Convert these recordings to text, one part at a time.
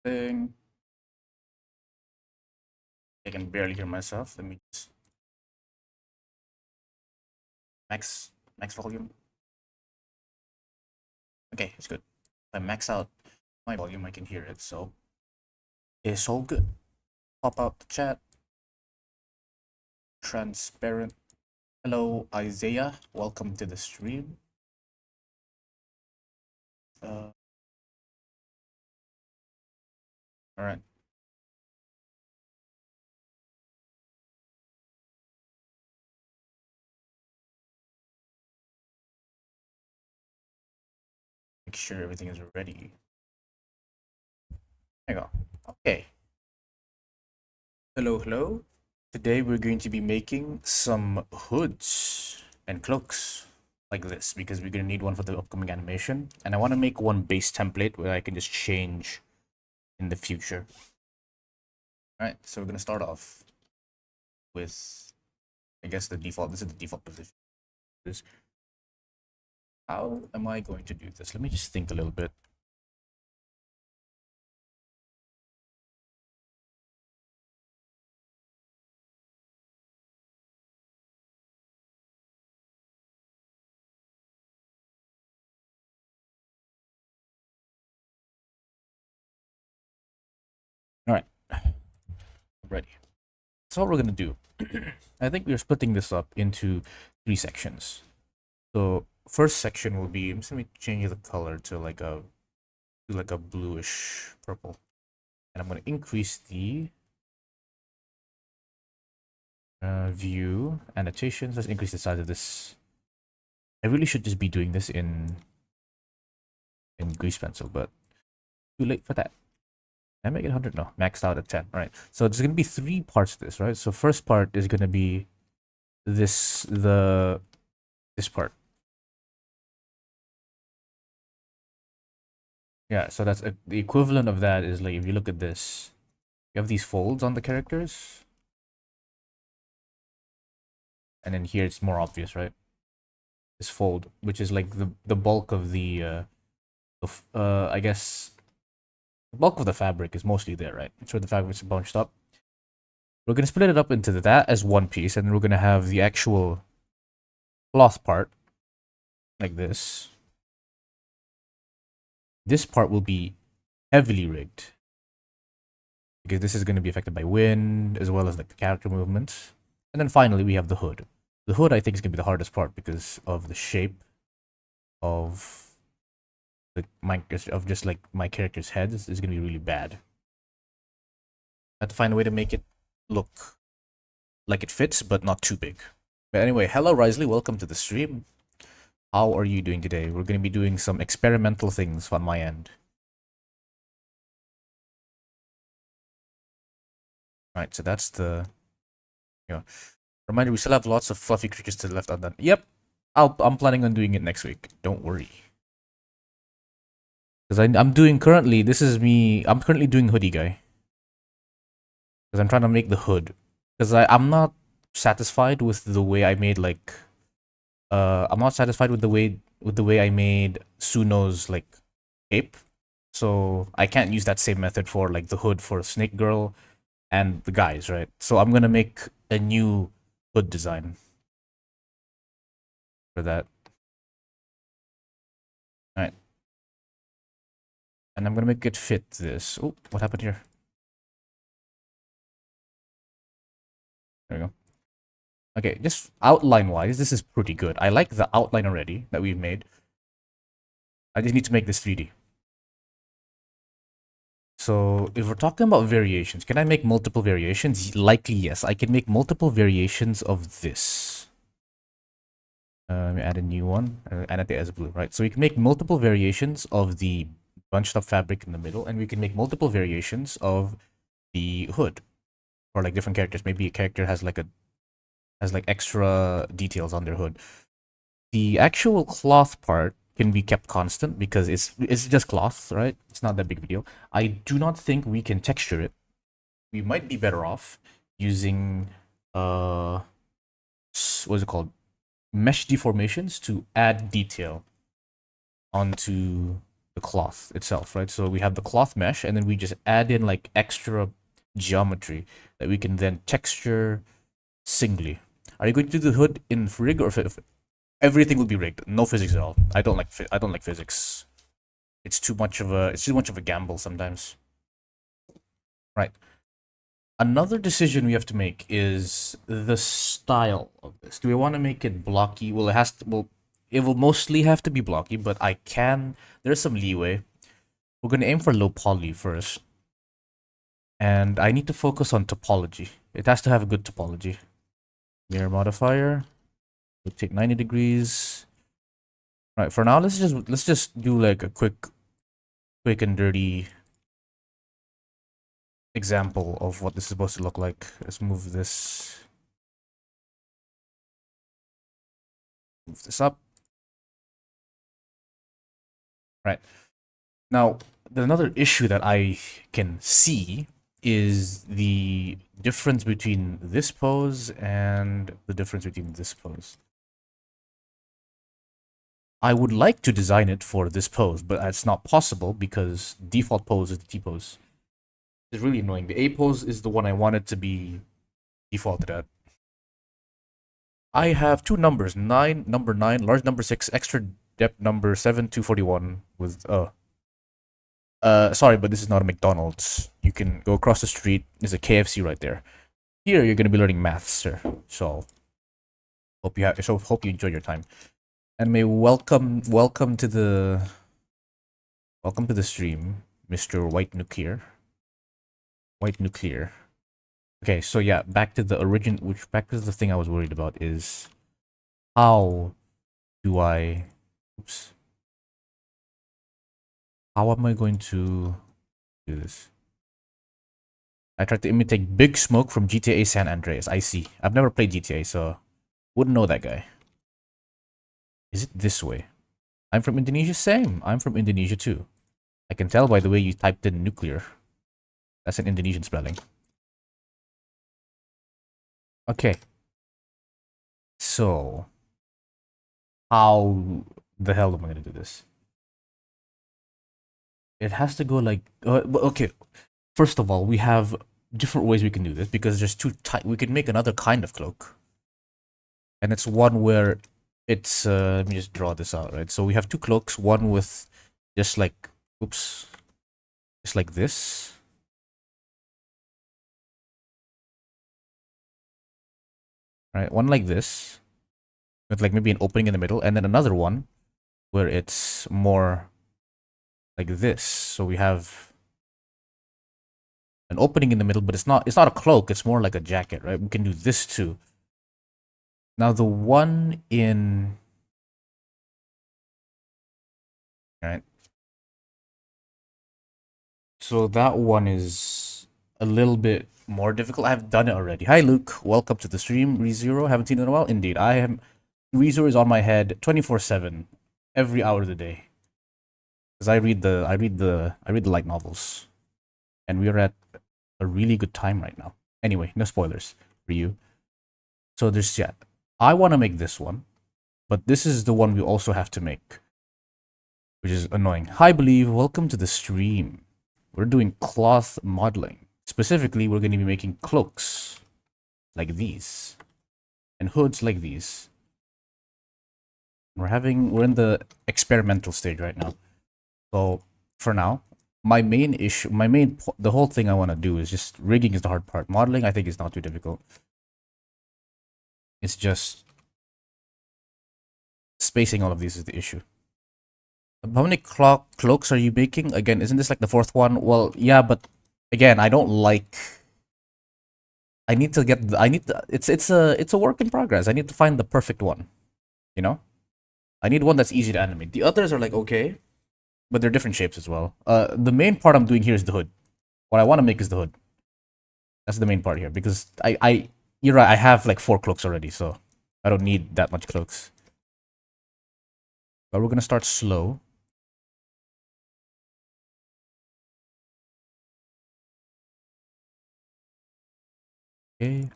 thing. I can barely hear myself. Let me just max volume. Okay, it's good. If I max out my volume, I can hear it, so it's all good. Pop out the chat. Transparent. Hello, Isaiah. Welcome to the stream. All right. Make sure everything is ready. There you go. Okay. Hello, hello. Today we're going to be making some hoods and cloaks like this because we're going to need one for the upcoming animation. And I want to make one base template where I can just change in the future. Alright, so we're going to start off with, I guess, the default. This is the default position. How am I going to do this? Let me just think a little bit. Alright, ready. So what we're going to do, I think we're splitting this up into 3 sections. So first section will be, let me change the color to like a bluish purple, and I'm going to increase the view annotations. Let's increase the size of this. I really should just be doing this in grease pencil, but too late for that. Can I make it 100? No, maxed out at 10. All right, so there's going to be 3 parts to this, right? So first part is going to be this part. Yeah, so that's the equivalent of that is like, if you look at this, you have these folds on the characters, and then here it's more obvious, right? This fold, which is like the bulk of the I guess the bulk of the fabric is mostly there, right? It's where the fabric's bunched up. We're gonna split it up into that as one piece, and then we're gonna have the actual cloth part like this. This part will be heavily rigged because this is going to be affected by wind as well as like the character movements. And then finally we have the hood. The hood I think is going to be the hardest part because of the shape of just like my character's head is going to be really bad. I have to find a way to make it look like it fits but not too big. But anyway, hello Risley, welcome to the stream. How are you doing today? We're going to be doing some experimental things on my end. Right, so that's the, reminder, we still have lots of fluffy creatures to the left undone. Yep, I'm planning on doing it next week. Don't worry. Because I'm doing currently, this is me, I'm currently doing hoodie guy. Because I'm trying to make the hood. Because I'm not satisfied with the way I made like, I'm not satisfied with the way I made Suno's like cape. So I can't use that same method for like the hood for Snake Girl and the guys, right? So I'm gonna make a new hood design for that. Alright. And I'm gonna make it fit this. Oh, what happened here? There we go. Okay, just outline-wise, this is pretty good. I like the outline already that we've made. I just need to make this 3D. So, if we're talking about variations, can I make multiple variations? Likely, yes. I can make multiple variations of this. Let me add a new one. Annotate as blue, right? So we can make multiple variations of the bunched up fabric in the middle, and we can make multiple variations of the hood for like different characters. Maybe a character has like extra details on their hood. The actual cloth part can be kept constant because it's just cloth, right? It's not that big of a deal. I do not think we can texture it. We might be better off using what is it called? Mesh deformations to add detail onto the cloth itself, right? So we have the cloth mesh, and then we just add in like extra geometry that we can then texture singly. Are you going to do the hood in rig or everything will be rigged? No physics at all. I don't like physics. It's too much of a gamble sometimes. Right. Another decision we have to make is the style of this. Do we want to make it blocky? Well, it will mostly have to be blocky, but there's some leeway. We're going to aim for low poly first. And I need to focus on topology. It has to have a good topology. Mirror modifier. Rotate 90 degrees. Right, for now, let's just do like a quick and dirty example of what this is supposed to look like. Let's move this up. Right. Now, another issue that I can see is the difference between this pose and the difference between this pose. I would like to design it for this pose, but it's not possible because default pose is the T pose. It's really annoying. The A pose is the one I wanted to be defaulted at. I have two numbers, number 9, large number 6, extra depth number 7, 241 with sorry, but this is not a McDonald's. You can go across the street. There's a KFC right there. Here you're gonna be learning maths, sir. So hope you enjoy your time. And may welcome to the stream, Mr. White Nuclear. Okay, so yeah, back to the thing I was worried about is how am I going to do this? I tried to imitate Big Smoke from GTA San Andreas. I see. I've never played GTA, so wouldn't know that guy. Is it this way? I'm from Indonesia? Same. I'm from Indonesia too. I can tell by the way you typed in nuclear. That's an Indonesian spelling. Okay. So, how the hell am I going to do this? It has to go like... okay. First of all, we have different ways we can do this because there's two types. We can make another kind of cloak. And it's one where it's... let me just draw this out, right? So we have two cloaks. One with just like... Oops. Just like this. Right, one like this, with like maybe an opening in the middle, and then another one where it's more like this. So we have an opening in the middle, but it's not a cloak, it's more like a jacket, right? We can do this too. Now the one in... Alright. So that one is a little bit more difficult. I've done it already. Hi Luke, welcome to the stream. ReZero, haven't seen it in a while. Indeed, I am. ReZero is on my head 24/7, every hour of the day. Because I read the light novels, and we're at a really good time right now. Anyway, no spoilers for you. So there's I want to make this one, but this is the one we also have to make, which is annoying. Hi Believe, welcome to the stream. We're doing cloth modeling. Specifically, we're going to be making cloaks like these and hoods like these. We're in the experimental stage right now. So for now, the whole thing I want to do is just rigging is the hard part. Modeling, I think, is not too difficult. It's just spacing all of these is the issue. How many cloaks are you making? Again, isn't this like the fourth one? Well, yeah, but again, I don't like... it's a work in progress. I need to find the perfect one, you know? I need one that's easy to animate. The others are like, okay, but they're different shapes as well. The main part I'm doing here is the hood. What I want to make is the hood. That's the main part here, because you're right, I have like 4 cloaks already, so I don't need that much cloaks. But we're gonna start slow. Okay.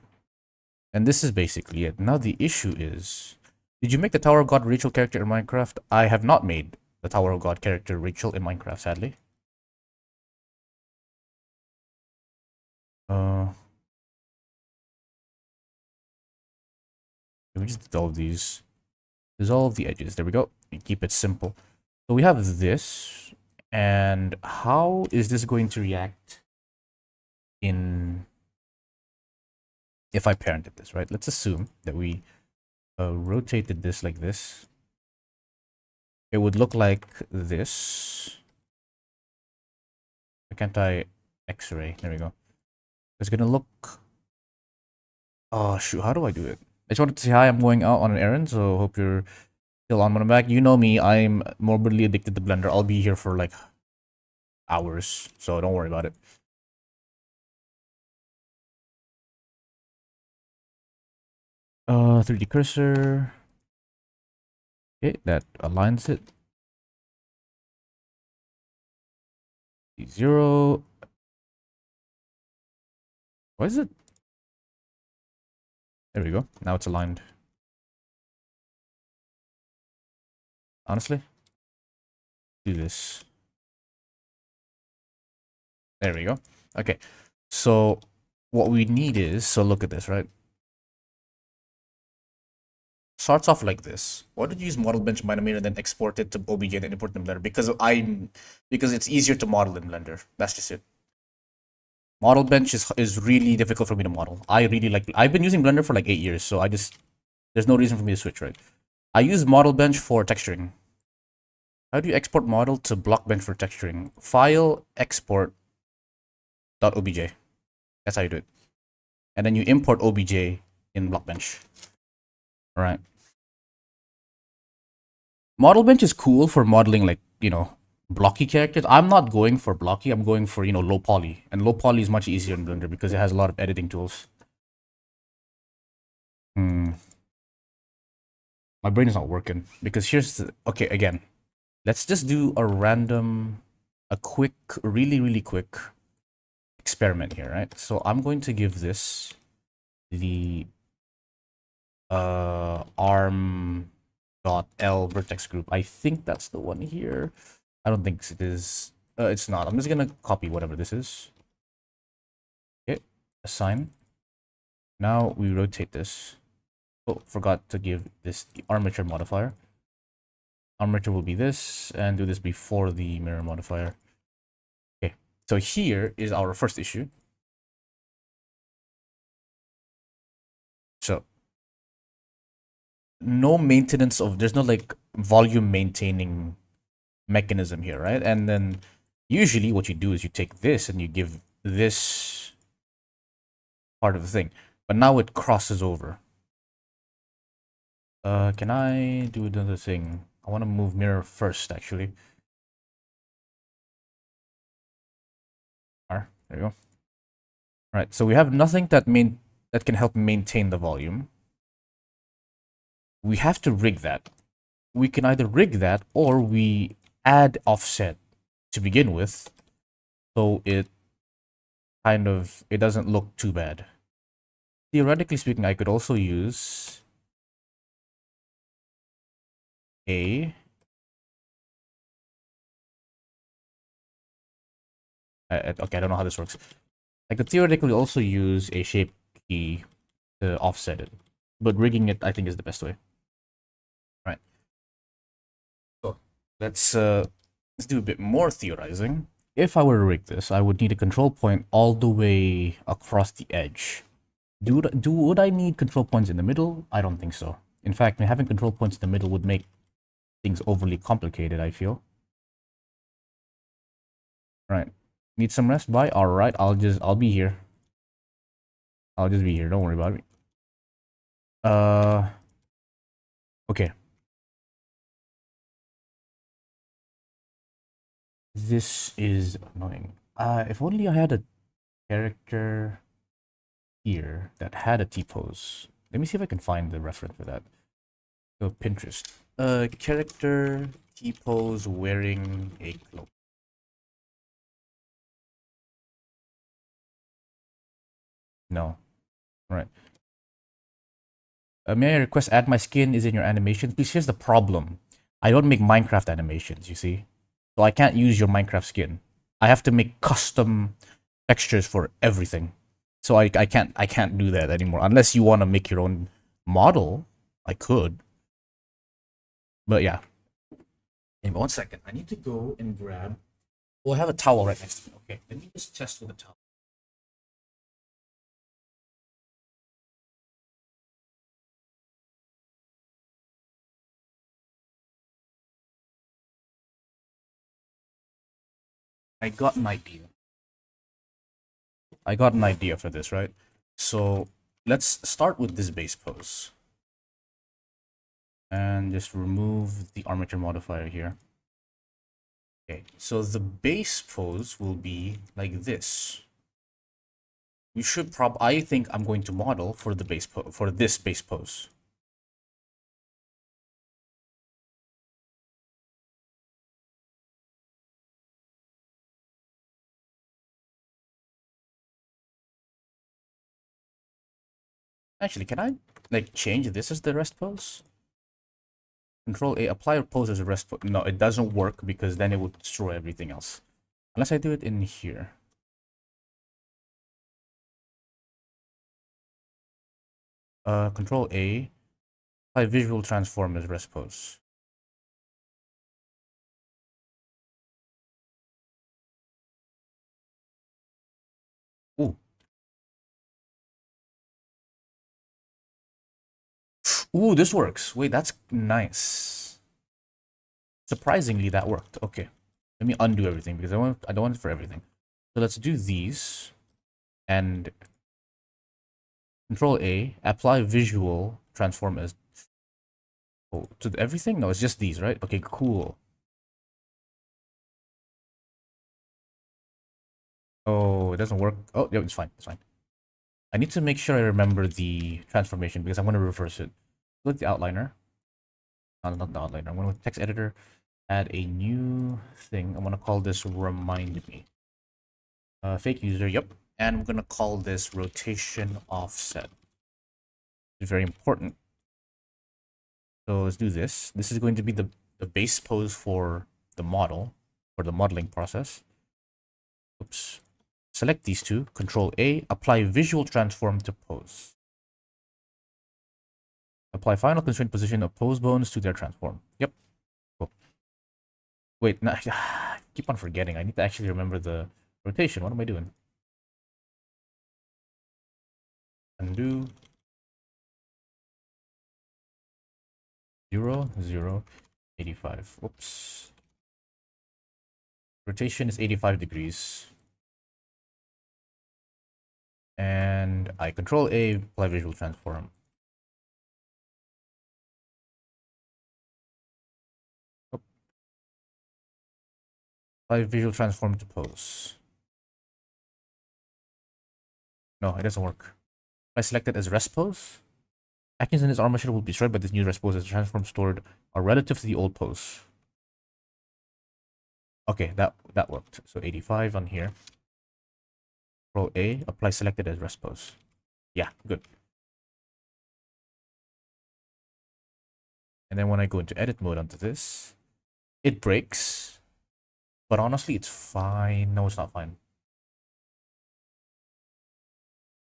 And this is basically it. Now the issue is, did you make the Tower of God Rachel character in Minecraft? I have not made the Tower of God character Rachel in Minecraft, sadly. Let me just dissolve these. Dissolve the edges. There we go. Keep it simple. So we have this. And how is this going to react in if I parented this, right? Let's assume that we rotated this like this. It would look like this. Why can't I X-ray? There we go. It's gonna look... Oh shoot, how do I do it? I just wanted to say hi, I'm going out on an errand, so hope you're still on when I'm back. You know me, I'm morbidly addicted to Blender. I'll be here for like hours, so don't worry about it. 3D cursor. Okay, that aligns it. 0. What is it? There we go. Now it's aligned. Honestly, do this. There we go. Okay, so what we need is, so look at this, right? Starts off like this. Why don't you use model bench Miner and then export it to OBJ and import it in Blender? Because it's easier to model in Blender. That's just it. Model bench is really difficult for me to model. I've been using Blender for like 8 years, so there's no reason for me to switch, right? I use model bench for texturing. How do you export model to Blockbench for texturing? File export .obj. That's how you do it. And then you import OBJ in Blockbench. All right. Model bench is cool for modeling, like, blocky characters. I'm not going for blocky. I'm going for, low poly. And low poly is much easier in Blender because it has a lot of editing tools. My brain is not working because okay, again. Let's just do a quick, really quick experiment here, right? So I'm going to give this the arm.l vertex group. I think that's the one here. I don't think it is. It's not. I'm just gonna copy whatever this is. Okay, assign. Now we rotate this. Oh, forgot to give this the armature modifier. Armature will be this, and do this before the mirror modifier. Okay, so here is our first issue. So no maintenance of, there's no like volume maintaining mechanism here, right? And then usually what you do is you take this and you give this part of the thing, but now it crosses over. Can I do another thing? I want to move mirror first, actually. There we go. All right, so we have nothing that can help maintain the volume. We have to rig that. We can either rig that or we add offset to begin with, so it doesn't look too bad. Theoretically speaking, I could also use okay, I don't know how this works. I could theoretically also use a shape key to offset it, but rigging it, I think, is the best way. Right. So let's do a bit more theorizing. If I were to rig this, I would need a control point all the way across the edge. Would I need control points in the middle? I don't think so. In fact, having control points in the middle would make things overly complicated, I feel. Right. Need some rest? Bye. Alright, I'll be here. I'll just be here, don't worry about it. Okay. This is annoying. If only I had a character here that had a T-pose. Let me see if I can find the reference for that. Go Pinterest. Character T-pose wearing a cloak. No. Right. May I request add my skin is in your animation? Please, here's the problem. I don't make Minecraft animations, you see? So I can't use your Minecraft skin. I have to make custom textures for everything. So I can't do that anymore. Unless you want to make your own model, I could. But yeah. Hey, 1 second. I need to go and grab. Oh, I have a towel right next to me. Okay, let me just test with a towel. I got an idea. I got an idea for this, right? So let's start with this base pose. And just remove the armature modifier here. Okay, so the base pose will be like this. You should I think I'm going to model for the base for this base pose. Actually, can I like change this as the rest pose? Control A, apply or pose as a rest pose. No, it doesn't work because then it will destroy everything else. Unless I do it in here. Control A, apply visual transform as rest pose. Ooh. Ooh, this works. Wait, that's nice. Surprisingly, that worked. Okay. Let me undo everything because I don't want it for everything. So let's do these and Control A, apply visual transform as to everything? No, it's just these, right? Okay, cool. Oh, it doesn't work. Oh, yeah, it's fine. It's fine. I need to make sure I remember the transformation because I'm going to reverse it. Click the outliner. No, not the outliner. I'm going to text editor, add a new thing. I'm going to call this remind me. Fake user, yep. And we're going to call this rotation offset. It's very important. So let's do this. This is going to be the base pose for the model, for the modeling process. Oops. Select these two, Control A, apply visual transform to pose. Apply final constraint position of pose bones to their transform. Yep. Cool. Wait, no, I keep on forgetting. I need to actually remember the rotation. What am I doing? Undo. 0, 0, 85. Whoops. Rotation is 85 degrees. And I Control A, apply visual transform. Apply visual transform to pose. No, it doesn't work. I select it as rest pose. Actions in this armature will be destroyed by this new rest pose as the transform stored are relative to the old pose. Okay, that worked. So 85 on here. Control A, apply selected as rest pose. Yeah, good. And then when I go into edit mode onto this, it breaks. But honestly, it's fine. No, it's not fine.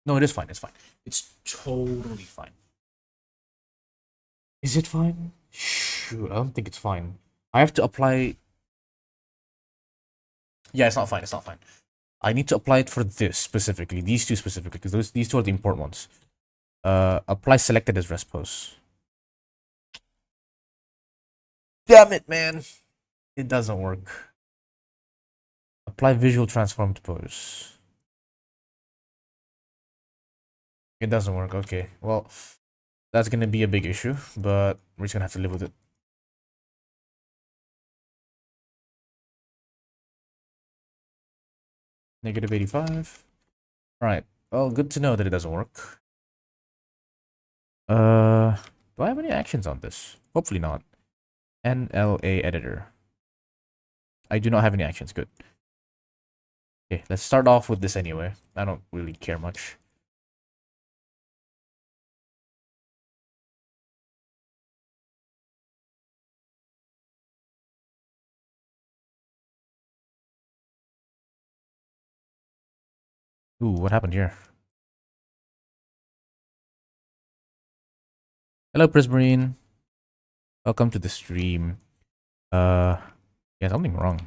No, it is fine. It's fine. It's totally fine. Is it fine? Shoot, I don't think it's fine. I have to apply. Yeah, it's not fine. It's not fine. I need to apply it for this specifically, these two specifically, because these two are the important ones. Apply selected as rest pose. Damn it, man! It doesn't work. Apply visual transform to pose. It doesn't work. Okay, well, that's gonna be a big issue, but we're just gonna have to live with it. Negative 85. Alright, well, good to know that it doesn't work. Do I have any actions on this? Hopefully not. NLA editor. I do not have any actions. Good. Okay, let's start off with this anyway. I don't really care much. Ooh, what happened here? Hello, Prismarine. Welcome to the stream. Uh, yeah, something wrong.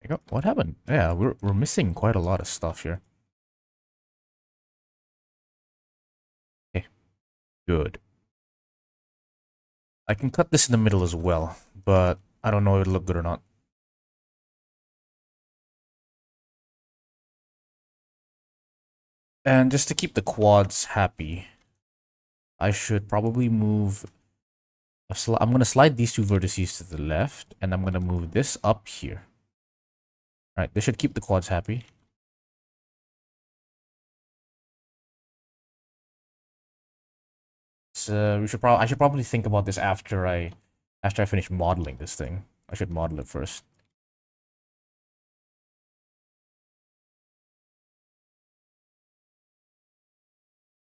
There you go. What happened? Yeah, we're missing quite a lot of stuff here. Okay, good. I can cut this in the middle as well, but I don't know if it'll look good or not. And just to keep the quads happy, I should probably move... I'm going to slide these two vertices to the left, and I'm going to move this up here. Alright, this should keep the quads happy. So I should probably think about this after I finish modeling this thing. I should model it first.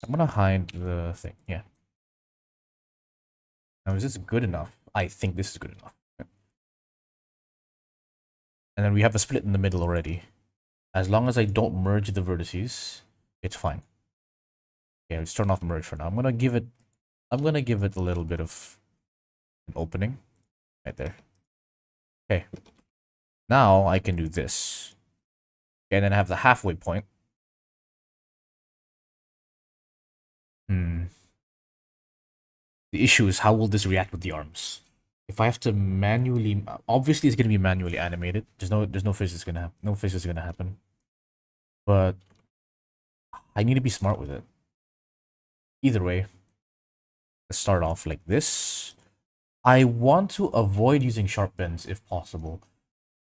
I'm gonna hide the thing. Yeah. Now, is this good enough? I think this is good enough. And then we have a split in the middle already. As long as I don't merge the vertices, it's fine. Okay, let's turn off merge for now. I'm gonna give it a little bit of an opening right there. Okay. Now I can do this. Okay, and then I have the halfway point. The issue is, how will this react with the arms? If I have to manually, obviously it's gonna be manually animated. There's no physics gonna happen. But I need to be smart with it. Either way, let's start off like this. I want to avoid using sharp bends if possible.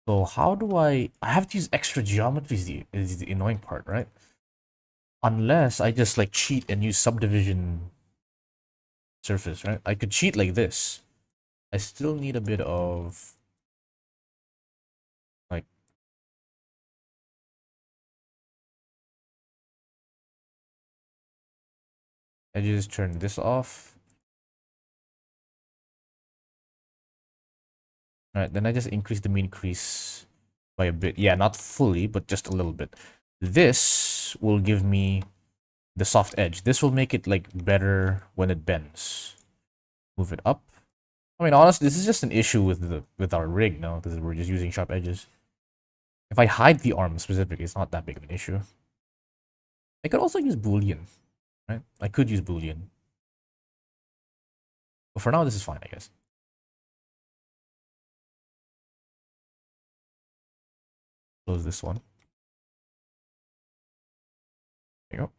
So how do I have to use extra geometry is the annoying part, right? Unless I just like cheat and use subdivision surface, right? I could cheat like this. I still need a bit of like I just turn this off. Alright, then I just increase the mean crease by a bit. Yeah, not fully, but just a little bit. This will give me the soft edge. This will make it like better when it bends. Move it up. I mean, honestly, this is just an issue with our rig now, because we're just using sharp edges. If I hide the arm specifically, it's not that big of an issue. I could also use Boolean, right? I could use Boolean. But for now, this is fine, I guess. Close this one. There you go.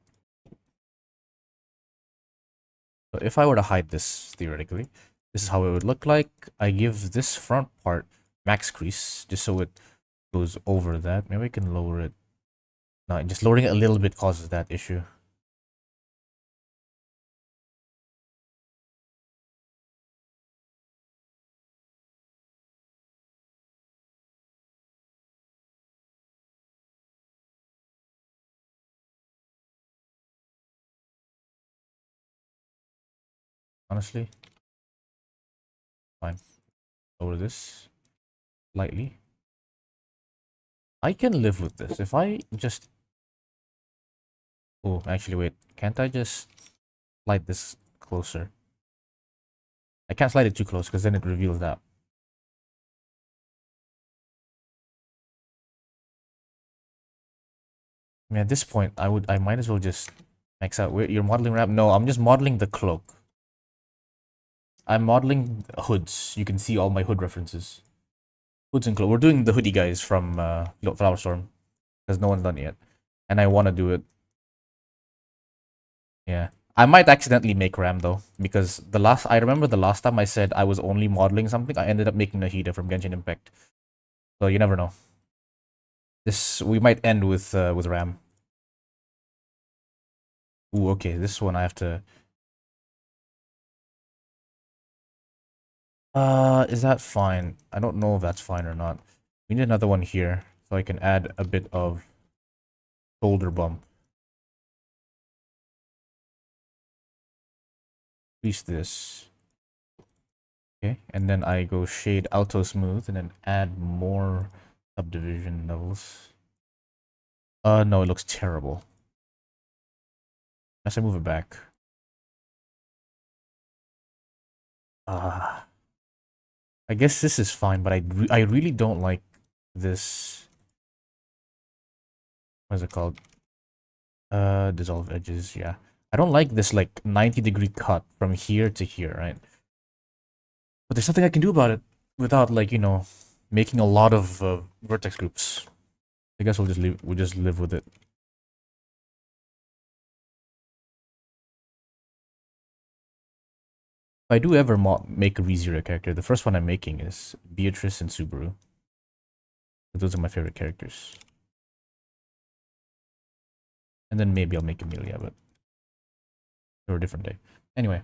So if I were to hide this, theoretically, this is how it would look like. I give this front part max crease, just so it goes over that. Maybe I can lower it. No, just lowering it a little bit causes that issue. Honestly, fine. Lower this slightly. I can live with this. If I just... Oh, actually, wait. Can't I just slide this closer? I can't slide it too close because then it reveals that. I mean, at this point, I might as well just max out. Wait, you're modeling wrap? No, I'm just modeling the cloak. I'm modeling hoods. You can see all my hood references. Hoods and cloak. We're doing the hoodie guys from Flower Storm because no one's done it yet, and I want to do it. Yeah, I might accidentally make Ram though, because I remember the last time I said I was only modeling something, I ended up making Nahida from Genshin Impact. So you never know. We might end with Ram. Ooh, okay. This one I have to. Is that fine? I don't know if that's fine or not. We need another one here, so I can add a bit of shoulder bump. Increase this. Okay, and then I go shade auto smooth and then add more subdivision levels. No, it looks terrible. Unless I move it back. I guess this is fine, but I really don't like this. What is it called? Dissolve edges, yeah. I don't like this like 90-degree cut from here to here, right? But there's nothing I can do about it without like, making a lot of vertex groups. I guess we'll just live with it. If I do ever make a ReZero character, the first one I'm making is Beatrice and Subaru. Those are my favorite characters. And then maybe I'll make Amelia, but for a different day. Anyway,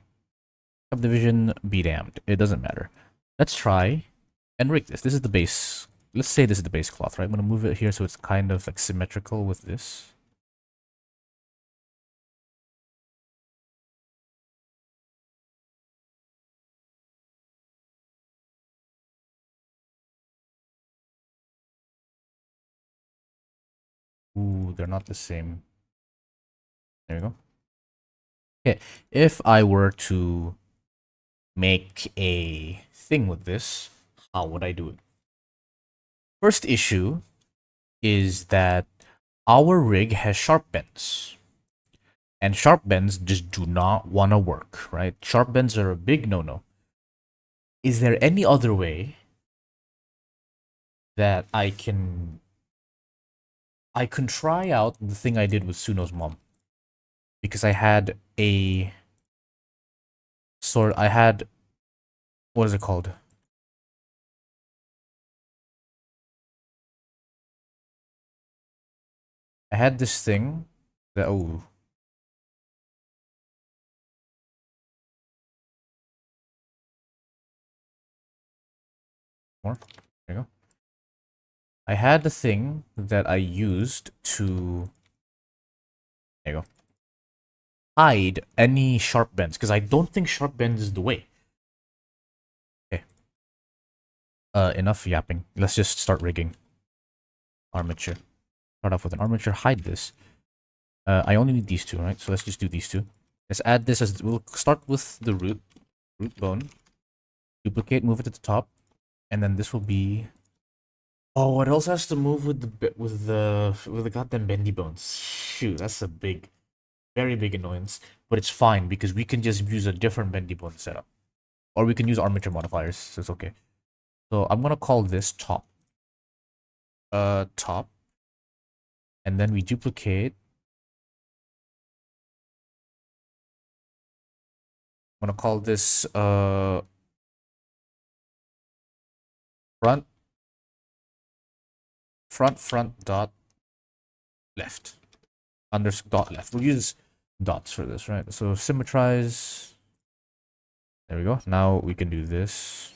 subdivision be damned. It doesn't matter. Let's try and rig this. This is the base. Let's say this is the base cloth, right? I'm going to move it here so it's kind of like symmetrical with this. Ooh, they're not the same. There we go. Okay, if I were to make a thing with this, how would I do it? First issue is that our rig has sharp bends. And sharp bends just do not want to work, right? Sharp bends are a big no-no. Is there any other way that I can try out the thing I did with Suno's mom? Because I had what is it called? I had this thing that, oh. More? There you go. I had the thing that I used to, there you go, hide any sharp bends, because I don't think sharp bends is the way. Okay. Enough yapping. Let's just start rigging. Armature. Start off with an armature, hide this. I only need these two, right? So let's just do these two. Let's add this as, we'll start with the root bone. Duplicate, move it to the top. And then this will be, oh, what else has to move with the goddamn bendy bones? Shoot, that's a very big annoyance. But it's fine because we can just use a different bendy bone setup. Or we can use armature modifiers, so it's okay. So I'm gonna call this top. Top. And then we duplicate. I'm gonna call this front dot left. Dot left. We'll use dots for this, right? So symmetrize. There we go. Now we can do this.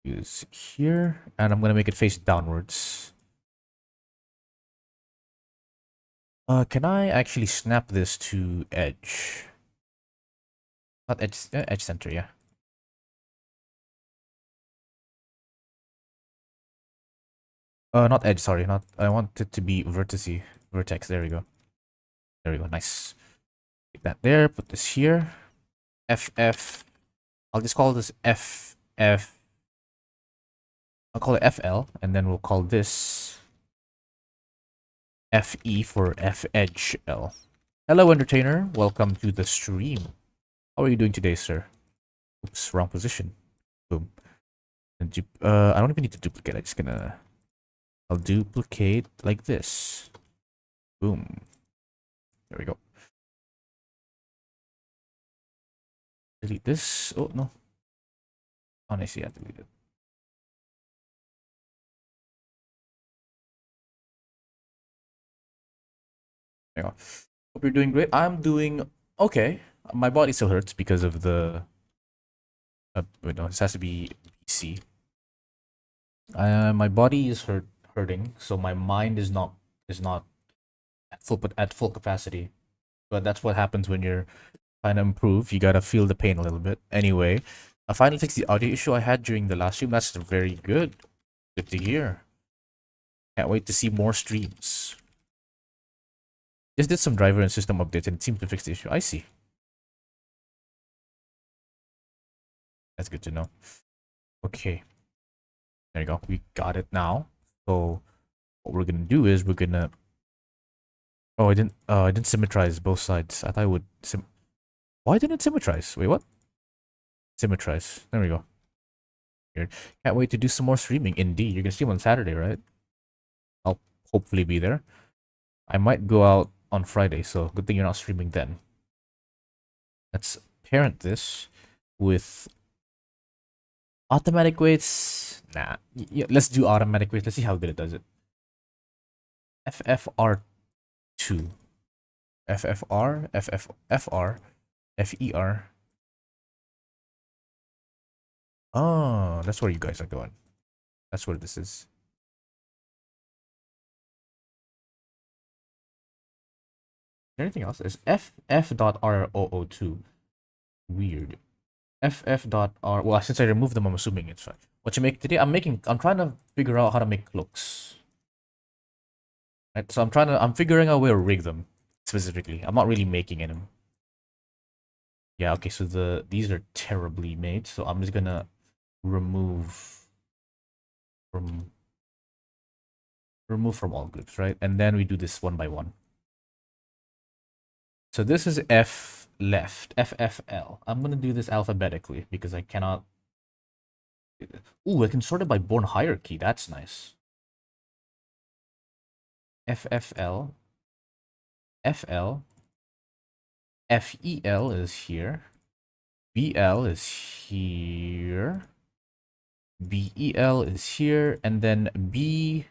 Use here, and I'm gonna make it face downwards. Can I actually snap this to edge? Not edge, edge center, yeah. Not edge, sorry, not, I want it to be vertex, there we go. There we go, nice. Take that there, put this here. FF, I'll just call this FF. I'll call it FL, and then we'll call this FE for F edge L. Hello, Entertainer. Welcome to the stream. How are you doing today, sir? Oops, wrong position. Boom. And I don't even need to duplicate. I'll duplicate like this. Boom. There we go. Delete this. Oh, no. Oh, I see. I delete it. There you go. Hope you're doing great. I'm doing okay. My body still hurts because of the. Wait, no, this has to be BC. My body is hurting, so my mind is not at full capacity. But that's what happens when you're trying to improve. You gotta feel the pain a little bit. Anyway, I finally fixed the audio issue I had during the last stream. That's very good. Good to hear. Can't wait to see more streams. Just did some driver and system updates and it seemed to fix the issue. I see. That's good to know. Okay. There you go. We got it now. So what we're gonna do is we're gonna. Oh, I didn't symmetrize both sides. I thought I would Why didn't it symmetrize? Wait, what? Symmetrize. There we go. Weird. Can't wait to do some more streaming. Indeed, you're gonna stream on Saturday, right? I'll hopefully be there. I might go out on Friday, so good thing you're not streaming then. Let's parent this with automatic weights. Nah, yeah, let's do automatic weights. Let's see how good it does it. FFR2. FFR, FFR, FER. Oh, that's where you guys are going. That's where this is. Anything else? There's FF.ROO2. Weird. FF.R. Well, since I removed them, I'm assuming it's fine. What you make today? I'm trying to figure out how to make cloaks. Right, so I'm figuring out where to rig them specifically. I'm not really making any. Yeah, okay, so these are terribly made, so I'm just gonna remove from all groups, right? And then we do this one by one. So this is F left, FFL. I'm gonna do this alphabetically because I cannot. Ooh, I can sort it by born hierarchy. That's nice. FFL, FL, FEL is here, BL is here, BEL is here, and then BC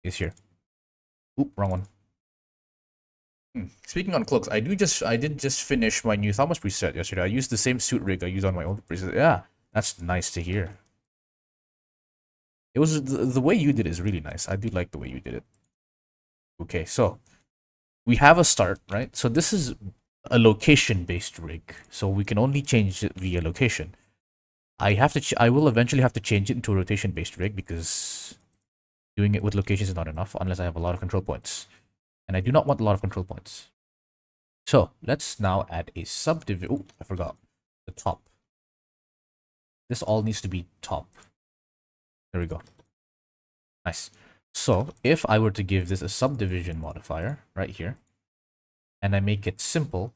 is here. Oop, wrong one. Speaking on cloaks, I did just finish my new Thomas preset yesterday. I used the same suit rig I used on my old preset. Yeah, that's nice to hear. It was the way you did it is really nice. I do like the way you did it. Okay, so we have a start, right? So this is a location-based rig, so we can only change it via location. I will eventually have to change it into a rotation-based rig because doing it with locations is not enough unless I have a lot of control points. And I do not want a lot of control points. So let's now add a subdivision. Oh, I forgot the top. This all needs to be top. There we go. Nice. So if I were to give this a subdivision modifier right here, and I make it simple,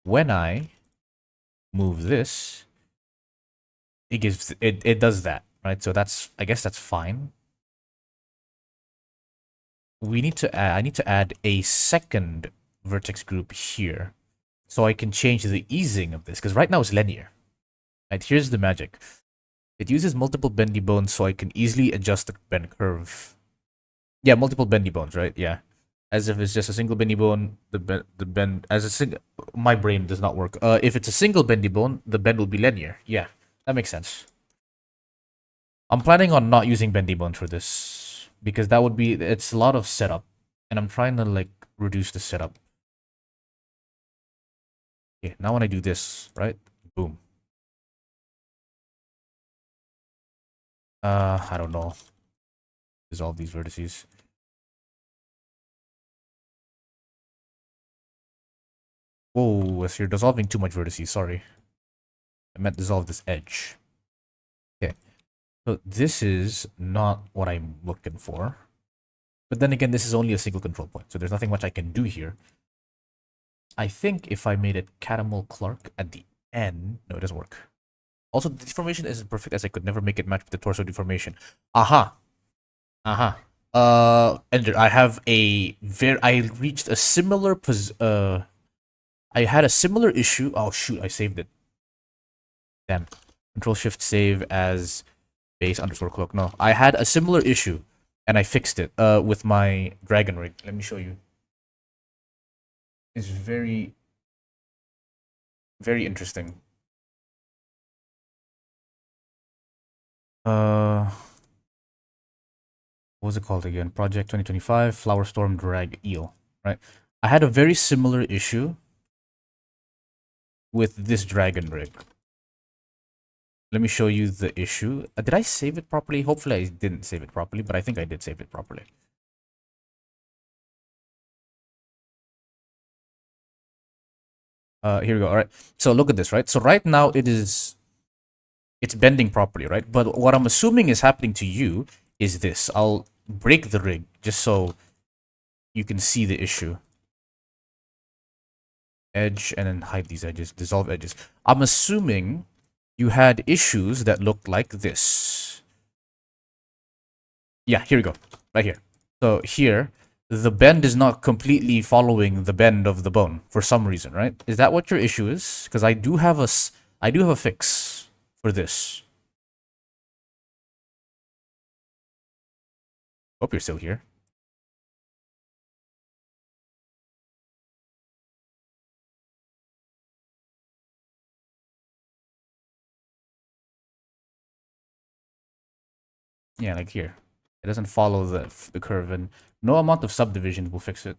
when I move this, it does that, right? So I guess that's fine. I need to add a second vertex group here so I can change the easing of this, because right now it's linear. Right, here's the magic. It uses multiple bendy bones so I can easily adjust the bend curve. Yeah, multiple bendy bones, right? Yeah. As if it's just a single bendy bone, the bend as a single. My brain does not work. If it's a single bendy bone, the bend will be linear. Yeah, that makes sense. I'm planning on not using bendy bones for this because it's a lot of setup, and I'm trying to like reduce the setup. Okay, now when I do this, right? Boom. I don't know. Dissolve these vertices. Whoa, so you're dissolving too much vertices, sorry. I meant dissolve this edge. Okay. So this is not what I'm looking for. But then again, this is only a single control point, so there's nothing much I can do here. I think if I made it Catamol Clark at the end... No, it doesn't work. Also, the deformation isn't perfect as I could never make it match with the torso deformation. Aha! Aha. Ender, I reached a similar I had a similar issue. Oh shoot, I saved it. Damn. Control Shift save as base underscore cloak. No, I had a similar issue and I fixed it with my dragon rig. Let me show you. It's very, very interesting. What was it called again? Project 2025 Flower Storm Drag Eel, right? I had a very similar issue with this dragon rig. Let me show you the issue. Did I save it properly? Hopefully I didn't save it properly, but I think I did save it properly. Here we go. All right. So look at this, right? So right now it's bending properly, right? But what I'm assuming is happening to you is this. I'll break the rig just so you can see the issue. Edge and then hide these edges, dissolve edges. I'm assuming you had issues that looked like this. Yeah, here we go. Right here. So here, the bend is not completely following the bend of the bone for some reason, right? Is that what your issue is? Because I do have a fix for this. Hope you're still here. Yeah, like here. It doesn't follow the curve, and no amount of subdivision will fix it.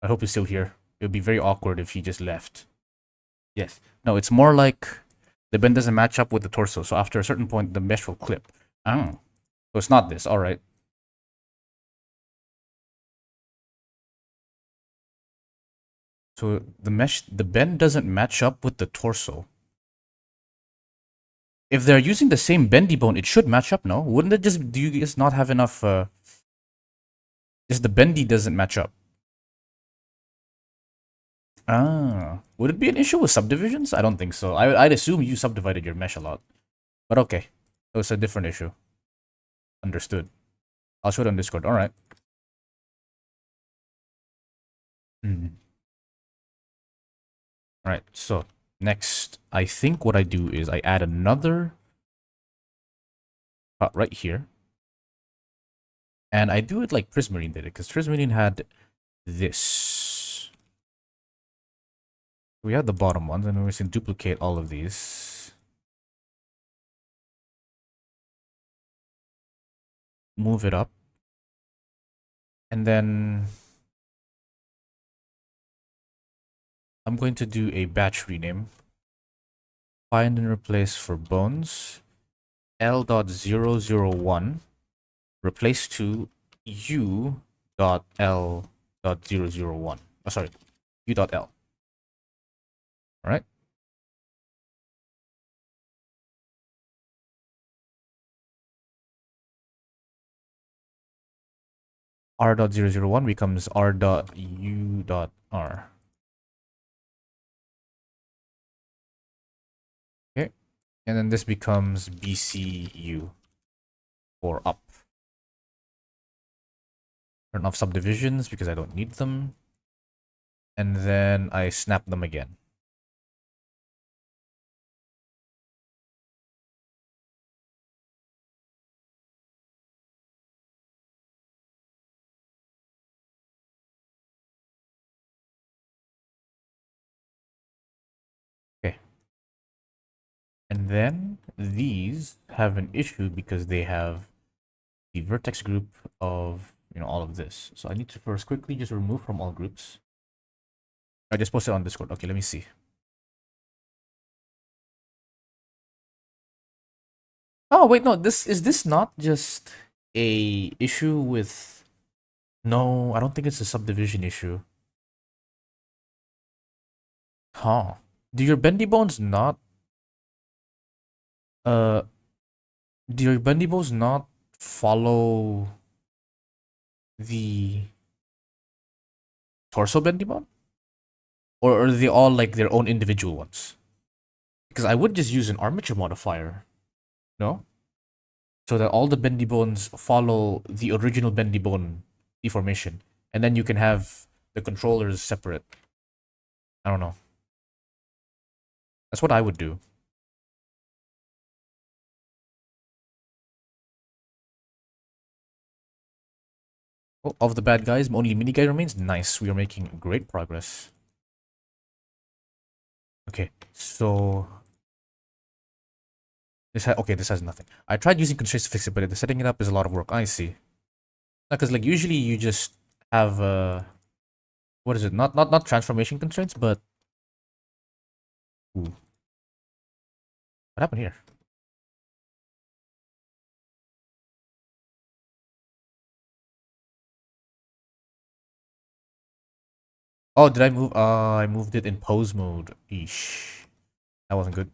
I hope he's still here. It would be very awkward if he just left. Yes. No, it's more like the bend doesn't match up with the torso, so after a certain point, the mesh will clip. Oh. So it's not this. Alright. So the bend doesn't match up with the torso. If they're using the same bendy bone, it should match up, no? Wouldn't it just, do you just not have enough, just the bendy doesn't match up? Ah, would it be an issue with subdivisions? I don't think so. I'd assume you subdivided your mesh a lot. But okay, so it's a different issue. Understood. I'll show it on Discord. Alright. Alright, so next, I think what I do is I add another cut right here. And I do it like Prismarine did it, because Prismarine had this. We have the bottom ones, and we can duplicate all of these. Move it up. And then I'm going to do a batch rename. Find and replace for bones. L.001 replace to U.L.001. Oh, sorry, U.L. All right. R.001 becomes R.U.R. Okay. And then this becomes BCU for up. Turn off subdivisions because I don't need them. And then I snap them again. Okay. And then these have an issue because they have the vertex group of, all of this. So I need to first quickly just remove from all groups. I just posted on Discord. Okay, let me see. Oh, wait, no, is this not just a issue with... No, I don't think it's a subdivision issue. Huh. Do your bendy bones not... Uh... Do your bendy bones not follow the torso bendy bone? Or are they all like their own individual ones? Because I would just use an armature modifier. No? So that all the bendy bones follow the original bendy bone deformation. And then you can have the controllers separate. I don't know. That's what I would do. Oh, of the bad guys, only mini guy remains. Nice, we are making great progress. Okay, so This has nothing. I tried using constraints to fix it, but the setting it up is a lot of work. I see. Because like usually you just have what is it? Not transformation constraints, but ooh, what happened here? Oh, did I move? I moved it in pose mode. Eesh, that wasn't good.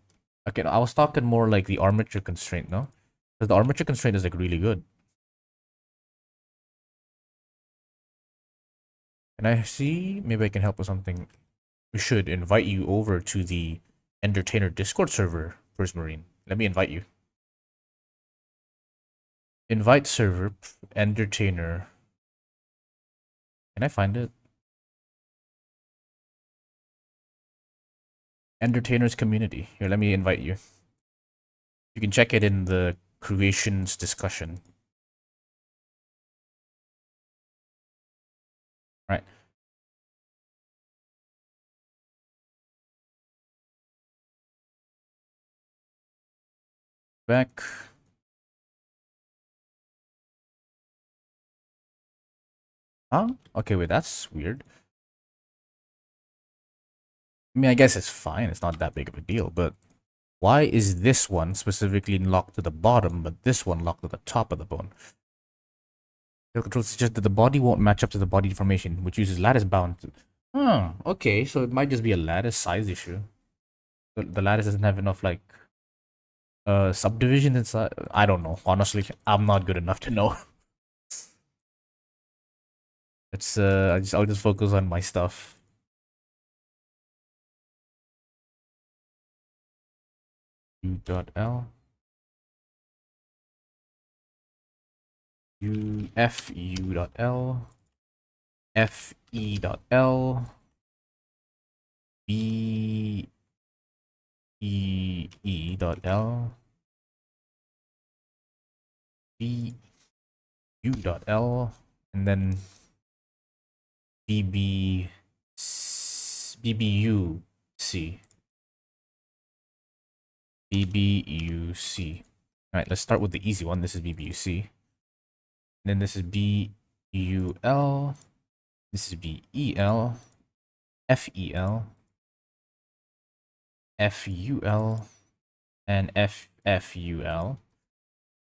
Okay, no, I was talking more like the armature constraint, no? Because the armature constraint is like really good. Can I see? Maybe I can help with something. We should invite you over to the Endertainer Discord server, First Marine. Let me invite you. Invite server, Endertainer. Can I find it? Entertainers community. Here, let me invite you. You can check it in the creations discussion. Right. Back. Huh? Okay, wait, that's weird. I mean, I guess it's fine. It's not that big of a deal, but why is this one specifically locked to the bottom, but this one locked to the top of the bone? The control suggests that the body won't match up to the body deformation, which uses lattice bound. Okay, so it might just be a lattice size issue. The lattice doesn't have enough, like, subdivision inside. I don't know. Honestly, I'm not good enough to know. It's, I'll just focus on my stuff. U.L. U.F.U.L. F.E.L. B.E.E.L. B.U.L. and then B.B. B.B.U.C. B.B.U.C. Alright, let's start with the easy one. This is B.B.U.C. And then this is B.U.L. This is B.E.L. F.E.L. F.U.L. and F.F.U.L.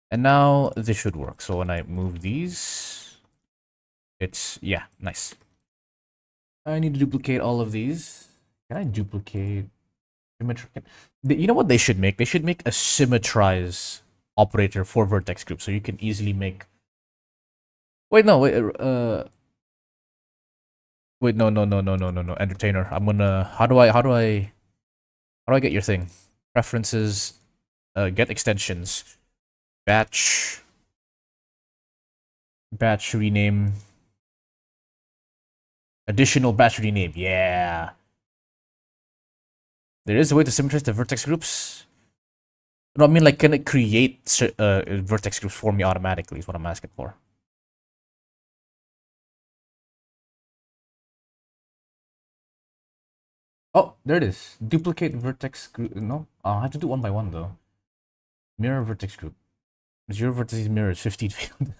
And now this should work. So when I move these, it's, yeah, nice. I need to duplicate all of these. Can I duplicate symmetric? You know what they should make? They should make a symmetrize operator for vertex group, so you can easily make. Wait, no, wait, wait, no, Entertainer. I'm gonna. How do I get your thing? Preferences. Get extensions. Batch. Batch rename. Additional batch rename. Yeah. There is a way to symmetrize the vertex groups. No, I mean, like, can it create vertex groups for me automatically? Is what I'm asking for. Oh, there it is. Duplicate vertex group. No, I have to do one by one though. Mirror vertex group. Zero vertex mirror is 15 failed.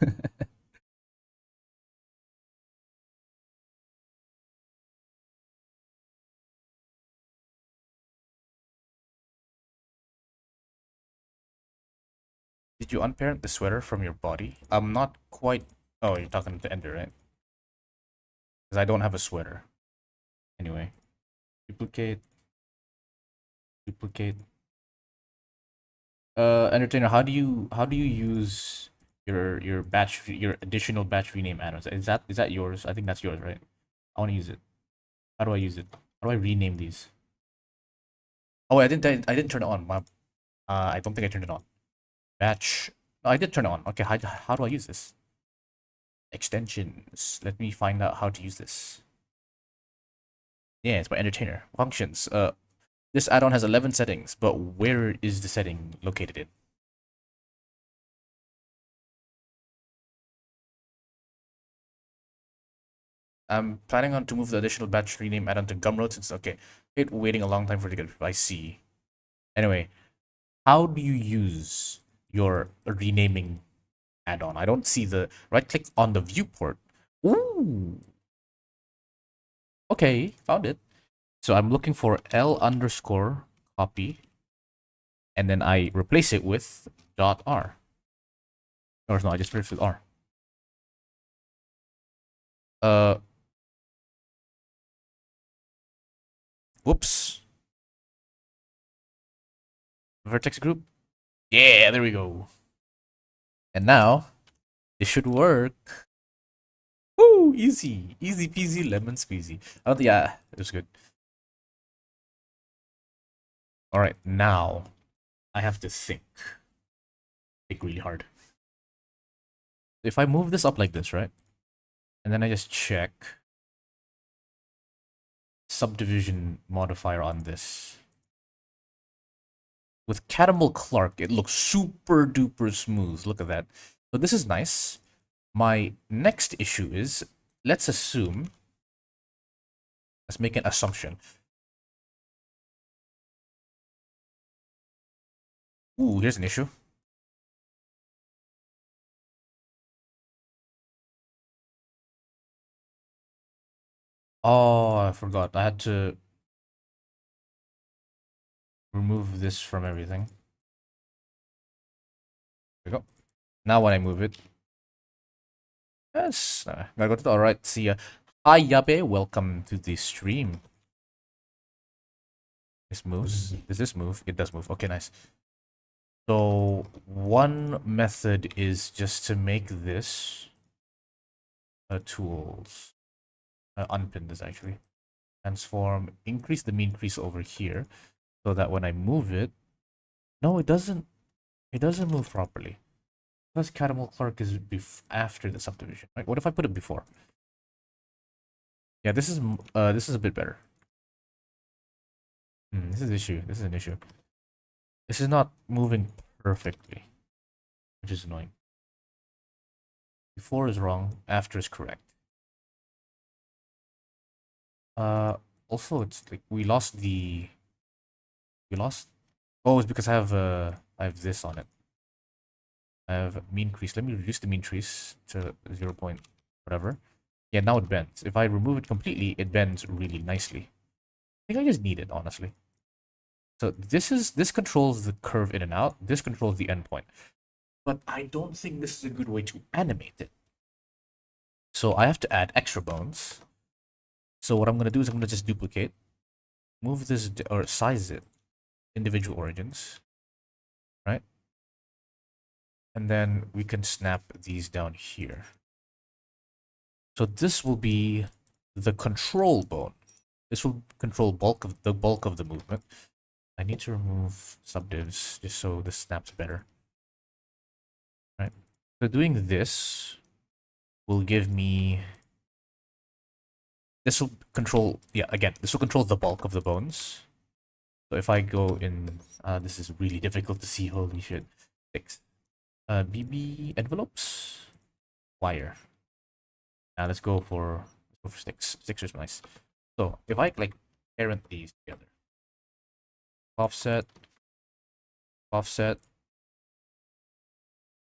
Did you unparent the sweater from your body? I'm not quite. Oh, you're talking to Ender, right? Because I don't have a sweater. Anyway, duplicate. Duplicate. Entertainer, how do you use your additional batch rename add-ons? Is that yours? I think that's yours, right? I want to use it. How do I use it? How do I rename these? Oh, I didn't turn it on. I don't think I turned it on. Batch. No, I did turn it on. Okay, how do I use this? Extensions. Let me find out how to use this. Yeah, it's by Entertainer. Functions. This add-on has 11 settings, but where is the setting located in? I'm planning on to move the additional batch rename add-on to Gumroad since, okay, it waiting a long time for it to get, I see. Anyway, how do you use your renaming add-on? I don't see the right click on the viewport. Ooh. Okay, found it. So I'm looking for L underscore copy, and then I replace it with dot R. Or no, I just replace it with R. Uh, whoops. Vertex group. Yeah, there we go. And now it should work. Woo, easy, easy peasy, lemon squeezy. Oh yeah, it was good. All right, now I have to think really hard. If I move this up like this, right, and then I just check subdivision modifier on this. With Catamel Clark, it looks super duper smooth. Look at that. So this is nice. My next issue is, let's assume, let's make an assumption. Ooh, here's an issue. Oh, I forgot. I had to remove this from everything. There we go. Now when I move it, yes, gotta go to the alright. See ya. Hi Yabe, welcome to the stream. This moves. Does this move? It does move. Okay, nice. So one method is just to make this tools. Unpin this actually. Transform, increase the mean crease over here, so that when I move it, no, it doesn't. It doesn't move properly. Because Catamel Clark is after the subdivision, right? What if I put it before? Yeah, this is a bit better. This is an issue. This is an issue. This is not moving perfectly, which is annoying. Before is wrong, after is correct. Also, it's like we lost. Oh, it's because I have this on it. I have mean crease. Let me reduce the mean crease to 0 point whatever. Yeah, now it bends. If I remove it completely, it bends really nicely. I think I just need it, honestly. So this controls the curve in and out. This controls the endpoint. But I don't think this is a good way to animate it. So I have to add extra bones. So what I'm gonna do is I'm gonna just duplicate, move this or size it, individual origins, right? And then we can snap these down here. So this will be the control bone. This will control bulk of the movement. I need to remove subdivs just so this snaps better. Right. So doing this will give me. This will control. Yeah, again, this will control the bulk of the bones. So if I go in, this is really difficult to see. Holy shit! Six. BB envelopes, wire. Now let's go for sticks. Sticks is nice. So if I like parent these together, offset, offset.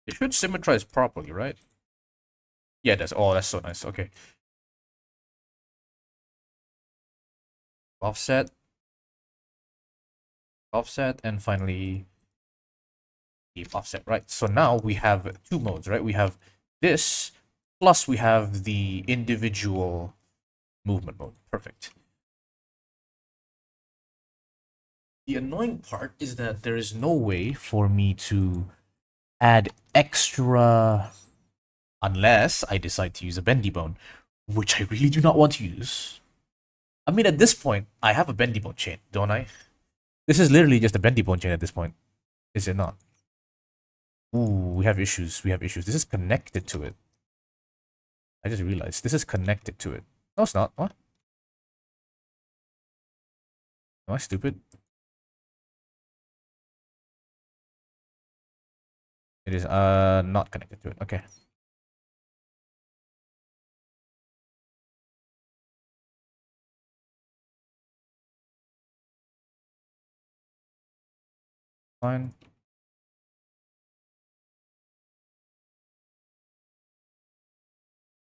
It should symmetrize properly, right? Yeah, it does. Oh, that's so nice. Okay. Offset, offset, and finally keep offset, right? So now we have two modes, right? We have this, plus we have the individual movement mode. Perfect. The annoying part is that there is no way for me to add extra unless I decide to use a bendy bone, which I really do not want to use. I mean, at this point, I have a bendy bone chain, don't I? This is literally just a bendy bone chain at this point, is it not? Ooh, we have issues. We have issues. This is connected to it. I just realized this is connected to it. No, it's not. What? Am I stupid? It is not connected to it. Okay. Fine.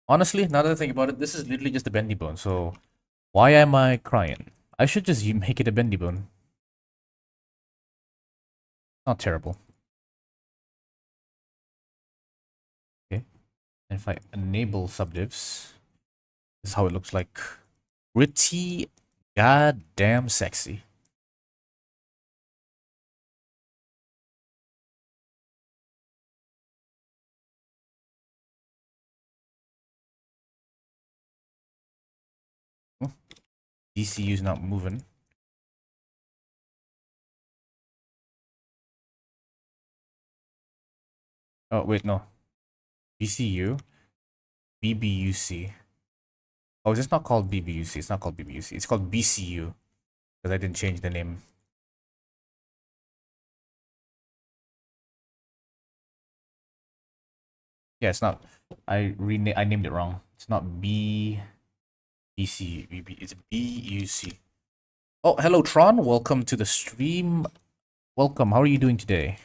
Honestly, now that I think about it, this is literally just a bendy bone, so why am I crying? I should just make it a bendy bone. Not terrible. Okay. And if I enable subdivs, this is how it looks like. Pretty goddamn sexy. Oh, DCU's not moving. Oh, wait, no. BCU, BBUC. Oh, it's not called BBUC. It's not called BBUC. It's called BCU. Because I didn't change the name. Yeah, it's not. I named it wrong. It's not BCU. It's BUC. Oh, hello, Tron. Welcome to the stream. Welcome. How are you doing today?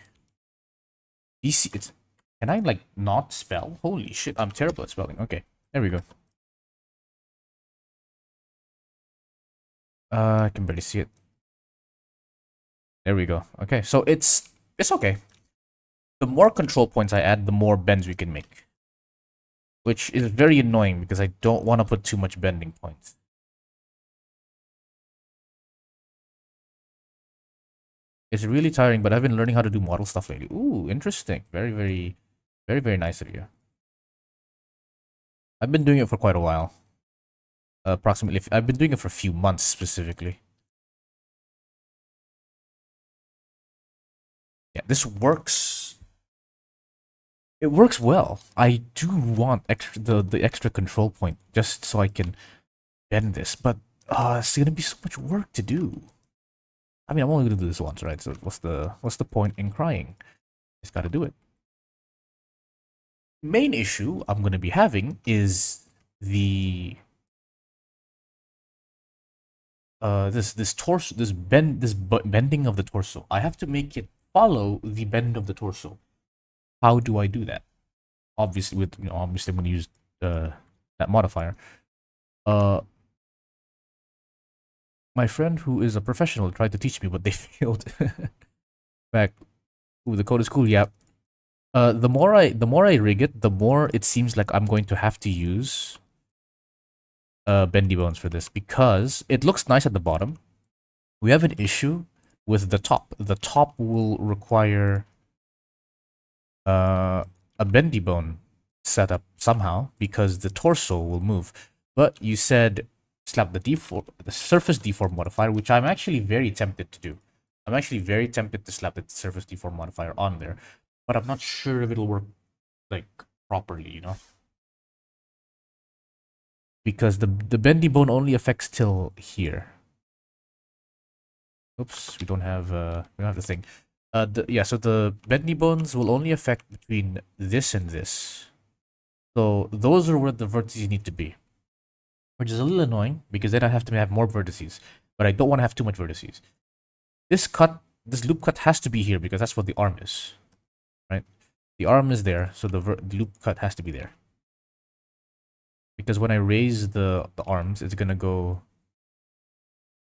BC. It's. Can I like not spell? Holy shit! I'm terrible at spelling. Okay, there we go. I can barely see it. There we go. Okay, so it's okay. The more control points I add, the more bends we can make. Which is very annoying because I don't want to put too much bending points. It's really tiring, but I've been learning how to do model stuff lately. Ooh, interesting. Very, very, very, very nice of you. I've been doing it for quite a while. Approximately, I've been doing it for a few months specifically. Yeah, this works. It works well. I do want the extra control point just so I can bend this, but it's gonna be so much work to do. I mean, I'm only gonna do this once, right? So what's the point in crying? Just gotta do it. Main issue I'm gonna be having is the this torso, bending of the torso. I have to make it follow the bend of the torso. How do I do that? Obviously, obviously I'm gonna use that modifier. My friend who is a professional tried to teach me, but they failed. Back, ooh, the code is cool. Yeah. The more I rig it, the more it seems like I'm going to have to use bendy bones for this because it looks nice at the bottom. We have an issue with the top. The top will require a bendy bone setup somehow because the torso will move. But you said slap the surface deform modifier, which I'm actually very tempted to do. I'm actually very tempted to slap the surface deform modifier on there, but I'm not sure if it'll work like properly, you know? Because the bendy bone only affects till here. Oops, we don't have the thing. Yeah, so the bendy bones will only affect between this and this. So those are where the vertices need to be. Which is a little annoying because then I have to have more vertices. But I don't want to have too much vertices. This loop cut has to be here because that's what the arm is. Right? The arm is there, so the loop cut has to be there. Because when I raise the arms, it's gonna go.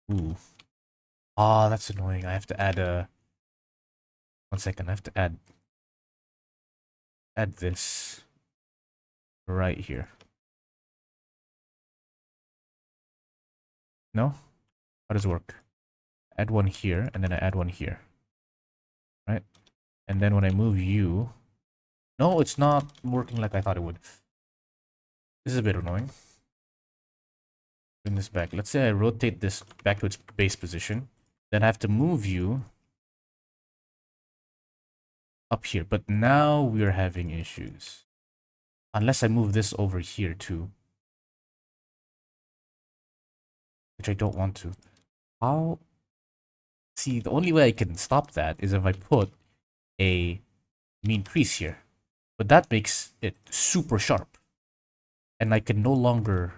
Ooh. Ah, that's annoying. I have to add a. 1 second. I have to add this right here. No? How does it work? Add one here, and then I add one here. Right? And then when I move you. No, it's not working like I thought it would. This is a bit annoying. Bring this back. Let's say I rotate this back to its base position. Then I have to move you up here. But now we're having issues. Unless I move this over here too. Which I don't want to. How? See, the only way I can stop that is if I put a mean crease here. But that makes it super sharp. And I can no longer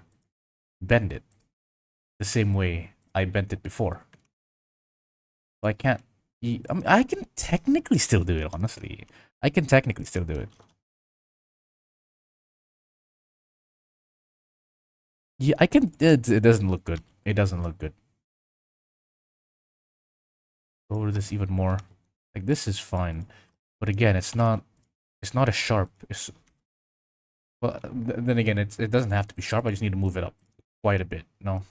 bend it the same way I bent it before. So I can't I mean, I can technically still do it, honestly. I can technically still do it. Yeah, I can. It doesn't look good. It doesn't look good. Lower this even more. Like this is fine, but again, it's not. It's not as sharp. It's well. Then again, it doesn't have to be sharp. I just need to move it up quite a bit. No.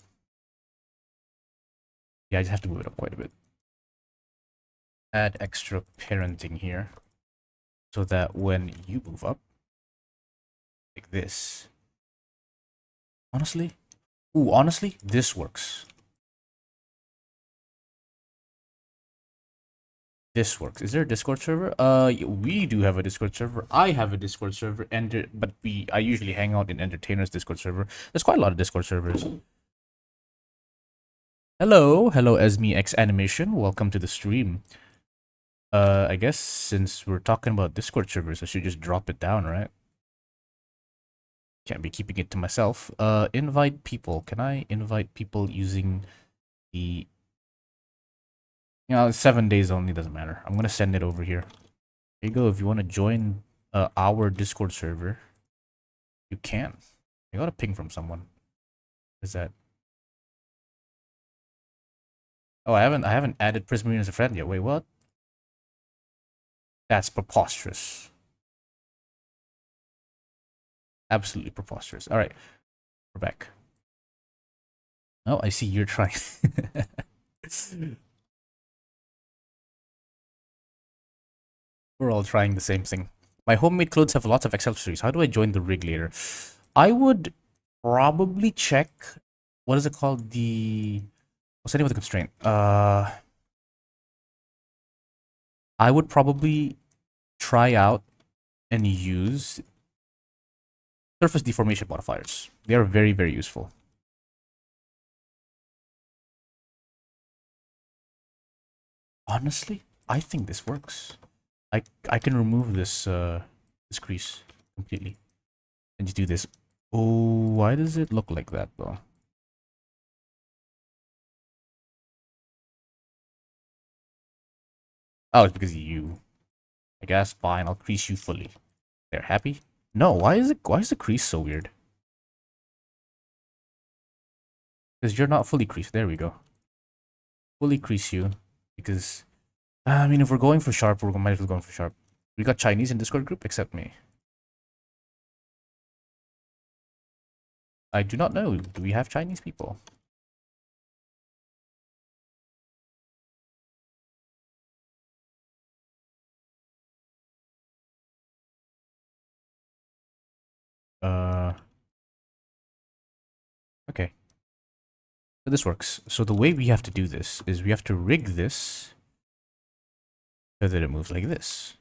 Yeah, I just have to move it up quite a bit. Add extra parenting here, so that when you move up, like this. Honestly, honestly, this works. This works. Is there a Discord server? We do have a Discord server. I have a Discord server, but I usually hang out in Entertainer's Discord server. There's quite a lot of Discord servers. Hello, Esme X Animation. Welcome to the stream. I guess since we're talking about Discord servers, I should just drop it down, right? Can't be keeping it to myself. Invite people. Can I invite people using the... You know, 7 days only, doesn't matter. I'm gonna send it over here. There you go. If you want to join our Discord server, you can. I got a ping from someone. What is that? Oh, I haven't added Prismarine as a friend yet. Wait, what? That's preposterous. Absolutely preposterous. All right, we're back. Oh, I see you're trying. We're all trying the same thing. My homemade clothes have lots of accessories. How do I join the rig later? I would probably check. What is it called? What's the name of the constraint? I would probably try out and use surface deformation modifiers. They are very, very useful. Honestly, I think this works. I can remove this this crease completely and just do this. Oh, why does it look like that though? Oh, it's because of you. I guess fine. I'll crease you fully. There, happy? No, why is the crease so weird? Because you're not fully creased. There we go. Fully crease you because I mean, if we're going for sharp, we might as well go for sharp. We got Chinese in Discord group, except me. I do not know. Do we have Chinese people? Okay. So this works. So the way we have to do this is we have to rig this so that it moves like this.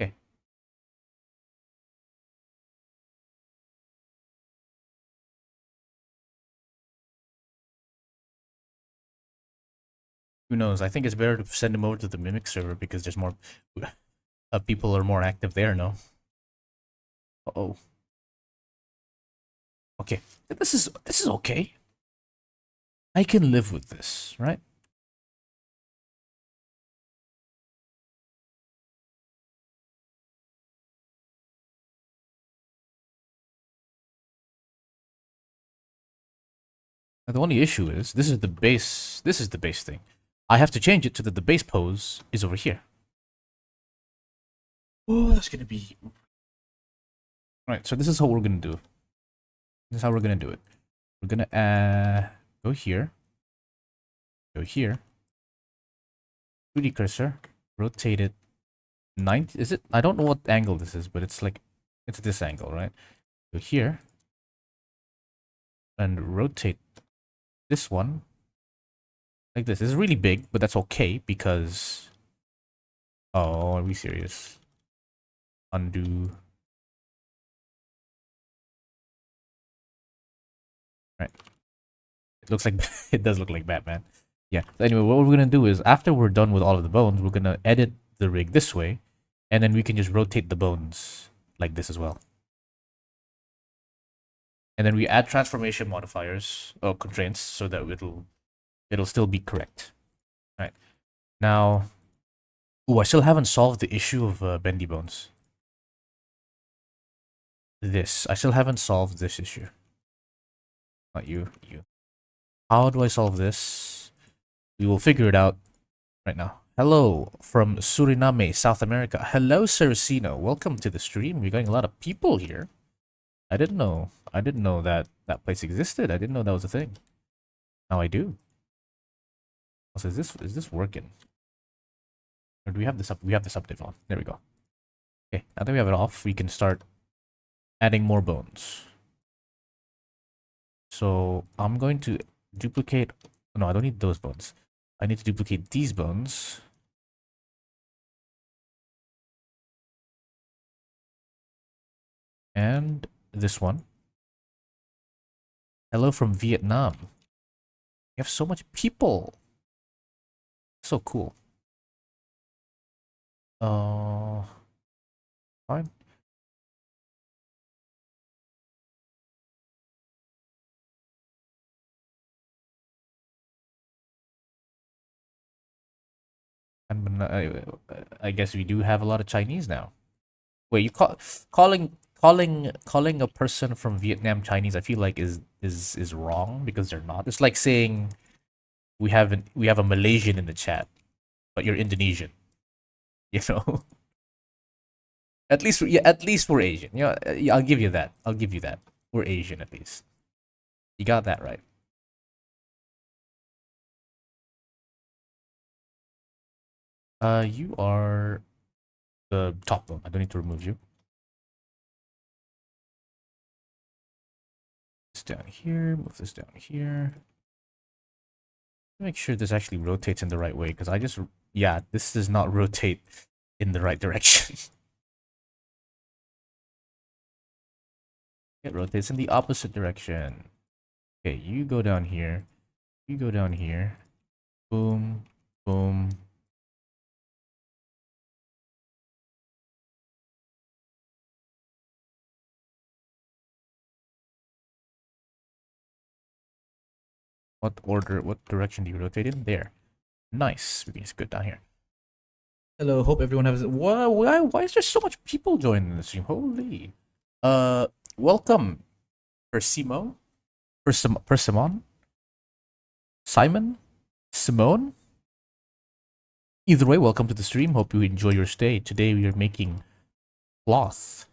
Okay. Who knows? I think it's better to send them over to the Mimic server because there's more people are more active there, no? Uh-oh. Okay. This is okay. I can live with this, right? Now, the only issue is this is the base. This is the base thing. I have to change it so that the base pose is over here. Oh, that's gonna be... Right, so this is how we're gonna do. This is how we're gonna do it. We're gonna go here. Go here. 2D cursor. Rotate it 90. Is it? I don't know what angle this is, but it's like... It's this angle, right? Go here. And rotate this one. Like this. This is really big, but that's okay because... Oh, are we serious? Undo... Right. It looks like it does look like Batman. Yeah. So anyway, what we're gonna do is after we're done with all of the bones, we're gonna edit the rig this way, And then we can just rotate the bones like this as well. And then we add transformation modifiers or constraints so that it'll still be correct. All right. Now, I still haven't solved the issue of bendy bones. I still haven't solved this issue. Not you. How do I solve this? We will figure it out right now. Hello from Suriname, South America. Hello, Saracino. Welcome to the stream. We're getting a lot of people here. I didn't know that that place existed. I didn't know that was a thing. Now I do. Also, is this working? Or do we have this up? We have this update on. There we go. Okay, now that we have it off, we can start adding more bones. So I'm going to duplicate. No, I don't need those bones. I need to duplicate these bones. And this one. Hello from Vietnam. You have so much people. So cool. Fine. And I guess we do have a lot of Chinese now. Wait, you calling a person from Vietnam Chinese? I feel like is wrong because they're not. It's like saying we have a Malaysian in the chat, but you're Indonesian. You know. At least we're Asian. You know, yeah, I'll give you that. We're Asian at least. You got that right. You are the top one. I don't need to remove you. This down here. Move this down here. Make sure this actually rotates in the right way because this does not rotate in the right direction. It rotates in the opposite direction. Okay, you go down here. You go down here. Boom, boom. What direction do you rotate in? There. Nice. We can just go down here. Hello, hope everyone has. Why is there so much people joining the stream? Holy. Welcome, Persimo, Persimon, Simon, Simone. Either way, welcome to the stream. Hope you enjoy your stay. Today we are making cloth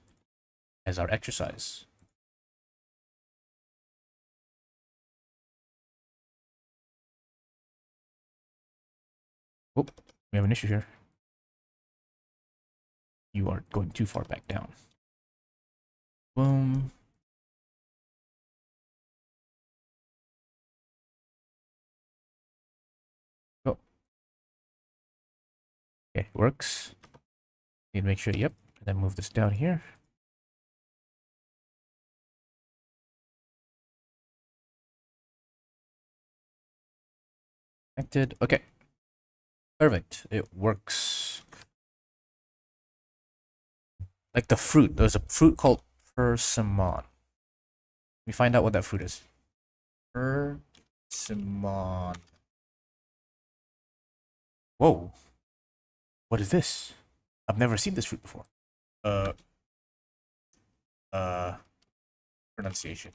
as our exercise. Oh, we have an issue here. You are going too far back down. Boom. Oh. Okay, works. Need to make sure, yep. And then move this down here. Connected. Okay. Perfect. It works. Like the fruit. There's a fruit called persimmon. Let me find out what that fruit is. Persimmon. Whoa. What is this? I've never seen this fruit before. Pronunciation.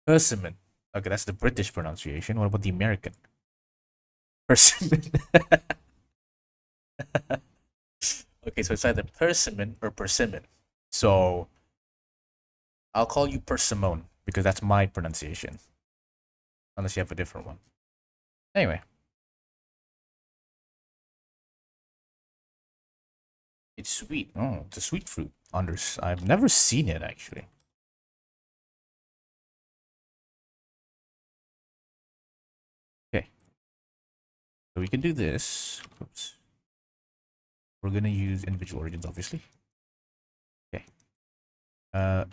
Persimmon. Okay, that's the British pronunciation. What about the American? Persimmon. Okay, so it's either persimmon or persimmon. So I'll call you persimmon because that's my pronunciation. Unless you have a different one. Anyway. It's sweet. Oh, it's a sweet fruit. I've never seen it actually. Okay. So we can do this. Oops. We're gonna use individual origins, obviously. Okay.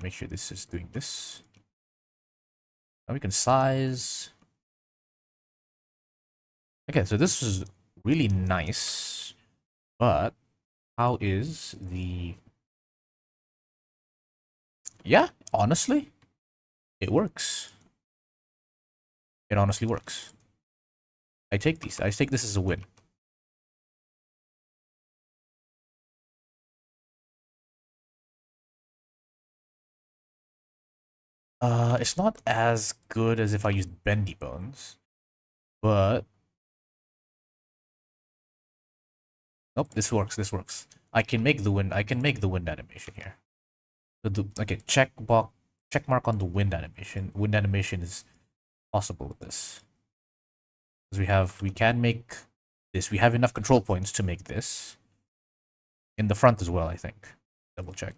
Make sure this is doing this. Now we can size. Okay, so this is really nice, but how is the... Yeah, honestly, it works. It honestly works. I take these. I take this as a win. It's not as good as if I used bendy bones, but nope, this works. This works. I can make the wind. I can make the wind animation here. So okay, check mark on the wind animation. Wind animation is possible with this because we can make this. We have enough control points to make this in the front as well. I think. Double check.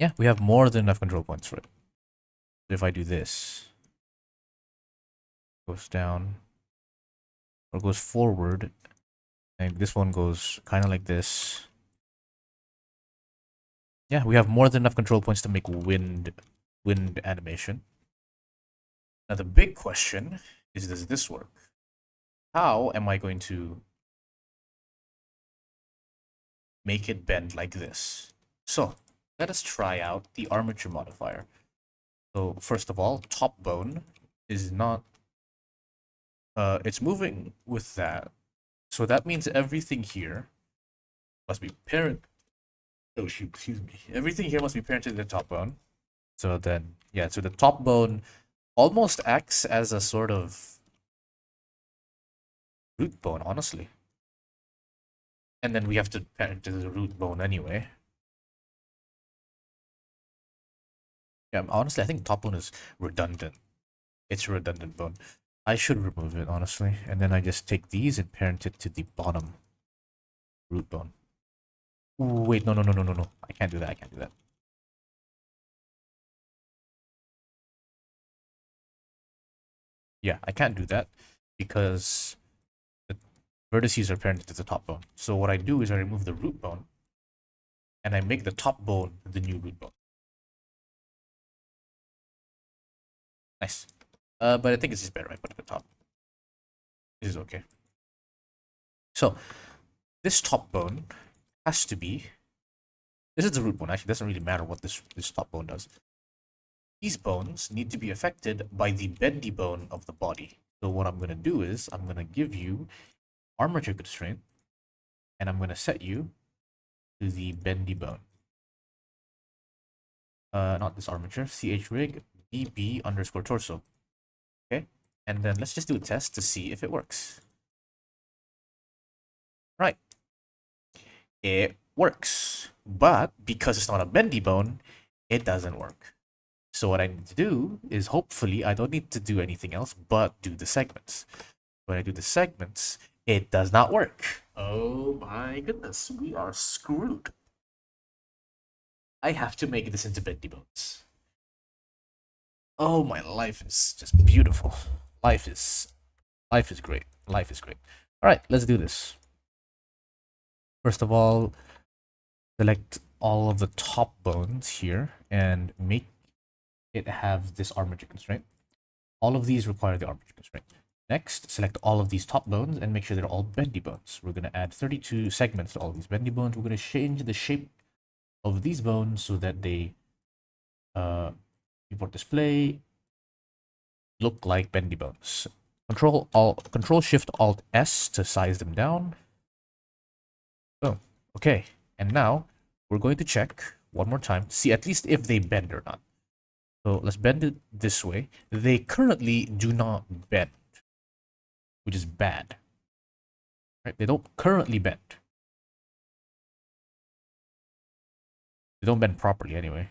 Yeah, we have more than enough control points for it. If I do this, goes down or goes forward, and this one goes kind of like this. Yeah, we have more than enough control points to make wind animation. Now the big question is, does this work? How am I going to make it bend like this? So let us try out the armature modifier. So first of all, top bone is not it's moving with that. So that means everything here must be parent. Oh shoot, excuse me. Everything here must be parented to the top bone. So then, yeah, so the top bone almost acts as a sort of root bone, honestly. And then we have to parent to the root bone anyway. Yeah, honestly, I think top bone is redundant. It's a redundant bone. I should remove it, honestly. And then I just take these and parent it to the bottom root bone. Ooh, wait, no, no, no, no, no, no. I can't do that. I can't do that. Yeah, I can't do that because the vertices are parented to the top bone. So what I do is I remove the root bone and I make the top bone the new root bone. Nice. But I think it's just better I put it at the top. This is okay. So this top bone has to be... This is the root bone. Actually, it doesn't really matter what this top bone does. These bones need to be affected by the bendy bone of the body. So what I'm going to do is I'm going to give you armature constraint, and I'm going to set you to the bendy bone. Not this armature, chrig bb underscore torso. Okay, and then let's just do a test to see if it works. Right, it works, but because it's not a bendy bone, it doesn't work. So what I need to do is, hopefully I don't need to do anything else but do the segments. When I do the segments, it does not work. Oh my goodness, we are screwed. I have to make this into bendy bones. Oh, my life is just beautiful. Life is great. Life is great. All right, let's do this. First of all, select all of the top bones here and make it have this armature constraint. All of these require the armature constraint. Next, select all of these top bones and make sure they're all bendy bones. We're going to add 32 segments to all these bendy bones. We're going to change the shape of these bones so that they keyboard display look like bendy bones. Control Shift Alt S to size them down. Oh, okay. And now we're going to check one more time to see at least if they bend or not. So let's bend it this way. They currently do not bend, which is bad. Right? They don't currently bend. They don't bend properly anyway.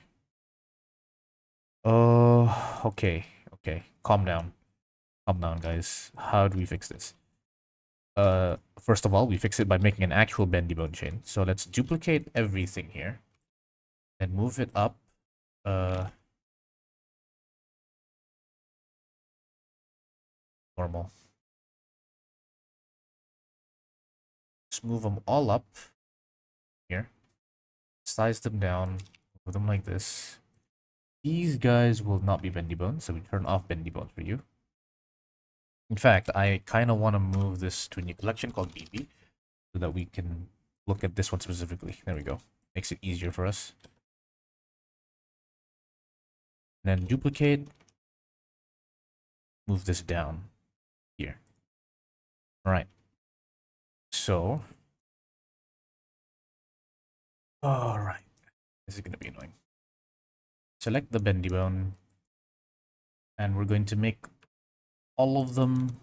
Oh, okay. Okay. Calm down. Calm down, guys. How do we fix this? First of all, we fix it by making an actual bendy bone chain. So let's duplicate everything here and move it up. Normal. Let's move them all up here. Size them down. Move them like this. These guys will not be bendy bones, so we turn off bendy bones for you. In fact, I kind of want to move this to a new collection called BB so that we can look at this one specifically. There we go. Makes it easier for us. And then duplicate. Move this down here. All right. So, all right. This is going to be annoying. Select the bendy bone. And we're going to make all of them.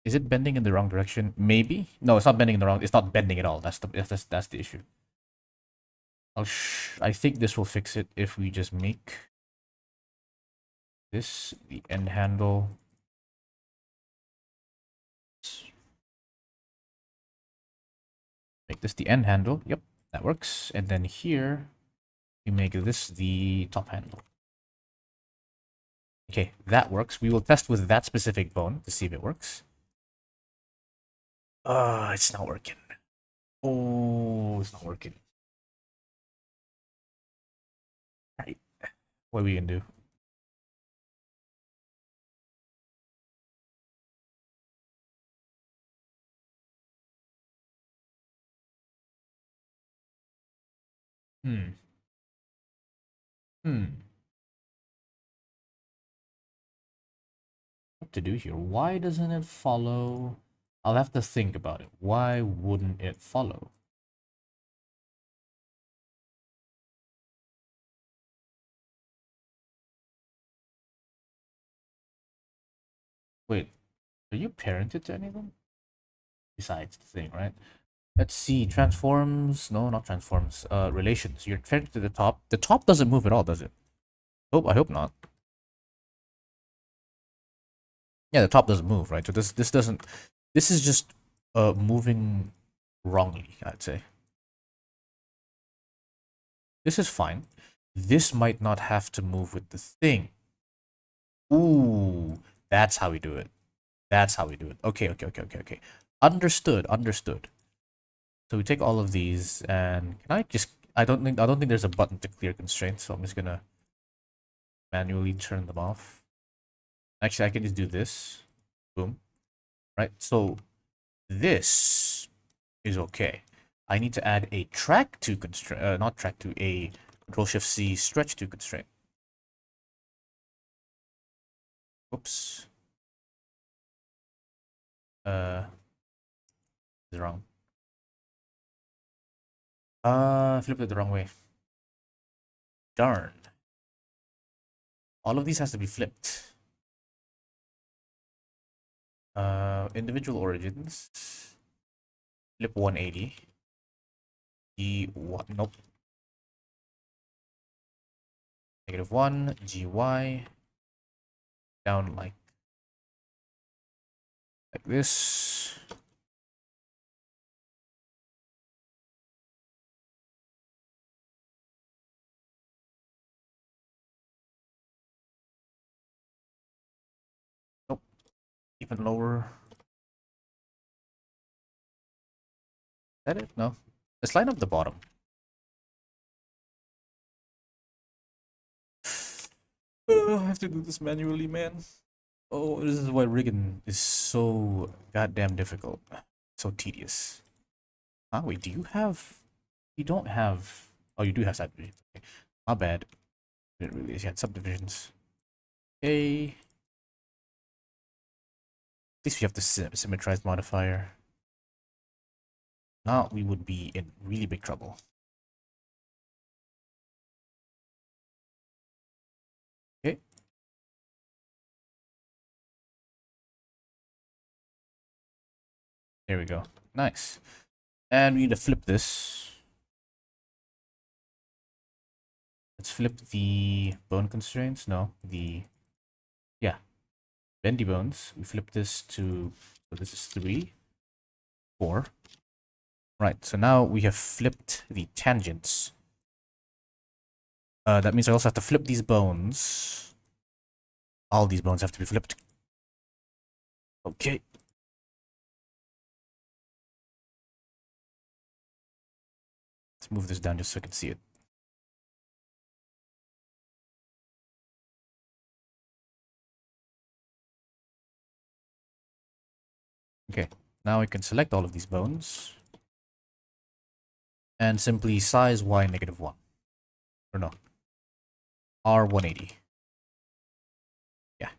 Is it bending in the wrong direction? Maybe. No, it's not bending in the wrong. It's not bending at all. That's the issue. I think this will fix it if we just make this the end handle. Make this the end handle. Yep, that works. And then here we make this the top handle. Okay, that works. We will test with that specific bone to see if it works. It's not working. Oh, it's not working. Right. What are we gonna do? Hmm. Hmm. What to do here? Why doesn't it follow? I'll have to think about it. Why wouldn't it follow? Wait, are you parented to anything? Besides the thing, right? Let's see. Transforms. No, not transforms. Relations. You're parented to the top. The top doesn't move at all, does it? I hope not. Yeah, the top doesn't move, right? So this doesn't. This is just moving wrongly, I'd say. This is fine. This might not have to move with the thing. Ooh, that's how we do it. That's how we do it. Okay, okay, okay, okay, okay. Understood, understood. So we take all of these and can I just I don't think there's a button to clear constraints, so I'm just gonna manually turn them off. Actually, I can just do this. Boom. Right? So this is okay. I need to add a track to constraint, not track to, a Control Shift C stretch to constraint. Oops. Is wrong. Flipped it the wrong way. Darn. All of these has to be flipped. Individual origins. Flip 180. G1, nope. -1, GY. Down like this. Nope. Even lower. Is that it? No. Let's line up the bottom. Oh, I have to do this manually, man. Oh, this is why rigging is so goddamn difficult. So tedious. Huh? Wait, do you have... You don't have... Oh, you do have subdivisions. Okay. My bad. Didn't realize you had subdivisions. Okay. At least we have the symmetrized modifier. Now we would be in really big trouble. Okay. There we go. Nice. And we need to flip this. Let's flip the bone constraints. No, yeah, bendy bones. We flip this to, so this is 3, 4. Right, so now we have flipped the tangents. That means I also have to flip these bones. All these bones have to be flipped. Okay. Let's move this down just so I can see it. Okay, now we can select all of these bones and simply size y -1. Or no, R180. Yeah,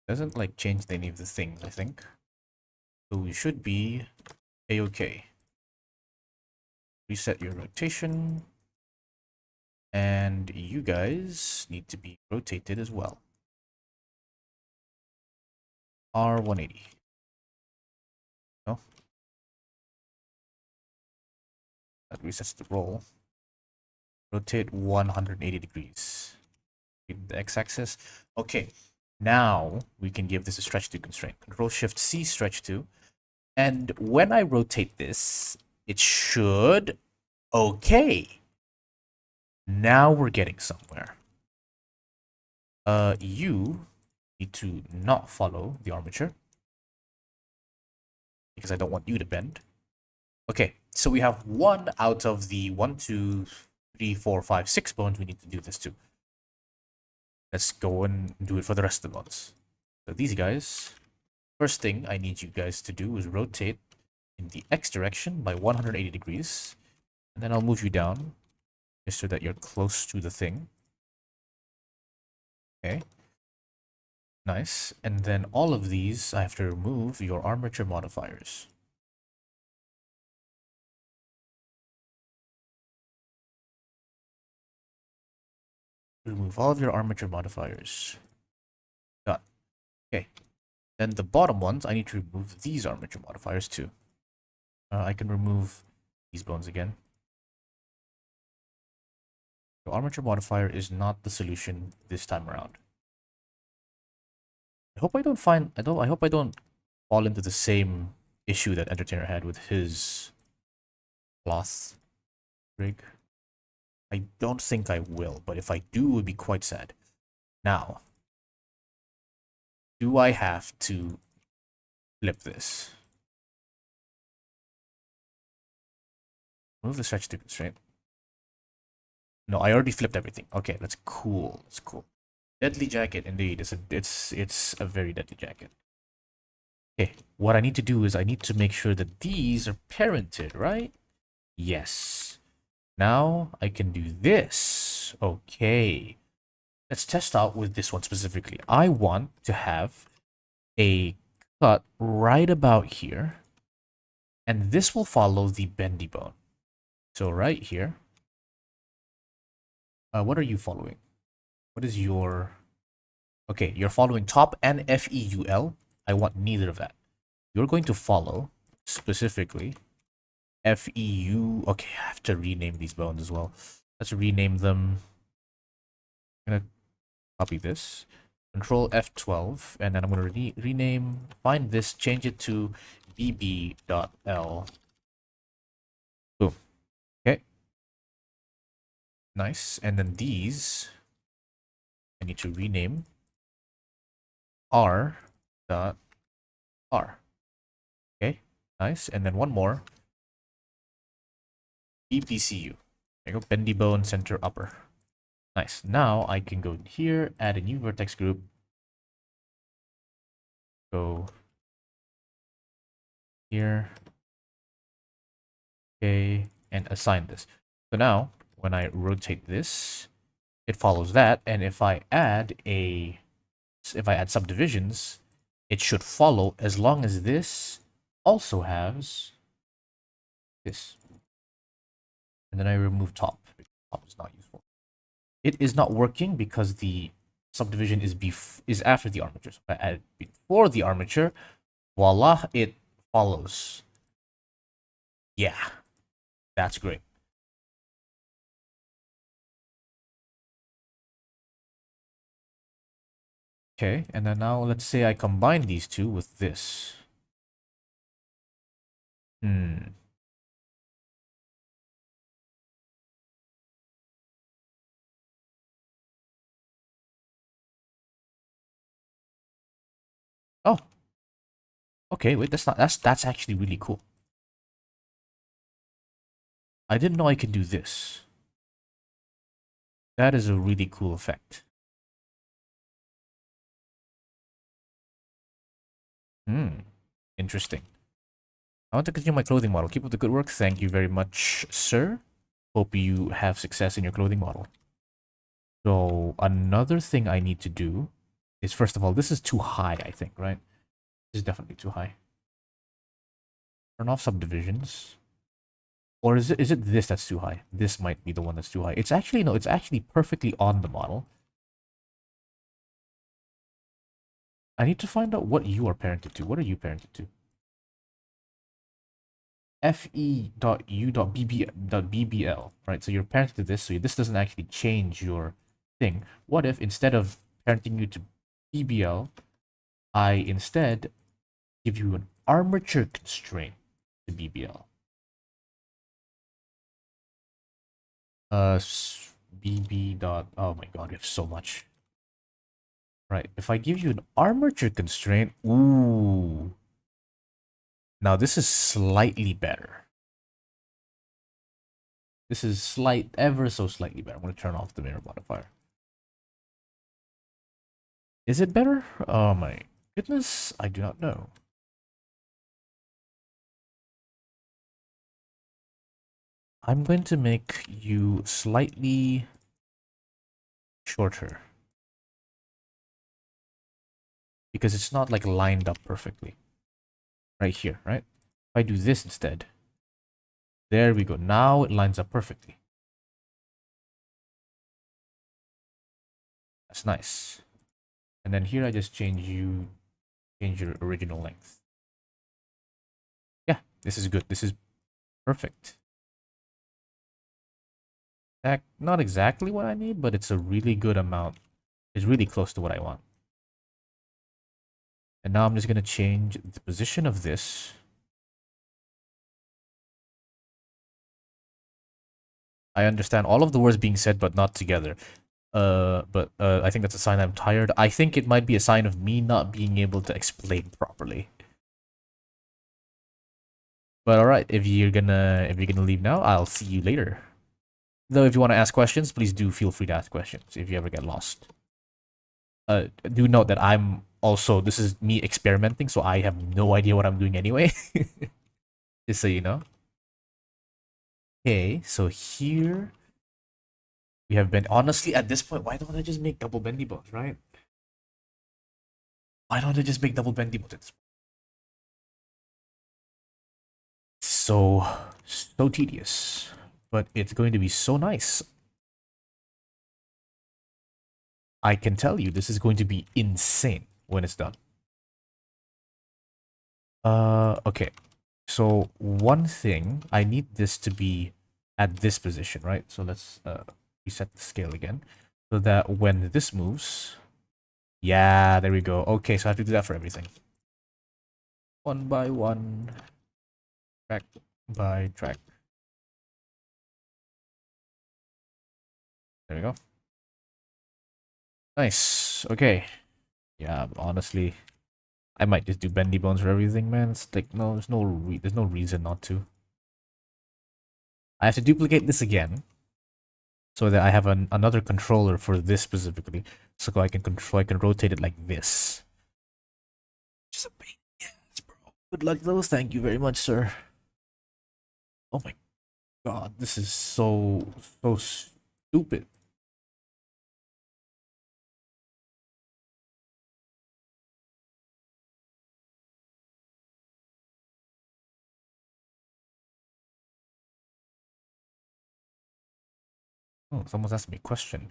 doesn't like change any of the things, I think. So we should be a-okay. Reset your rotation. And you guys need to be rotated as well. R180. No? That resets the roll. Rotate 180 degrees. The x-axis. Okay. Now we can give this a stretch to constraint. Control-Shift-C stretch to. And when I rotate this, it should... Okay. Now we're getting somewhere. You need to not follow the armature, because I don't want you to bend. Okay, so we have 1 out of the 1, 2, 3, 4, 5, 6 bones we need to do this to. Let's go and do it for the rest of the bones. So these guys, first thing I need you guys to do is rotate in the X direction by 180 degrees. And then I'll move you down just so that you're close to the thing. Okay. Nice. And then all of these, I have to remove your armature modifiers. Remove all of your armature modifiers. Done. Okay. Then the bottom ones, I need to remove these armature modifiers too. I can remove these bones again. The armature modifier is not the solution this time around. I hope I don't fall into the same issue that Endertainer had with his cloth rig. I don't think I will, but if I do, it would be quite sad. Now, do I have to flip this? Move the stretch to constraint. No, I already flipped everything. Okay, that's cool. That's cool. Deadly jacket, indeed. It's a very deadly jacket. Okay, what I need to do is I need to make sure that these are parented, right? Yes. Now I can do this. Okay. Let's test out with this one specifically. I want to have a cut right about here. And this will follow the bendy bone. So right here. What are you following? What is your... Okay, you're following top and FEUL. I want neither of that. You're going to follow, specifically, FEU... Okay, I have to rename these bones as well. Let's rename them. I'm gonna copy this. Control F12, and then I'm gonna rename... Find this, change it to bb.l. Boom. Okay. Nice. And then these... I need to rename r.r. Okay, nice. And then one more. BPCU. There you go. Bendy bone center upper. Nice. Now I can go here, add a new vertex group. Go here. Okay, and assign this. So now when I rotate this, it follows that. And if I add subdivisions, it should follow as long as this also has this. And then I remove top. Top is not useful. It is not working because the subdivision is after the armature. So if I add it before the armature, voila, it follows. Yeah, that's great. Okay, and then now let's say I combine these two with this. Oh. Okay, wait, that's actually really cool. I didn't know I could do this. That is a really cool effect. Interesting. I want to continue my clothing model. Keep up the good work. Thank you very much, sir. Hope you have success in your clothing model. So another thing I need to do is, first of all, this is too high, I think, right? This is definitely too high. Turn off subdivisions. Or is it this that's too high? This might be the one that's too high. It's actually, no, it's actually perfectly on the model. I need to find out what you are parented to. What are you parented to? fe.u.bb.bbl, right? So you're parented to this, so this doesn't actually change your thing. What if instead of parenting you to bbl, I instead give you an armature constraint to bbl? bb dot, oh my god, we have so much. Right, if I give you an armature constraint, ooh, now this is slightly better. This is ever so slightly better. I'm going to turn off the mirror modifier. Is it better? Oh my goodness, I do not know. I'm going to make you slightly shorter, because it's not like lined up perfectly. Right here, right? If I do this instead, there we go. Now it lines up perfectly. That's nice. And then here I just change your original length. Yeah, this is good. This is perfect. Not exactly what I need, but it's a really good amount. It's really close to what I want. And now I'm just going to change the position of this. I understand all of the words being said, but not together. But I think that's a sign I'm tired. I think it might be a sign of me not being able to explain properly. But alright, if you're gonna leave now, I'll see you later. Though if you want to ask questions, please do feel free to ask questions if you ever get lost. Do note that I'm also, this is me experimenting, so I have no idea what I'm doing anyway. Just so you know. Okay, so here we have been, honestly, at this point, why don't I just make double bendy bones, right? Why don't I just make double bendy bones at this point? So tedious, but it's going to be so nice. I can tell you, this is going to be insane when it's done. Okay. So one thing, I need this to be at this position, right? So let's reset the scale again, so that when this moves, yeah, there we go. Okay, so I have to do that for everything. One by one, track by track. There we go. Nice. Okay. Yeah, but honestly, I might just do bendy bones for everything, man. It's like, no, there's no reason not to. I have to duplicate this again, so that I have another controller for this specifically, so I can rotate it like this. Just a pain. Yes, bro. Good luck, though. Thank you very much, sir. Oh my god, this is so stupid. Oh, someone's asked me a question.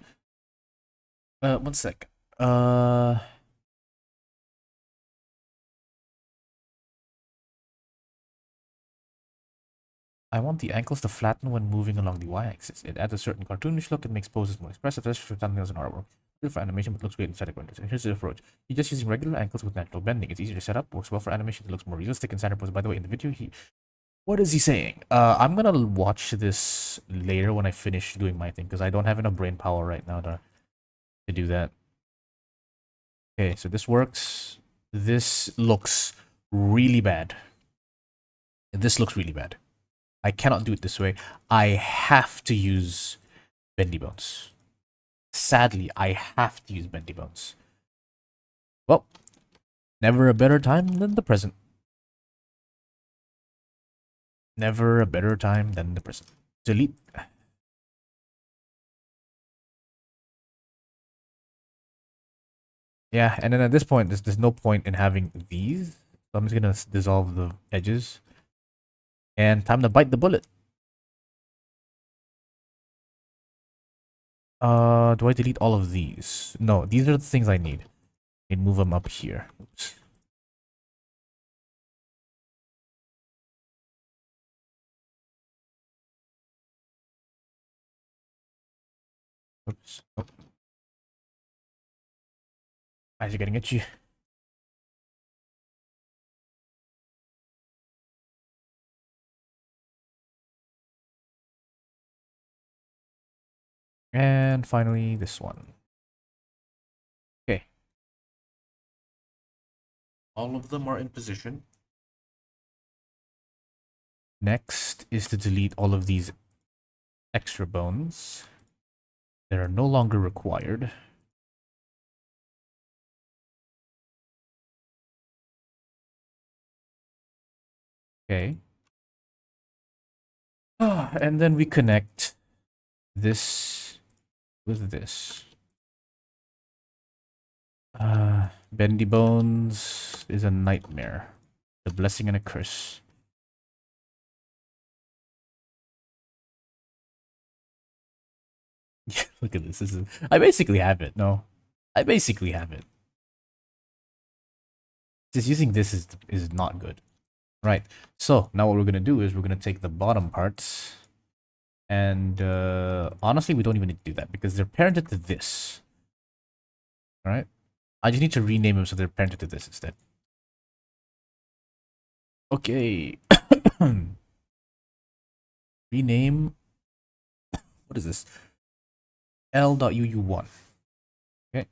One sec. I want the ankles to flatten when moving along the y-axis. It adds a certain cartoonish look and makes poses more expressive, especially for thumbnails and artwork. Good for animation, but looks great in static renders. And here's the approach. You're just using regular ankles with natural bending. It's easier to set up, works well for animation, it looks more realistic in standard poses. By the way, in the video, what is he saying? I'm gonna watch this later when I finish doing my thing, because I don't have enough brain power right now to do that. Okay, so this works. This looks really bad. This looks really bad. I cannot do it this way. I have to use bendy bones. Sadly, I have to use bendy bones. Well, never a better time than the present. Never a better time than the present. Delete. Yeah, and then at this point, there's no point in having these. So I'm just gonna dissolve the edges. And time to bite the bullet. Do I delete all of these? No, these are the things I need. And move them up here. Oops. Oops. Oh, eyes are getting itchy. And finally, this one. Okay. All of them are in position. Next is to delete all of these extra bones that are no longer required. Okay. And then we connect this with this. Bendy bones is a nightmare. A blessing and a curse. Yeah, look at this. I basically have it. No, I basically have it. Just using this is not good. Right. So now what we're gonna do is we're gonna take the bottom parts, and honestly, we don't even need to do that because they're parented to this. All right. I just need to rename them so they're parented to this instead. Okay. Rename. What is this? L.uu1. Okay.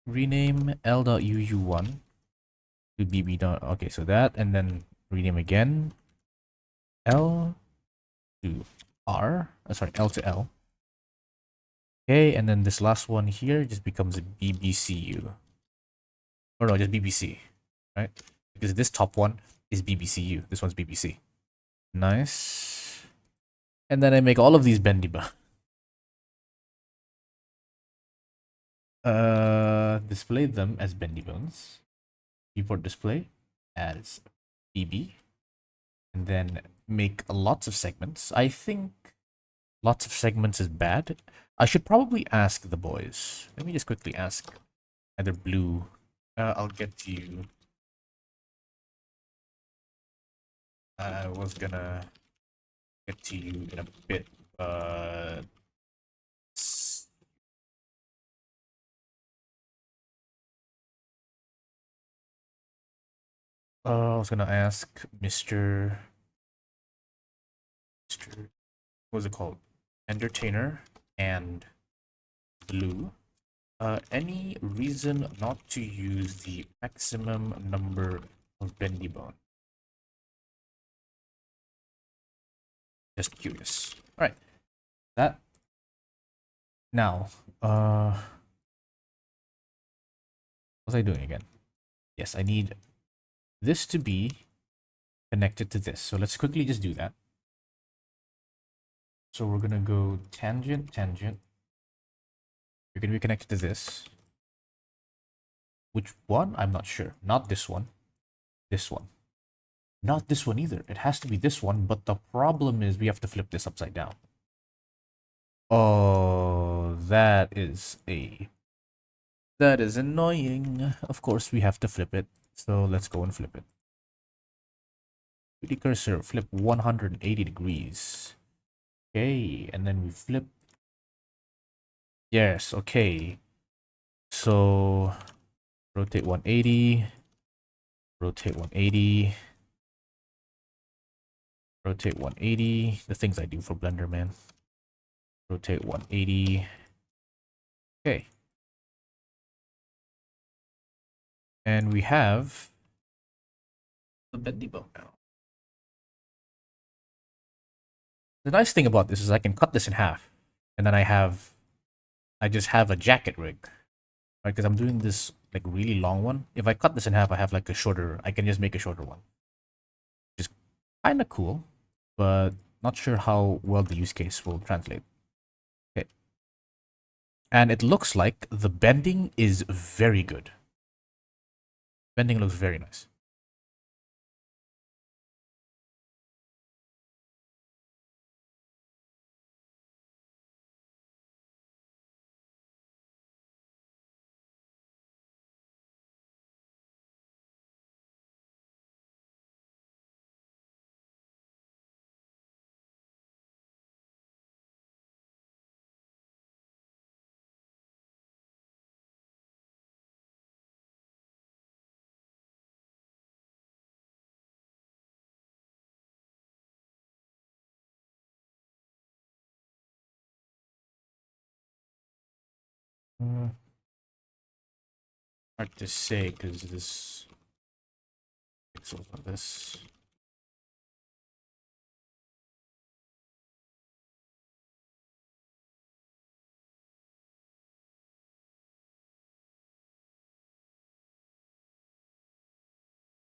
Rename L.uu1 to bb. Okay, so that, and then rename again L to R. Sorry, L to L. Okay, and then this last one here just becomes a BBCU. Or no, just BBC, right? Because this top one is BBCU. This one's BBC. Nice. And then I make all of these bendy bones. Display them as bendy bones. Keyboard display as BB. And then make lots of segments. I think lots of segments is bad. I should probably ask the boys. Let me just quickly ask either blue. I'll get to you. I was gonna get to you in a bit, but I was gonna ask Mr. What's it called? Entertainer and Blue. Any reason not to use the maximum number of bendy bone? Just curious. All right. That. Now, what was I doing again? Yes, I need this to be connected to this. So let's quickly just do that. So we're gonna go tangent, tangent. You're gonna be connected to this. Which one? I'm not sure. Not this one. This one. Not this one either. It has to be this one, but the problem is we have to flip this upside down. Oh, that is annoying. Of course, we have to flip it. So let's go and flip it. 3D cursor, flip 180 degrees. Okay, and then we flip. Yes, okay. So rotate 180, rotate 180, rotate 180. The things I do for Blender, man. Rotate 180. Okay. And we have the bendy bone now. The nice thing about this is I can cut this in half, and then I just have a jacket rig, right? Because I'm doing this like really long one. If I cut this in half, I have like a shorter. I can just make a shorter one, which is kind of cool. but not sure how well the use case will translate. Okay. And it looks like the bending is very good. Bending looks very nice. Hard to say because this pixels on this.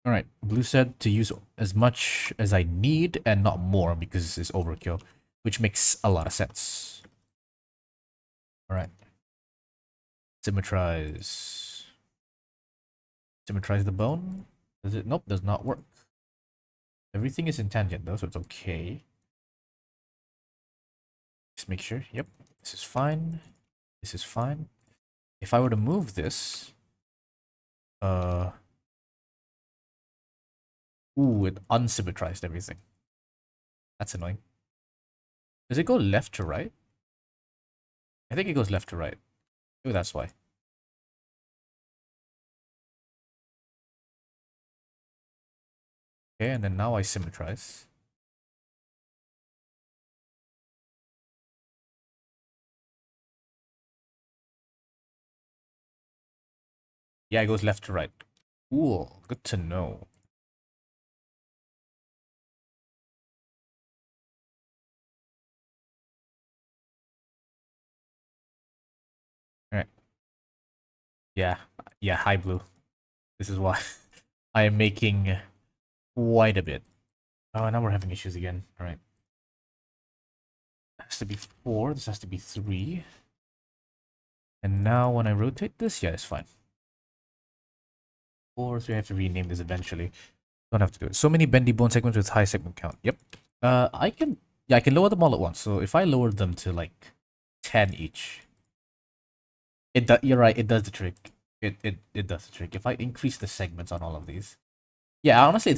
All right, Blue said to use as much as I need and not more because it's overkill, which makes a lot of sense. All right, symmetrize. Symmetrize the bone. Does it? Nope, does not work. Everything is in tangent though, so it's okay. Just make sure. Yep, this is fine. This is fine. If I were to move this, ooh, it unsymmetrized everything. That's annoying. Does it go left to right? I think it goes left to right. Maybe that's why. Okay, and then now I symmetrize. Yeah, it goes left to right. Cool. Good to know. Alright. Yeah. Yeah, hi blue. This is why I am making quite a bit. Oh, now we're having issues again. Alright. Has to be 4. This has to be 3. And now when I rotate this, yeah, it's fine. 4, so we have to rename this eventually. Don't have to do it. So many bendy bone segments with high segment count. Yep. I can lower them all at once. So if I lower them to like 10 each, you're right, it does the trick. It does the trick. If I increase the segments on all of these. Yeah, honestly,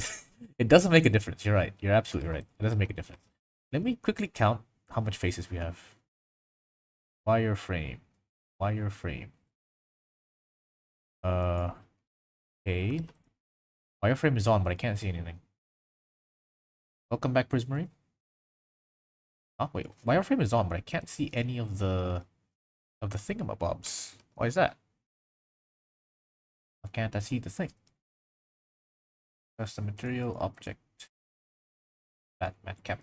it doesn't make a difference. You're right. You're absolutely right. It doesn't make a difference. Let me quickly count how much faces we have. Wireframe. Wireframe. Okay. Wireframe is on, but I can't see anything. Welcome back, Prismarine. Oh wait, wireframe is on, but I can't see any of the thingamabobs. Why is that? Why can't I see the thing? Custom material object. Batman cap.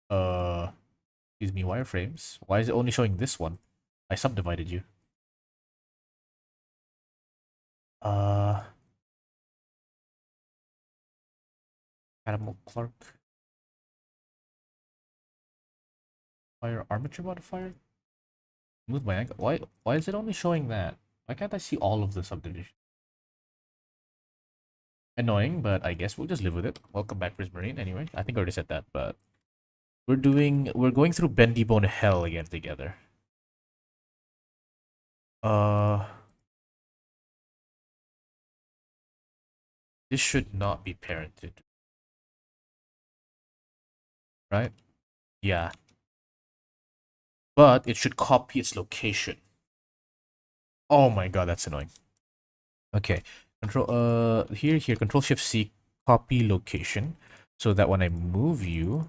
Excuse me, wireframes. Why is it only showing this one? I subdivided you. Animal Clark. Fire armature modifier? Move my angle. Why is it only showing that? Why can't I see all of the subdivision? Annoying, but I guess we'll just live with it. Welcome back, Prismarine. Anyway, I think I already said that, but we're going through bendy bone hell again together. This should not be parented. Right? Yeah. But it should copy its location. Oh my god, that's annoying. Okay. Here, Control Shift C, copy location. So that when I move you,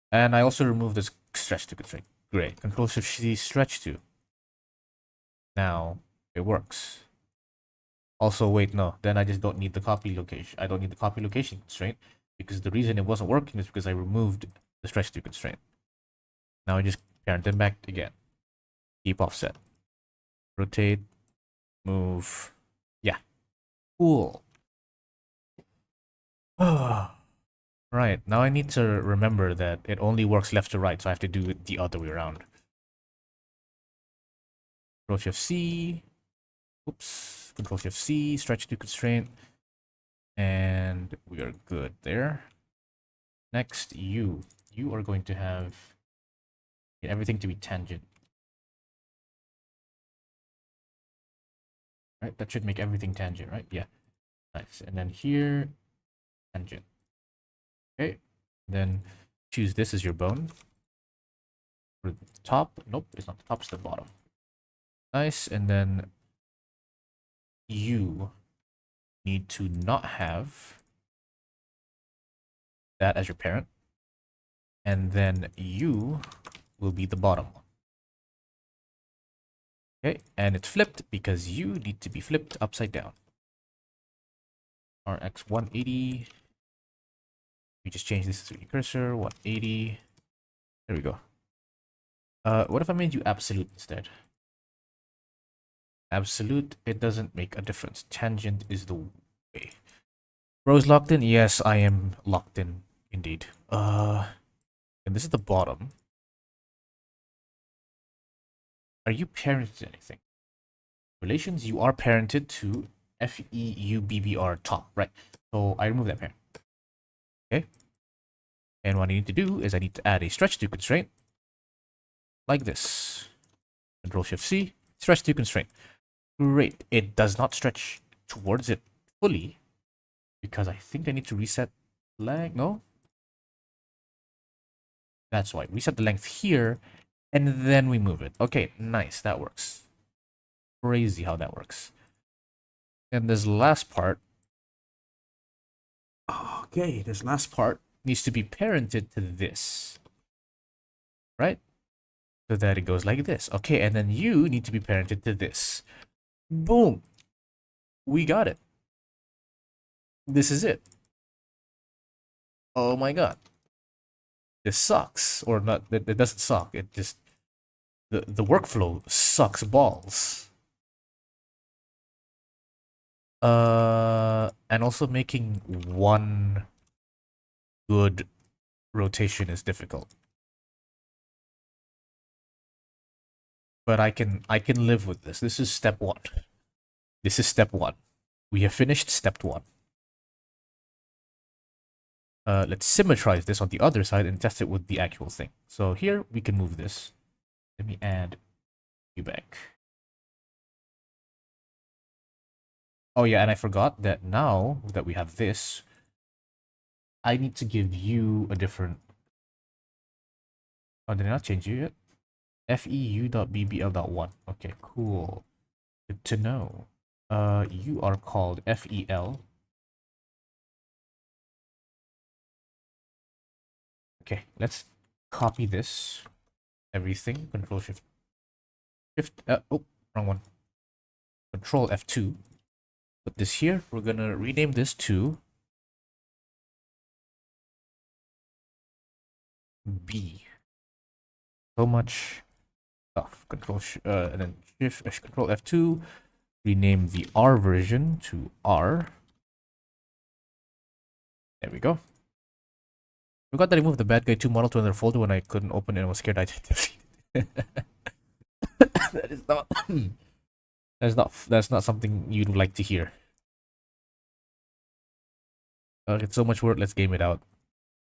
and I also remove this stretch to constraint. Great. Control Shift C, stretch to. Now it works. Also, wait, no. Then I just don't need the copy location. I don't need the copy location constraint because the reason it wasn't working is because I removed the stretch to constraint. Now I just parent them back again. Keep offset. Rotate. Move. Yeah. Cool. Right, now I need to remember that it only works left to right, so I have to do it the other way around. Control Shift C. Oops. Control Shift C, stretch to constraint. And we are good there. Next, you. You are going to have everything to be tangent. Right, that should make everything tangent, right? Yeah. Nice. And then here, tangent. Okay. Then choose this as your bone. For the top. Nope, it's not the top, it's the bottom. Nice. And then you need to not have that as your parent. And then you will be the bottom one. Okay, and it's flipped because you need to be flipped upside down. RX 180. We just change this to 3D cursor, 180. There we go. What if I made you absolute instead? Absolute, it doesn't make a difference. Tangent is the way. Bro's locked in? Yes, I am locked in, indeed. And this is the bottom. Are you parented to anything? Relations, you are parented to FEUBBR top, right? So I remove that parent. Okay. And what I need to do is I need to add a stretch to constraint. Like this. Control Shift C, stretch to constraint. Great. It does not stretch towards it fully because I think I need to reset length. No? That's why. Reset the length here and then we move it. Okay, nice. That works. Crazy how that works. And this last part. Okay, this last part needs to be parented to this. Right? So that it goes like this. Okay, and then you need to be parented to this. Boom. We got it. This is it. Oh my god. This sucks. Or not, it doesn't suck. It just, the workflow sucks balls. And also making one good rotation is difficult. But I can live with this. This is step one. This is step one. We have finished step one. Let's symmetrize this on the other side and test it with the actual thing. So here we can move this. Let me add you back. Oh yeah, and I forgot that now that we have this, I need to give you a different. Oh, did I not change you yet? FEU.BBL.1. Okay, cool. Good to know. You are called FEL. Okay, let's copy this. Everything. Control Shift. Oh, wrong one. Control F2. Put this here. We're gonna rename this to B. So much stuff. And then Control F2. Rename the R version to R. There we go. Forgot that I moved the bad guy 2 model to another folder when I couldn't open it and was scared I deleted it. That is not that's not something you'd like to hear. It's so much work, let's game it out.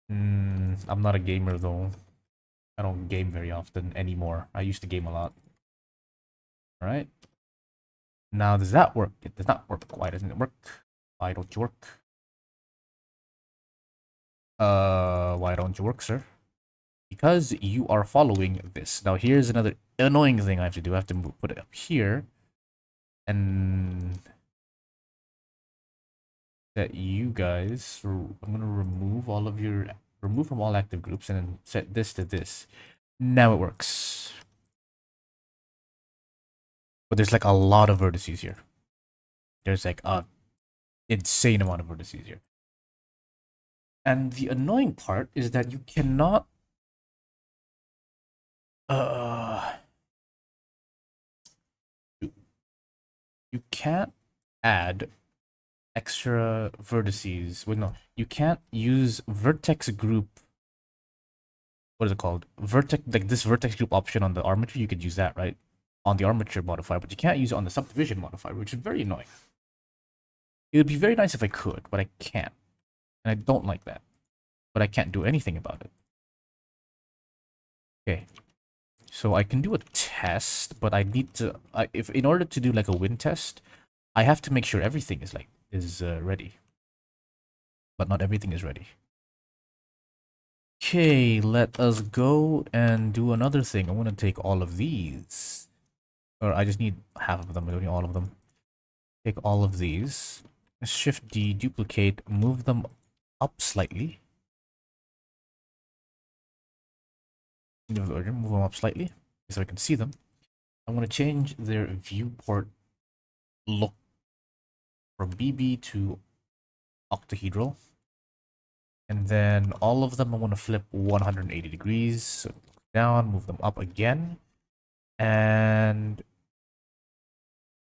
I'm not a gamer though. I don't game very often anymore. I used to game a lot. Alright. Now does that work? It does not work. Why doesn't it work? Why don't you work? Why don't you work, sir? Because you are following this. Now here's another annoying thing I have to do. I have to put it up here. And that you guys, I'm gonna remove remove from all active groups and then set this to this. Now it works. But there's like a lot of vertices here. There's like a insane amount of vertices here. And the annoying part is that you cannot you can't add extra vertices. Wait, no, you can't use vertex group. What is it called? Vertex, like this vertex group option on the armature. You could use that, right? On the armature modifier, but you can't use it on the subdivision modifier, which is very annoying. It would be very nice if I could, but I can't. And I don't like that. But I can't do anything about it. Okay. So I can do a test, but I need to, if in order to do like a win test, I have to make sure everything is ready. But not everything is ready. Okay, let us go and do another thing. I want to take all of these. Or I just need half of them, I don't need all of them. Take all of these. Shift D, duplicate, move them up slightly. Move them up slightly so I can see them. I want to change their viewport look from BB to octahedral. And then all of them I want to flip 180 degrees. So down, move them up again. And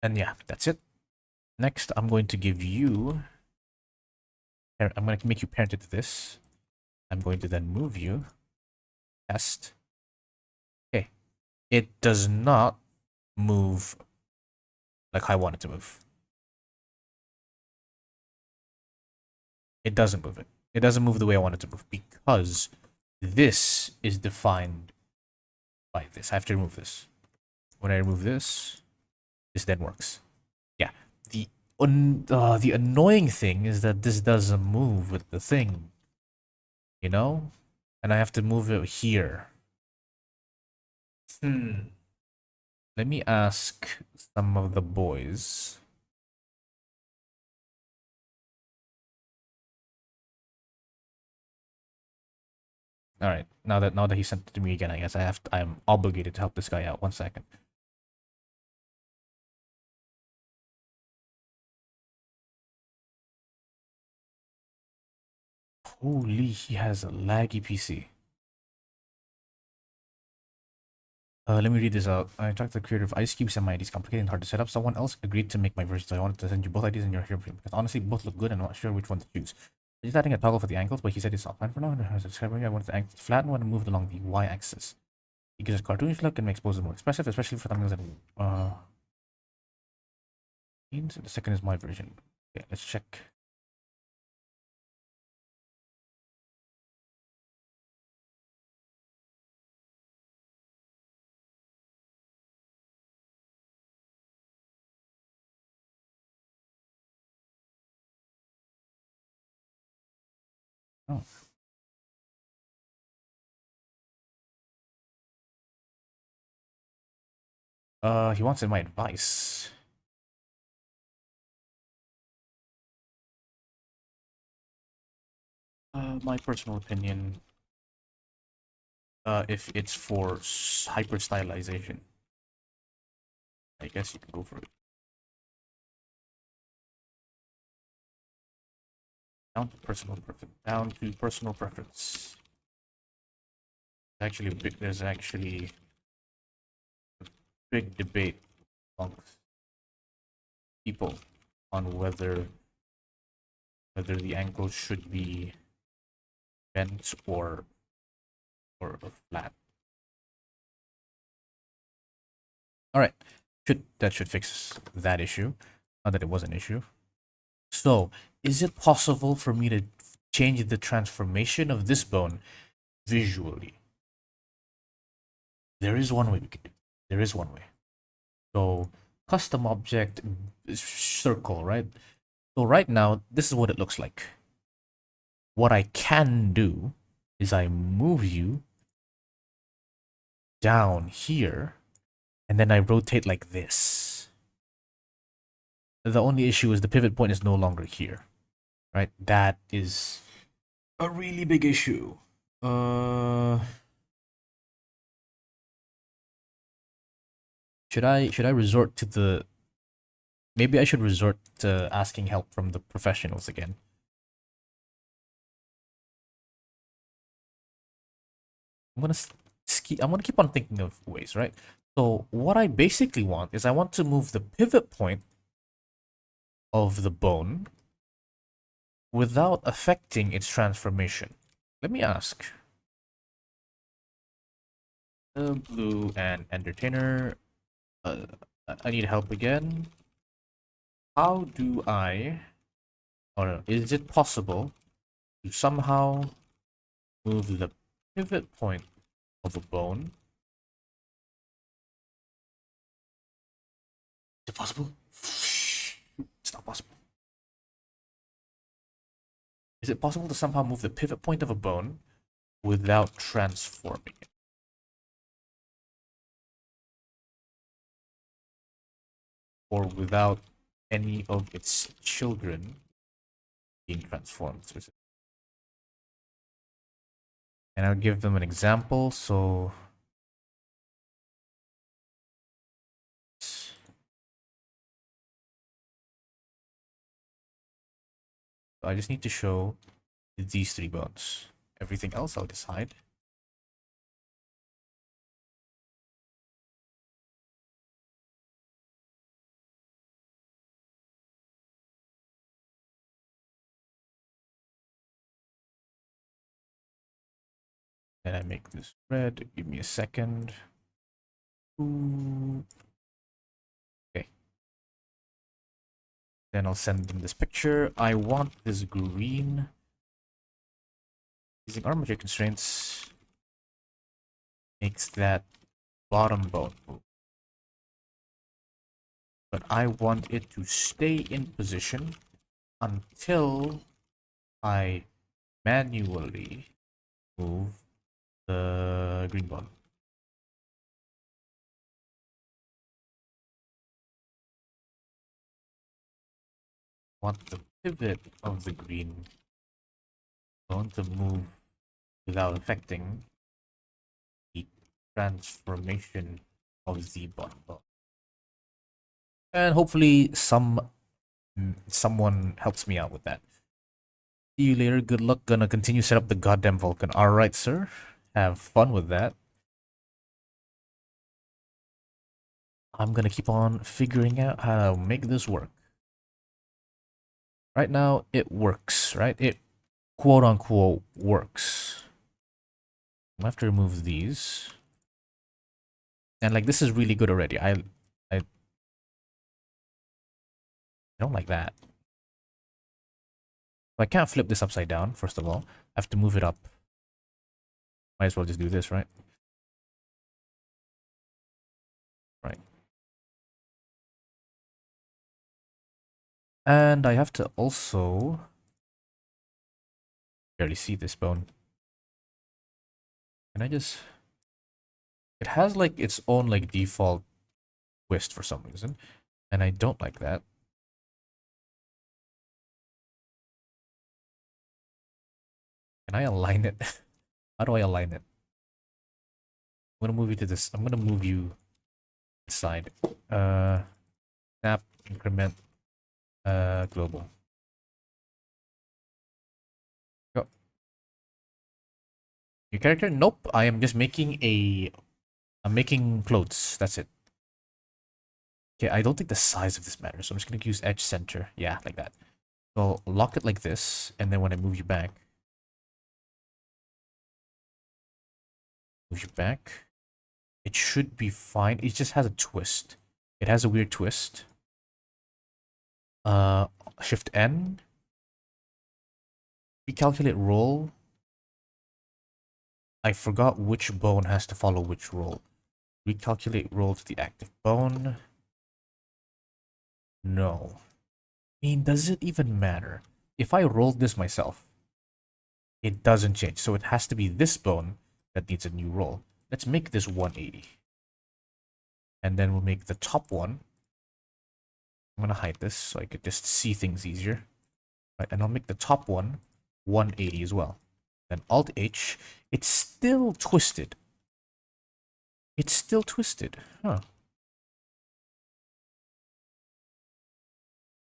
yeah, that's it. Next, I'm going to give you... I'm going to make you parented to this. I'm going to then move you. Test. Okay. It does not move like I want it to move. It doesn't move it. It doesn't move the way I want it to move because this is defined by this. I have to remove this. When I remove this, this then works. Yeah. The annoying thing is that this doesn't move with the thing. You know? And I have to move it here. Let me ask some of the boys. All right, now that he sent it to me again, I guess I'm obligated to help this guy out. 1 second. Holy, he has a laggy PC. Let me read this out. I talked to the creator of Ice Cube, semi IDs complicated and hard to set up. Someone else agreed to make my version, so I wanted to send you both IDs and you're here because honestly, both look good and I'm not sure which one to choose. He's adding a toggle for the ankles, but he said it's not fine for now. As a subscriber, I wanted the ankles to flatten when moved along the y-axis. It gives a cartoonish look and makes poses more expressive, especially for thumbnails and the second is my version. Okay, let's check. Oh. He wants my advice. My personal opinion. If it's for hyper stylization, I guess you can go for it. Down to personal preference. Down to personal preference. There's actually a big debate amongst people on whether the ankle should be bent or flat. All right, that should fix that issue. Not that it was an issue. So, is it possible for me to change the transformation of this bone visually? There is one way we can do it. There is one way. So, custom object circle, right? So right now, this is what it looks like. What I can do is I move you down here, and then I rotate like this. The only issue is the pivot point is no longer here, right? That is a really big issue. Should I resort to the... Maybe I should resort to asking help from the professionals again. I'm gonna keep on thinking of ways, right? So what I basically want is I want to move the pivot point of the bone without affecting its transformation. Let me ask. Blue and Endertainer. Uh, I need help again. How do I... Oh no, is it possible to somehow move the pivot point of a bone? Is it possible? It's not possible. Is it possible to somehow move the pivot point of a bone without transforming it? Or without any of its children being transformed? And I'll give them an example. So I just need to show these three bones. Everything else I'll decide. And I make this red. Give me a second. Ooh. Okay. Then I'll send them this picture. I want this green. Using armature constraints makes that bottom bone move. But I want it to stay in position until I manually move the green bone. I want the pivot of the green bone to move without affecting the transformation of the bottom bone. And hopefully someone helps me out with that. See you later. Good luck. Gonna continue set up the goddamn Vulcan. Alright, sir. Have fun with that. I'm gonna keep on figuring out how to make this work. Right now, it works, right? It quote unquote works. I have to remove these. And like this is really good already. I don't like that. I can't flip this upside down, first of all. I have to move it up. Might as well just do this, right? Right. And I have to also barely see this bone. Can I just... It has like its own like default twist for some reason. And I don't like that. Can I align it? How do I align it? I'm gonna move you to this. I'm gonna move you side. Snap, increment, global. Go. Your character? Nope. I am just making a... I'm making clothes. That's it. Okay, I don't think the size of this matters, so I'm just gonna use edge center. Yeah, like that. So lock it like this, and then when I move you back, it should be fine. It just has a twist. It has a weird twist. Shift N. Recalculate roll. I forgot which bone has to follow which roll. Recalculate roll to the active bone. No. I mean, does it even matter? If I rolled this myself, it doesn't change. So it has to be this bone that needs a new roll. Let's make this 180. And then we'll make the top one. I'm going to hide this so I could just see things easier. Right, and I'll make the top one 180 as well. Then Alt-H. It's still twisted. It's still twisted. Huh.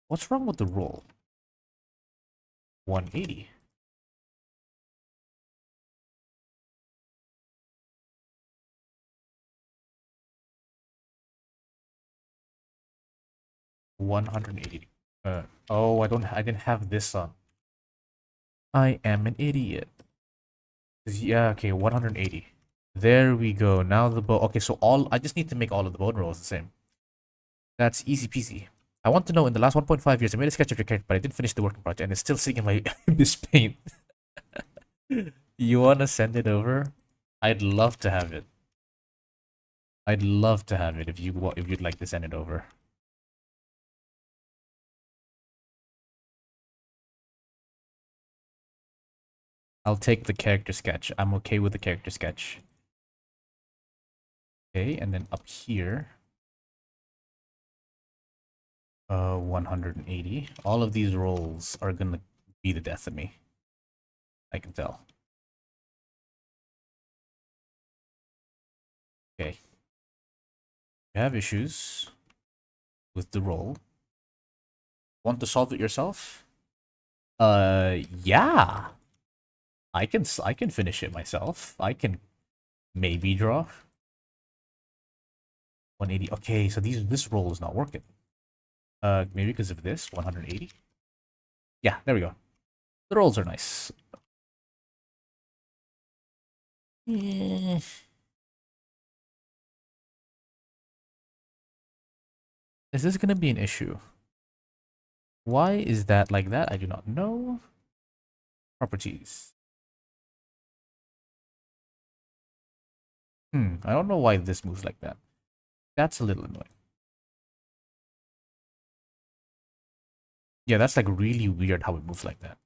What's wrong with the roll? 180. $180. Oh, I didn't have this on. I am an idiot. Yeah, okay, 180. There we go. Now the bow. Okay, so I just need to make all of the bone rolls the same. That's easy peasy. I want to know, in the last 1.5 years, I made a sketch of your character, but I didn't finish the working project, and it's still sitting in my this paint. You wanna send it over? I'd love to have it. I'd love to have it if you'd like to send it over. I'll take the character sketch. I'm okay with the character sketch. Okay, and then up here, 180. All of these rolls are gonna be the death of me. I can tell. Okay. You have issues with the roll. Want to solve it yourself? Yeah. I can finish it myself. I can maybe draw. 180. Okay, so this roll is not working. Maybe because of this 180. Yeah, there we go. The rolls are nice. Eh. Is this gonna be an issue? Why is that like that? I do not know. Properties. I don't know why this moves like that. That's a little annoying. Yeah, that's like really weird how it moves like that.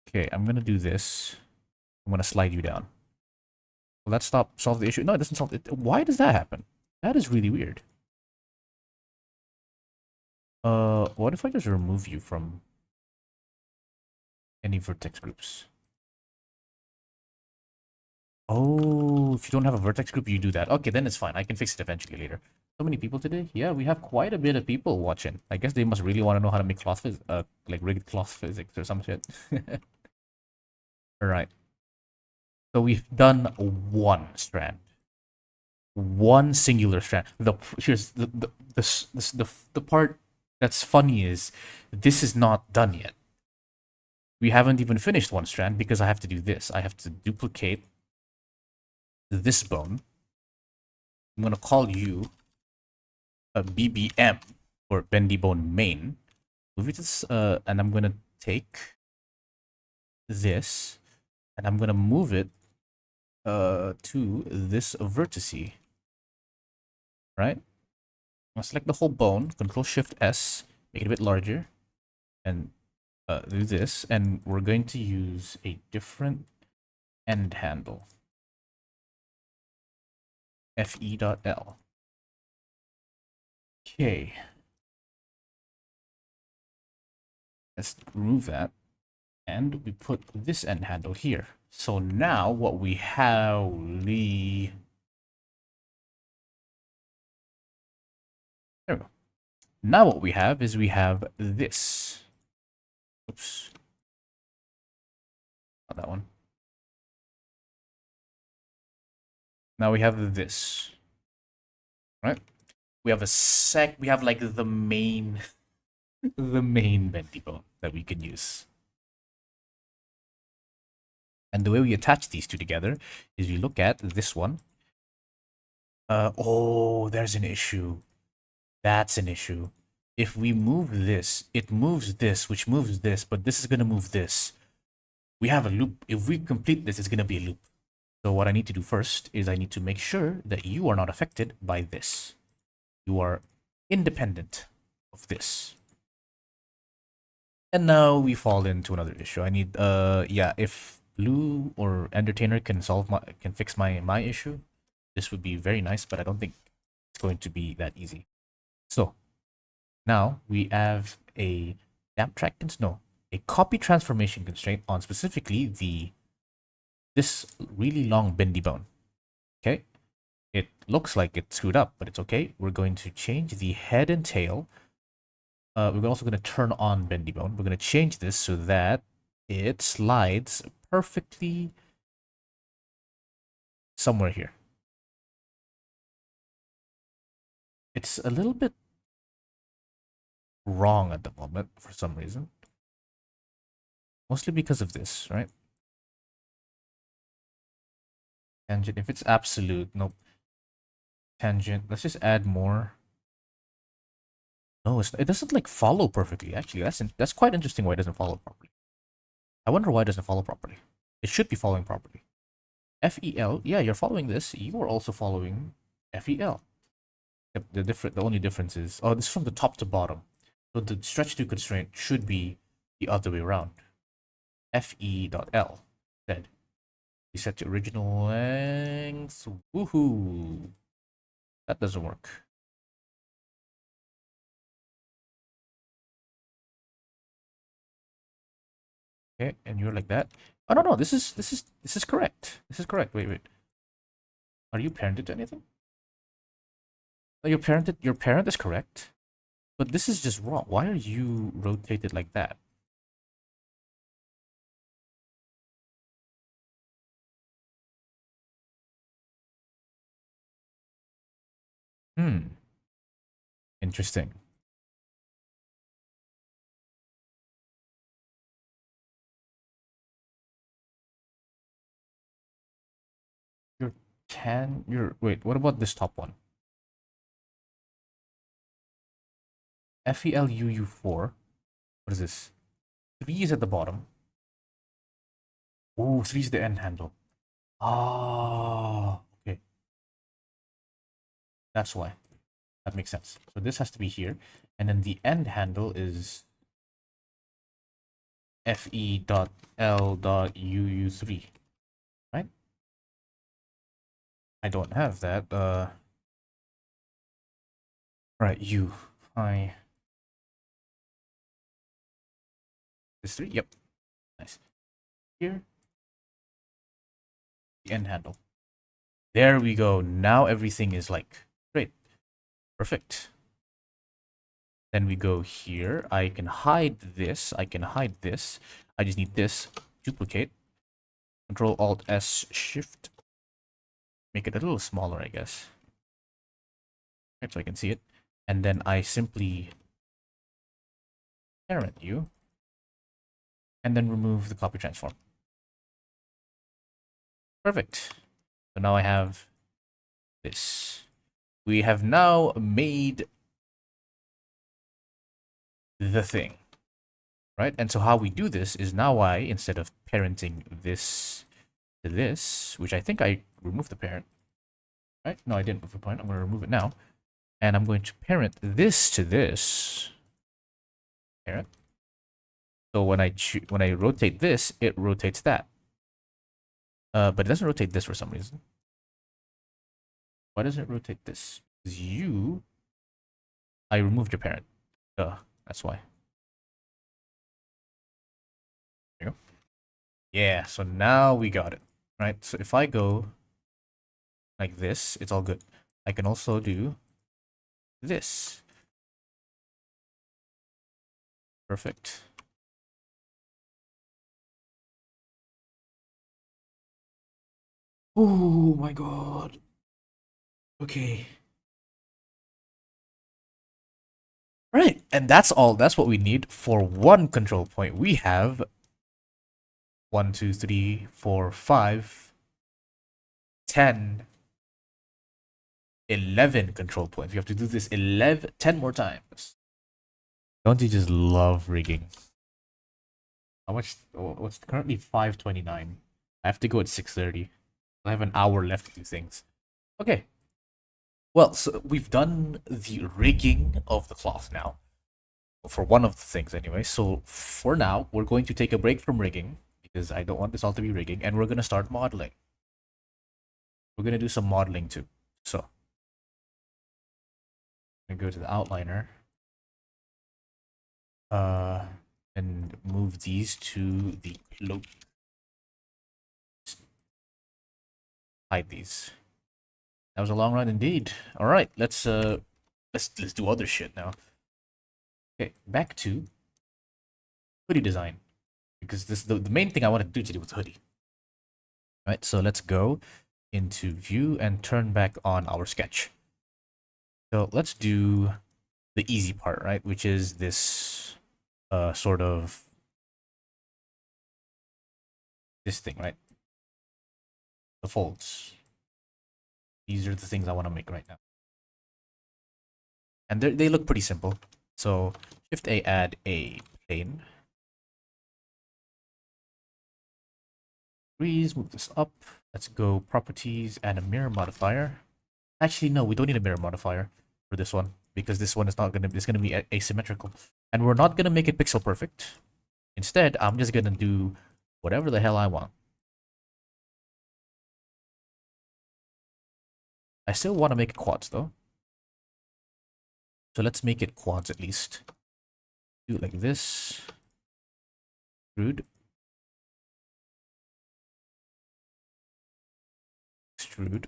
Okay, I'm gonna do this. I'm gonna slide you down. Will that solve the issue? No, it doesn't solve it. Why does that happen? That is really weird. What if I just remove you from any vertex groups? Oh, if you don't have a vertex group, you do that. Okay, then it's fine. I can fix it eventually later. So many people today? Yeah, we have quite a bit of people watching. I guess they must really want to know how to make like rigged cloth physics or some shit. Alright. So we've done one strand. One singular strand. Here's the part that's funny is this is not done yet. We haven't even finished one strand because I have to do this. I have to duplicate this bone. I'm gonna call you a BBM or bendy bone main. Move it to this, and I'm gonna take this and I'm gonna move it to this vertice. Right? I'll select the whole bone, Control Shift S, make it a bit larger, and do this, and we're going to use a different end handle. fe.l. Okay. Let's remove that. And we put this end handle here. So now what we have there we go. Now what we have is we have this. Oops. Not that one. Now we have this. Right? We have we have like the main bendy bone that we can use. And the way we attach these two together is we look at this one. Oh, there's an issue. That's an issue. If we move this, it moves this, which moves this, but this is going to move this. We have a loop. If we complete this, it's going to be a loop. So what I need to do first is I need to make sure that you are not affected by this. You are independent of this. And now we fall into another issue. I need, yeah, if Blue or Endertainer can fix my issue, this would be very nice, but I don't think it's going to be that easy. So now we have a a copy transformation constraint on specifically this really long bendy bone. Okay, it looks like it's screwed up, but it's okay. We're going to change the head and tail. We're also going to turn on bendy bone. We're going to change this so that it slides perfectly somewhere here. It's a little bit wrong at the moment for some reason. Mostly because of this, right? Tangent, if it's absolute, nope. Tangent, let's just add more. No, it doesn't like follow perfectly. Actually, that's quite interesting why it doesn't follow properly. I wonder why it doesn't follow properly. It should be following properly. FEL, yeah, you're following this. You are also following FEL. The only difference is, oh, this is from the top to bottom. So the stretch to constraint should be the other way around. FE.L instead. We set to original length. Woohoo! That doesn't work. Okay, and you're like that. Oh no, this is correct. This is correct. Wait. Are you parented to anything? No, your parent is correct. But this is just wrong. Why are you rotated like that? Hmm. Interesting. Wait, what about this top one? FELUU4. What is this? 3 is at the bottom. Oh, 3 is the end handle. Ah, okay. That's why. That makes sense. So this has to be here. And then the end handle is fe.l.uu3. Right? I don't have that. Right, U. I. This 3? Yep. Nice. Here. The end handle. There we go. Now everything is like great. Perfect. Then we go here. I can hide this. I can hide this. I just need this. Duplicate. Control Alt S Shift. Make it a little smaller, I guess. Right, so I can see it. And then I simply parent you. And then remove the copy transform. Perfect. So now I have this. We have now made the thing. Right? And so how we do this is now instead of parenting this to this, which I think I removed the parent. Right? No, I didn't remove the parent. I'm going to remove it now. And I'm going to parent this to this. Parent. So when I rotate this, it rotates that. But it doesn't rotate this for some reason. Why doesn't it rotate this? Because I removed your parent. That's why. There you go. Yeah, so now we got it. Right? So if I go like this, it's all good. I can also do this. Perfect. Oh my god. Okay. Right, and that's all. That's what we need for one control point. We have 1, 2, 3, 4, 5, 10, 11 control points. We have to do this 10 more times. Don't you just love rigging? How much? What's currently 5:29. I have to go at 6:30. I have an hour left to do things. Okay. Well, so we've done the rigging of the cloth now. For one of the things anyway. So for now, we're going to take a break from rigging because I don't want this all to be rigging, and we're going to start modeling. We're going to do some modeling too. So I'm going to go to the outliner. And move these to the cloak. Hide these. That was a long run indeed. All right, let's do other shit now. Okay, back to hoodie design, because this the main thing I want to do today with hoodie. All right, so let's go into view and turn back on our sketch. So let's do the easy part, right? Which is this sort of this thing, right? The folds. These are the things I want to make right now. And they look pretty simple. So Shift A, add a plane. Please move this up. Let's go properties and a mirror modifier. Actually, no, we don't need a mirror modifier for this one because this one is not gonna, it's gonna be asymmetrical. And we're not gonna make it pixel perfect. Instead, I'm just gonna do whatever the hell I want. I still want to make it quads though. So let's make it quads at least. Do it like this. Extrude. Extrude.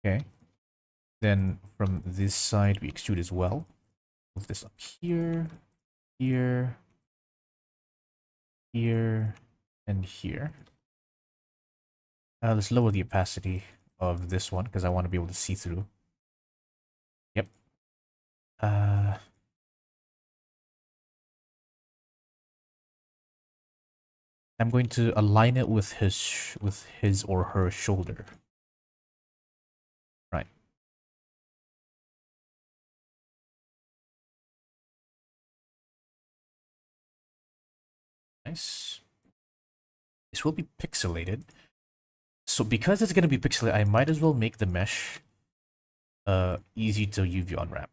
Okay. Then from this side, we extrude as well. Move this up here, here, here, and here. Let's lower the opacity of this one because I want to be able to see through. Yep. I'm going to align it with his or her shoulder. Right. Nice. This will be pixelated. So because it's going to be pixelated, I might as well make the mesh easy to UV unwrap.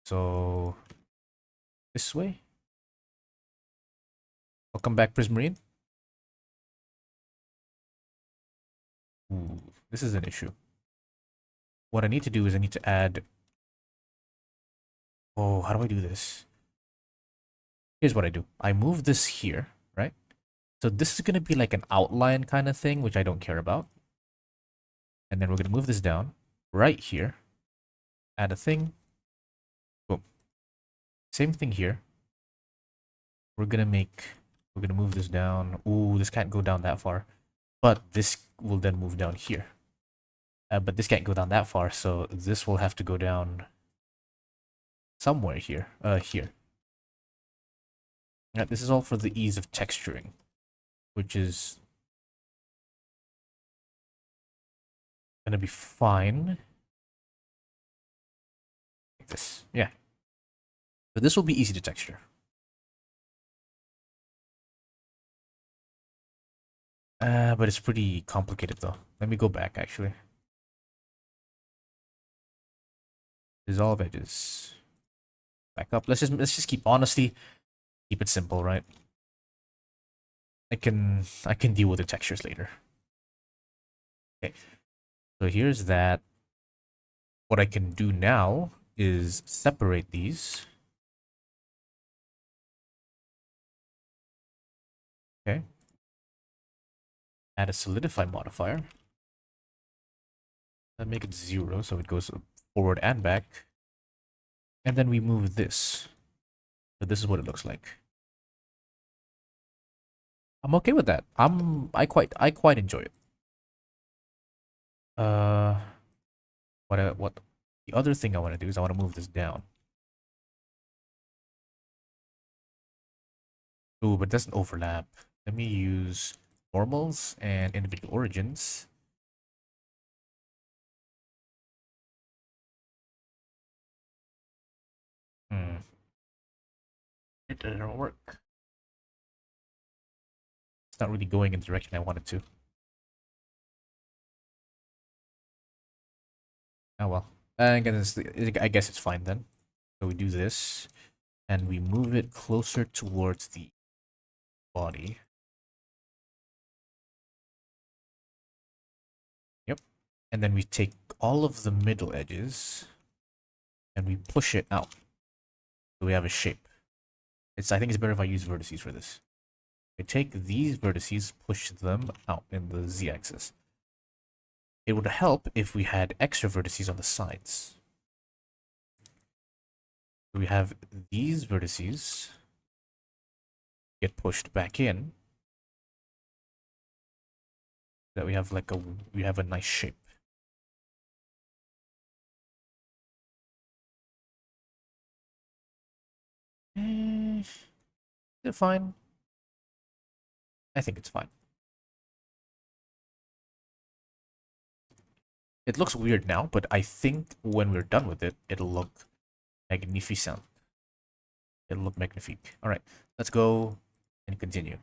So this way. Welcome back, Prismarine. Ooh, this is an issue. What I need to do is I need to add... Oh, how do I do this? Here's what I do. I move this here, right? So this is going to be like an outline kind of thing, which I don't care about. And then we're going to move this down right here. Add a thing. Boom. Same thing here. We're going to move this down. Ooh, this can't go down that far. But this will then move down here. But this can't go down that far, so this will have to go down somewhere here. Here. Now, this is all for the ease of texturing, which is gonna be fine. Like this, yeah. But this will be easy to texture. But it's pretty complicated though. Let me go back actually. Dissolve edges. Back up. Let's just keep honesty. Keep it simple, right? I can deal with the textures later. Okay. So here's that. What I can do now is separate these. Okay. Add a solidify modifier. And make it 0 so it goes forward and back. And then we move this. So this is what it looks like. I'm okay with that. I quite enjoy it. What the other thing I want to do is I want to move this down. Ooh, but it doesn't overlap. Let me use normals and individual origins. It didn't work. It's not really going in the direction I wanted to. Oh well. I guess it's fine then. So we do this, and we move it closer towards the body. Yep. And then we take all of the middle edges, and we push it out. So we have a shape. I think it's better if I use vertices for this. We take these vertices, push them out in the z-axis. It would help if we had extra vertices on the sides. So we have these vertices get pushed back in. that we have like a nice shape. Is it fine? I think it's fine. It looks weird now, but I think when we're done with it, it'll look magnificent. It'll look magnifique. All right, let's go and continue.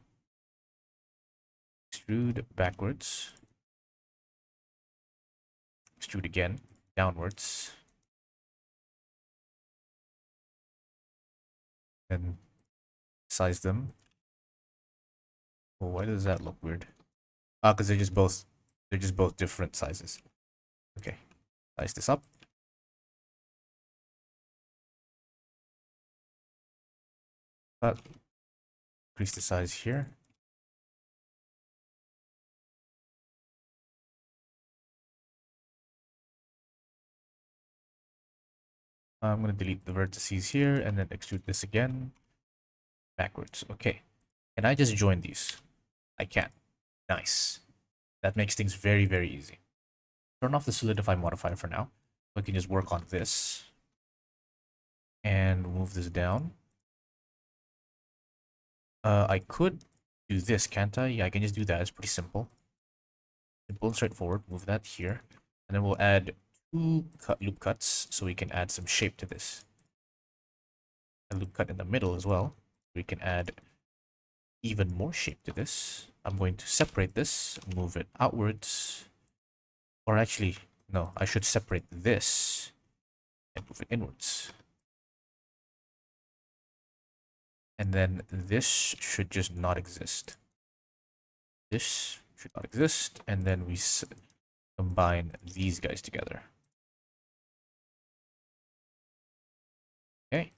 Extrude backwards. Extrude again, downwards. And size them. Oh, why does that look weird? Ah, because they're just both different sizes. Okay, size this up. But increase the size here. I'm going to delete the vertices here and then extrude this again backwards. Okay. Can I just join these? I can. Nice. That makes things very, very easy. Turn off the solidify modifier for now. We can just work on this and move this down. I could do this, can't I? Yeah, I can just do that. It's pretty simple. Simple and straightforward. Move that here. And then we'll add two loop cuts so we can add some shape to this. A loop cut in the middle as well. We can add even more shape to this. I'm going to separate this, move it outwards. Or actually, no, I should separate this and move it inwards. And then this should just not exist. This should not exist. And then we combine these guys together. Okay.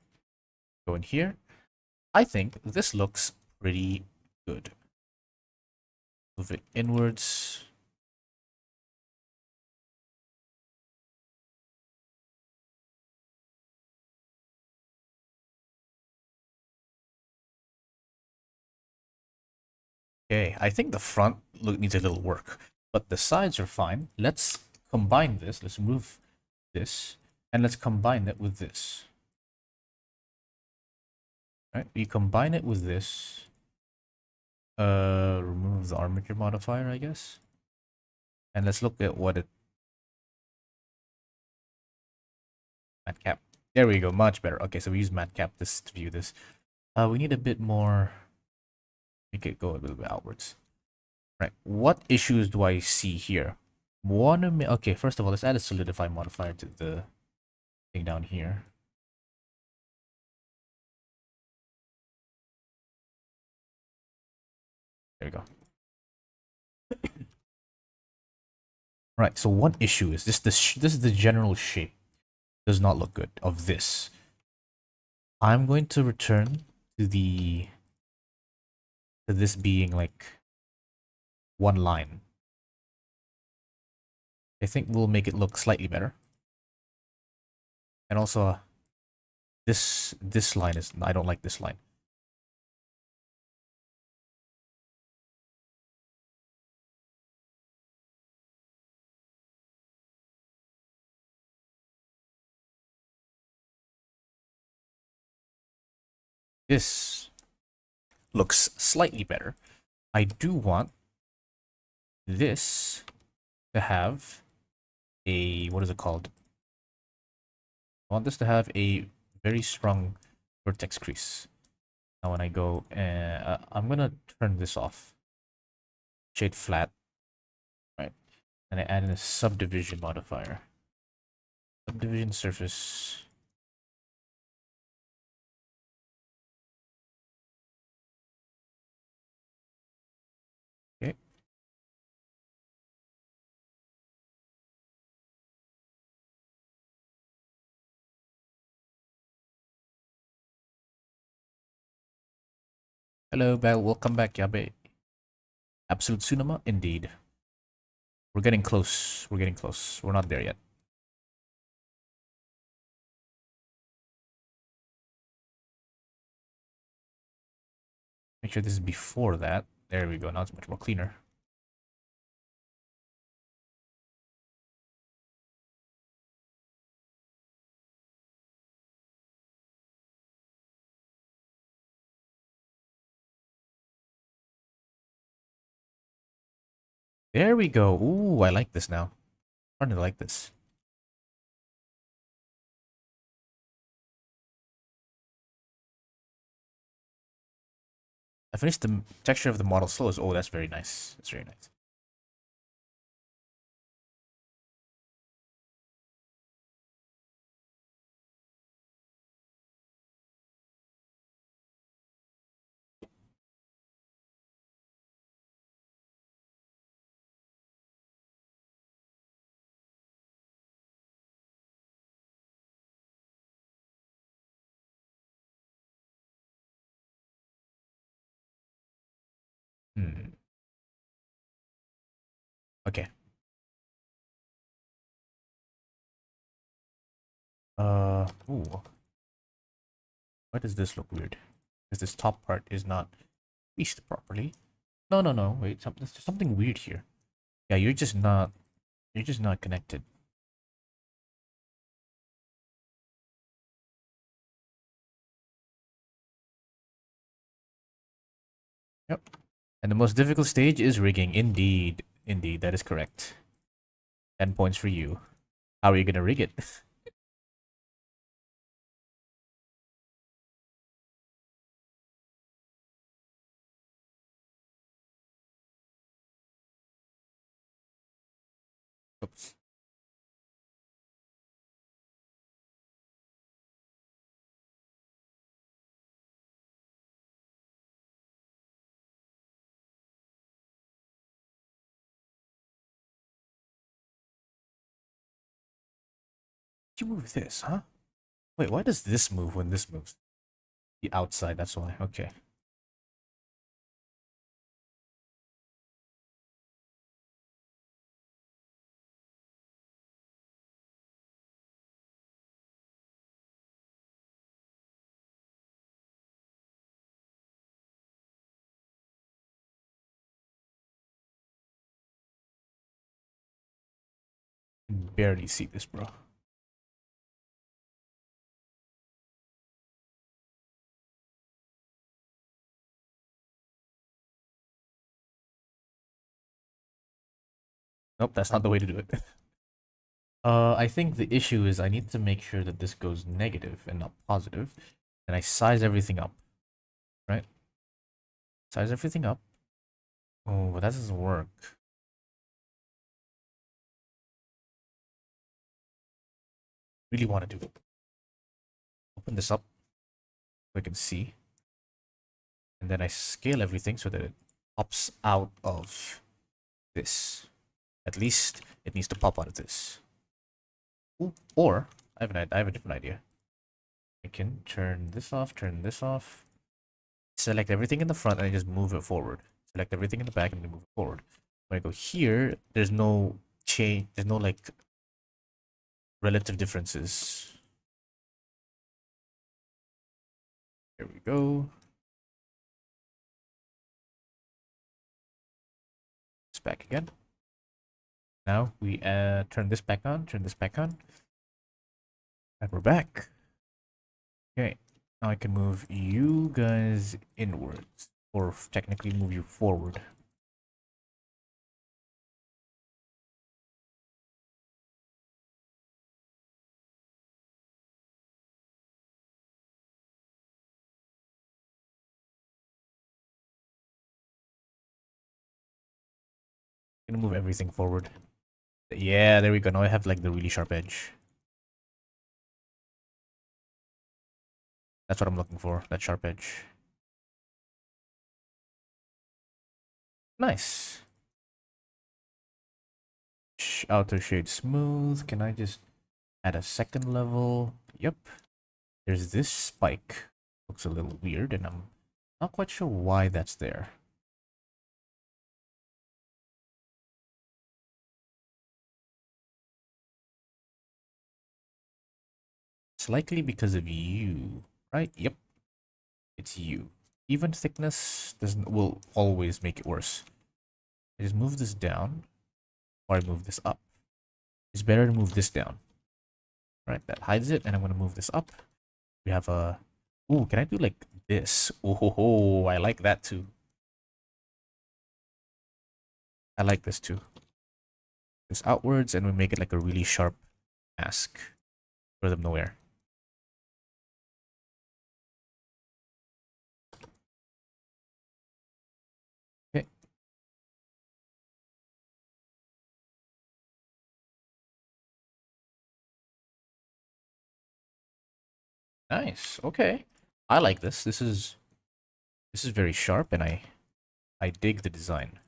Go in here. I think this looks pretty good. Move it inwards. Okay, I think the front look needs a little work, but the sides are fine. Let's combine this. Let's move this, and let's combine it with this. Right, we combine it with this. Remove the armature modifier, I guess. And let's look at what it... Matcap. There we go, much better. Okay, so we use matcap this to view this. We need a bit more... Make it go a little bit outwards. Right, what issues do I see here? Okay, first of all, let's add a solidify modifier to the thing down here. There we go. Right, so one issue is this is the general shape. Does not look good of this. I'm going to return to this being like one line. I think we'll make it look slightly better. And also this line is... I don't like this line. This looks slightly better. I do want this to have a... what is it called? I want this to have a very strong vertex crease. Now when I go... I'm gonna turn this off. Shade flat. Right. And I add in a subdivision modifier. Subdivision surface. Okay. Hello, Bell. Welcome back, Yabe. Absolute Tsunama? Indeed. We're getting close. We're getting close. We're not there yet. Make sure this is before that. There we go. Now it's much more cleaner. There we go. Ooh, I like this now. I'm starting to like this. I finished the texture of the model slows. Oh, that's very nice. That's very nice. Hmm. Okay. Ooh. Why does this look weird? Because this top part is not creased properly. No, no, no. Wait, there's something weird here. Yeah, you're just not connected. Yep. And the most difficult stage is rigging. Indeed. Indeed, that is correct. 10 points for you. How are you gonna rig it? Oops. You move this, huh? Wait, why does this move when this moves? The outside, that's why. Okay. I can barely see this, bro. Nope, that's not the way to do it. I think the issue is I need to make sure that this goes negative and not positive, and I size everything up, right? Size everything up. Oh, but that doesn't work. Really want to do it. Open this up so I can see, and then I scale everything so that it pops out of this. At least it needs to pop out of this. Ooh, or I have a different idea. I can turn this off, select everything in the front, and I just move it forward. Select everything in the back and then move it forward. When I go here, there's no change, there's no like relative differences. Here we go. It's back again. Now we turn this back on, and we're back. Okay, now I can move you guys inwards, or technically move you forward. I'm gonna move everything forward. Yeah, there we go. Now I have like the really sharp edge. That's what I'm looking for, that sharp edge. Nice. Outer shade smooth. Can I just add a second level? Yep. There's this spike. Looks a little weird, and I'm not quite sure why that's there. It's likely because of you, right? Yep. It's you. Even thickness doesn't will always make it worse. I just move this down, or I move this up. It's better to move this down. Right, that hides it, and I'm gonna move this up. We have a. Ooh, can I do like this? Oh, ho, ho, I like that too. I like this too. This outwards, and we make it like a really sharp mask for them to wear. Okay. Nice. Okay. I like this. This is very sharp, and I dig the design.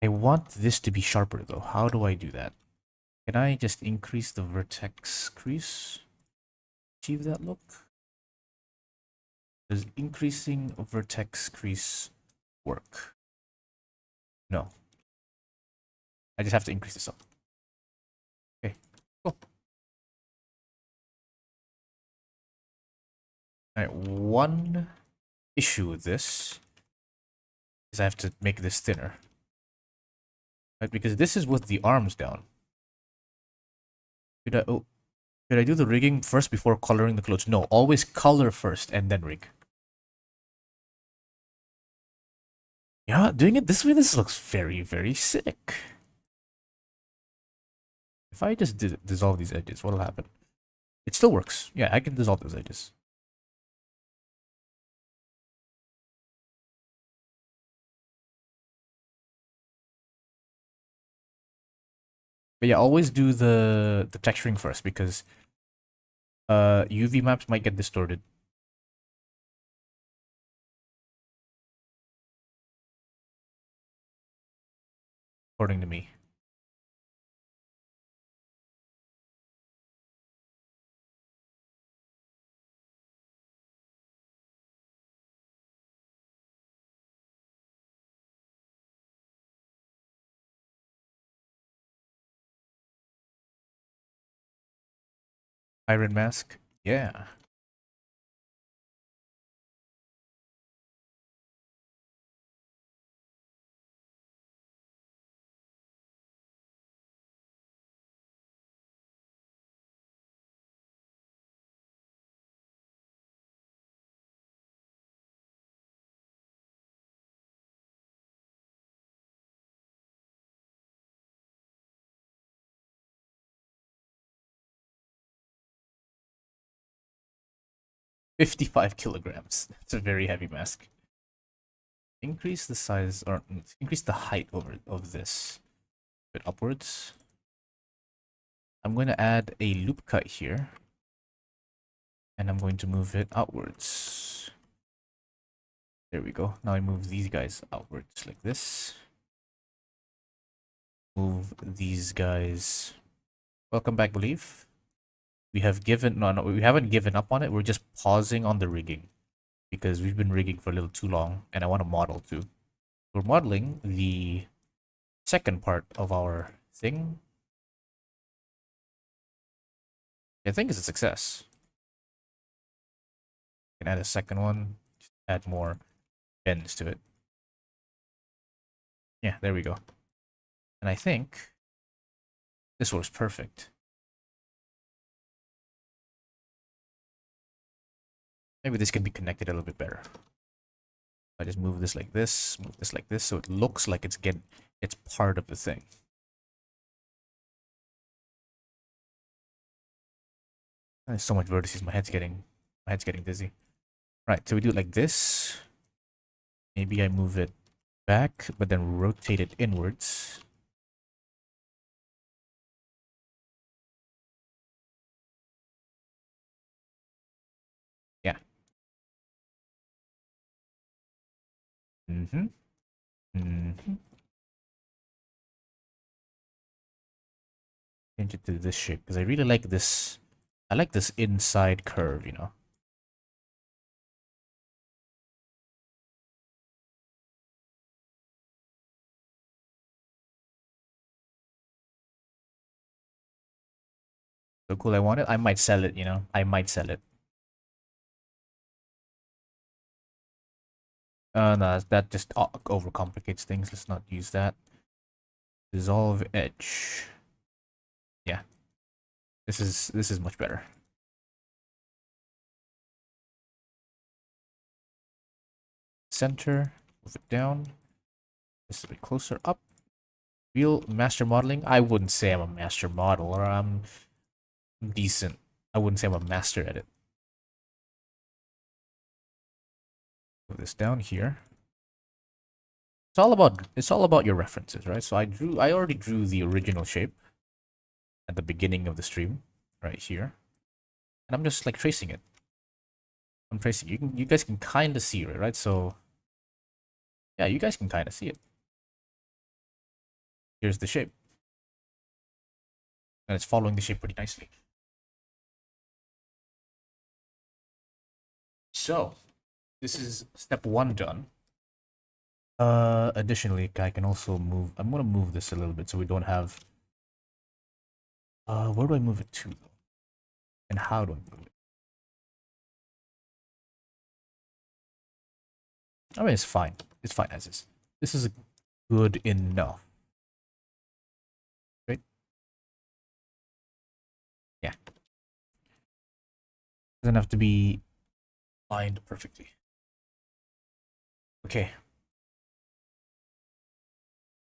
I want this to be sharper though. How do I do that? Can I just increase the vertex crease? Achieve that look? Does increasing vertex crease work? No. I just have to increase this up. Okay, cool. Alright, one issue with this is I have to make this thinner. Right, because this is with the arms down. Should I do the rigging first before coloring the clothes? No, always color first and then rig. Yeah, doing it this way, this looks very, very sick. If I just dissolve these edges, what'll happen? It still works. Yeah, I can dissolve those edges. But yeah, always do the texturing first because UV maps might get distorted. According to me. Iron Mask? Yeah. $55 kilograms. That's a very heavy mask. Increase the size or increase the height of this. Bit upwards. I'm going to add a loop cut here. And I'm going to move it outwards. There we go. Now I move these guys outwards like this. Move these guys. Welcome back, Believe. We have given no, we haven't given up on it. We're just pausing on the rigging because we've been rigging for a little too long, and I want to model too. We're modeling the second part of our thing. I think it's a success. Can add a second one. Just add more bends to it. Yeah, there we go. And I think this works perfect. Maybe this can be connected a little bit better. I just move this like this, move this like this, so it looks like it's part of the thing. There's so much vertices, my head's getting dizzy. Right, so we do it like this. Maybe I move it back, but then rotate it inwards. Yeah. Mm-hmm. Mm-hmm. Change it to this shape because I really like this. I like this inside curve, you know. So cool, I want it. I might sell it, you know. I might sell it. No, that just overcomplicates things. Let's not use that. Dissolve edge. Yeah, this is much better. Center, move it down. This is a bit closer up. Real master modeling? I wouldn't say I'm a master modeler. I'm decent. I wouldn't say I'm a master at it. Move this down here. It's all about your references, right? So I already drew the original shape at the beginning of the stream, right here. And I'm just like tracing it. I'm tracing. You guys can kind of see it, right? So yeah, you guys can kind of see it. Here's the shape. And it's following the shape pretty nicely. So this is step 1 done. Additionally, I can also move. I'm gonna move this a little bit so we don't have. Where do I move it to though? And how do I move it? I mean, it's fine. It's fine as is. This is good enough. Right? Yeah. Doesn't have to be lined perfectly. Okay.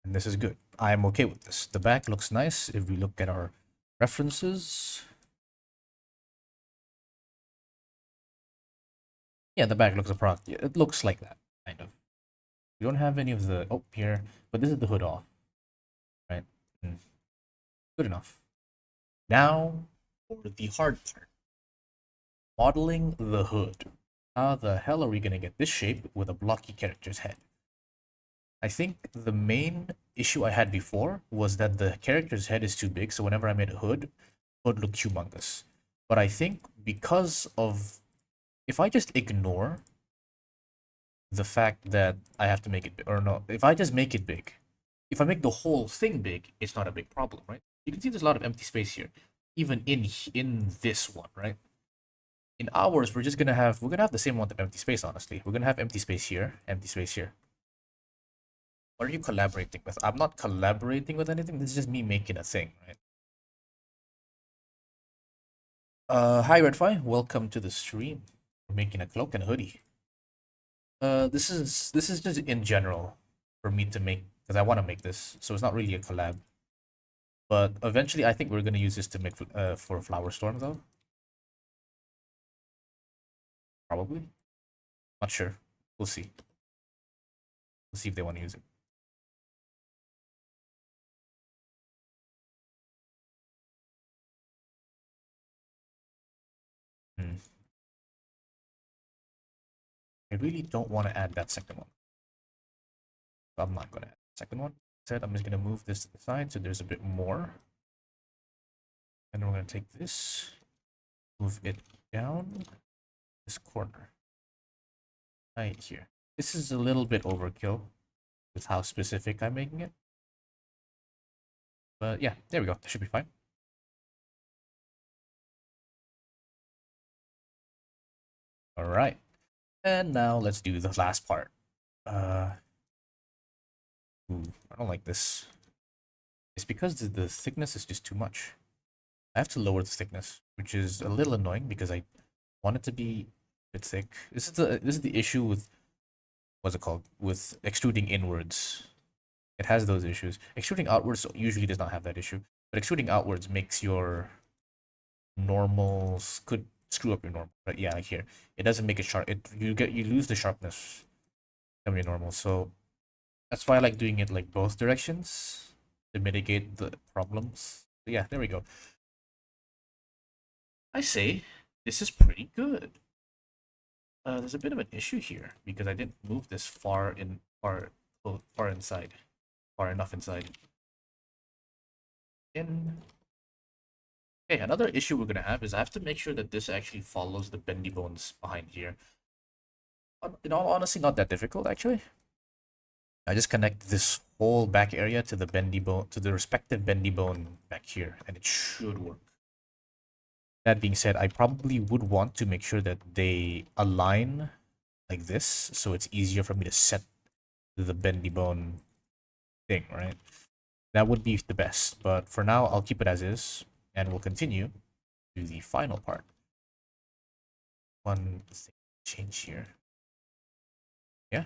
And this is good. I'm okay with this. The back looks nice. If we look at our references. Yeah, the back looks it looks like that, kind of. We don't have any of the here, but this is the hood off. Right? Good enough. Now for the hard part. Modeling the hood. How the hell are we gonna get this shape with a blocky character's head? I think the main issue I had before was that the character's head is too big, so whenever I made a hood looked humongous. But I think because of... If I just ignore the fact that I have to make it big, or no, if I just make it big, if I make the whole thing big, it's not a big problem, right? You can see there's a lot of empty space here, even in this one, right? In ours, we're gonna have the same amount of empty space, honestly. We're gonna have empty space here, empty space here. What are you collaborating with? I'm not collaborating with anything. This is just me making a thing, right? Hi Redfi, welcome to the stream. We're making a cloak and a hoodie. This is just in general for me to make, because I want to make this, so it's not really a collab. But eventually, I think we're gonna use this to make for Flower Storm though. Probably, not sure. We'll see. We'll see if they want to use it. I really don't want to add that second one. So I'm not going to add the second one. Instead, I'm just going to move this to the side so there's a bit more. And we're going to take this, move it down this corner. Right here. This is a little bit overkill with how specific I'm making it. But yeah, there we go. That should be fine. All right. And now let's do the last part. Ooh, I don't like this. It's because the thickness is just too much. I have to lower the thickness, which is a little annoying because I want it to be a bit thick. This is the issue with what's it called? With extruding inwards. It has those issues. Extruding outwards usually does not have that issue, but extruding outwards makes your normals could screw up your normal. But yeah, like here, it doesn't make it sharp. You lose the sharpness of your normal. So that's why I like doing it like both directions to mitigate the problems. But yeah, there we go. I say this is pretty good. There's a bit of an issue here because I didn't move this far inside, far enough inside. Okay, another issue we're gonna have is I have to make sure that this actually follows the bendy bones behind here. In all honesty, not that difficult actually. I just connect this whole back area to the bendy bone, to the respective bendy bone back here, and it should work. That being said, I probably would want to make sure that they align like this, so it's easier for me to set the bendy bone thing, right? That would be the best, but for now, I'll keep it as is, and we'll continue to the final part. One thing change here. Yeah,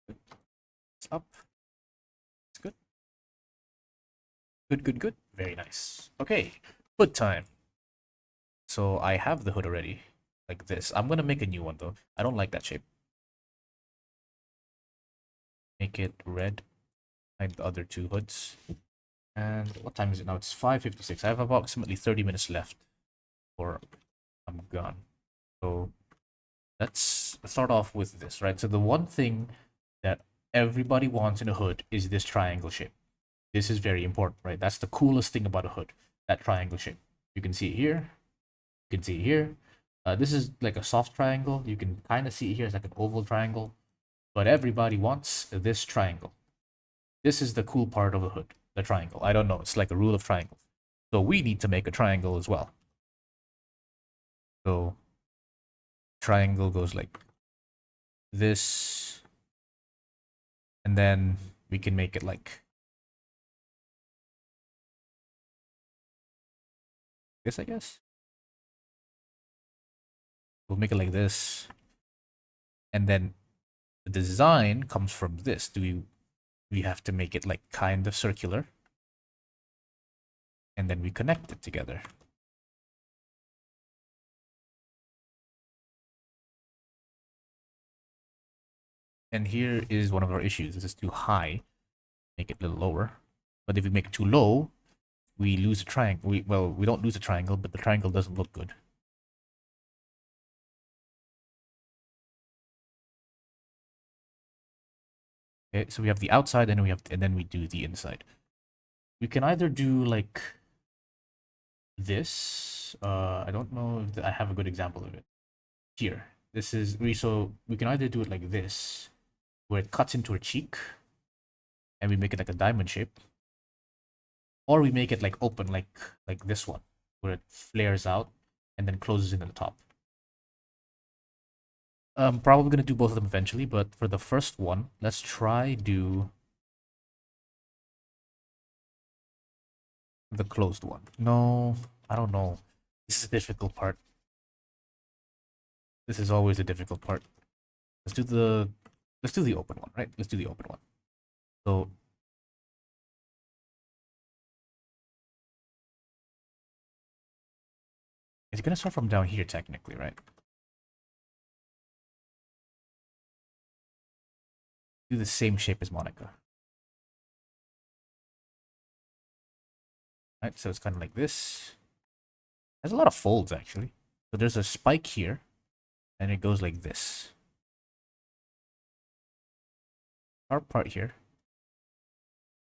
it's up. It's good. Good, good, good. Very nice. Okay, hood time. So I have the hood already, like this. I'm gonna make a new one though. I don't like that shape. Make it red, like the other two hoods. And what time is it now? It's 5:56. I have approximately 30 minutes left before I'm gone. So let's start off with this, right? So the one thing that everybody wants in a hood is this triangle shape. This is very important, right? That's the coolest thing about a hood, that triangle shape. You can see it here. You can see it here. This is like a soft triangle. You can kind of see it here. It's like an oval triangle. But everybody wants this triangle. This is the cool part of a hood, the triangle. I don't know. It's like a rule of triangles. So we need to make a triangle as well. So triangle goes like this. And then we can make it like this, I guess. We'll make it like this. And then the design comes from this. We have to make it like kind of circular. And then we connect it together. And here is one of our issues. This is too high. Make it a little lower. But if we make it too low, we lose a triangle. We don't lose a triangle, but the triangle doesn't look good. Okay, so we have the outside, and then we do the inside. We can either do like this. I don't know if I have a good example of it. Here, this is so we can either do it like this, where it cuts into a cheek, and we make it like a diamond shape, or we make it like open, like this one, where it flares out and then closes in at the top. I'm probably gonna do both of them eventually, but for the first one, let's try do the closed one. No, I don't know. This is a difficult part. This is always a difficult part. Let's do the open one, right? Let's do the open one. So it's gonna start from down here technically, right? Do the same shape as Monica. Right, so it's kind of like this. Has a lot of folds actually. So there's a spike here, and it goes like this. Sharp part here.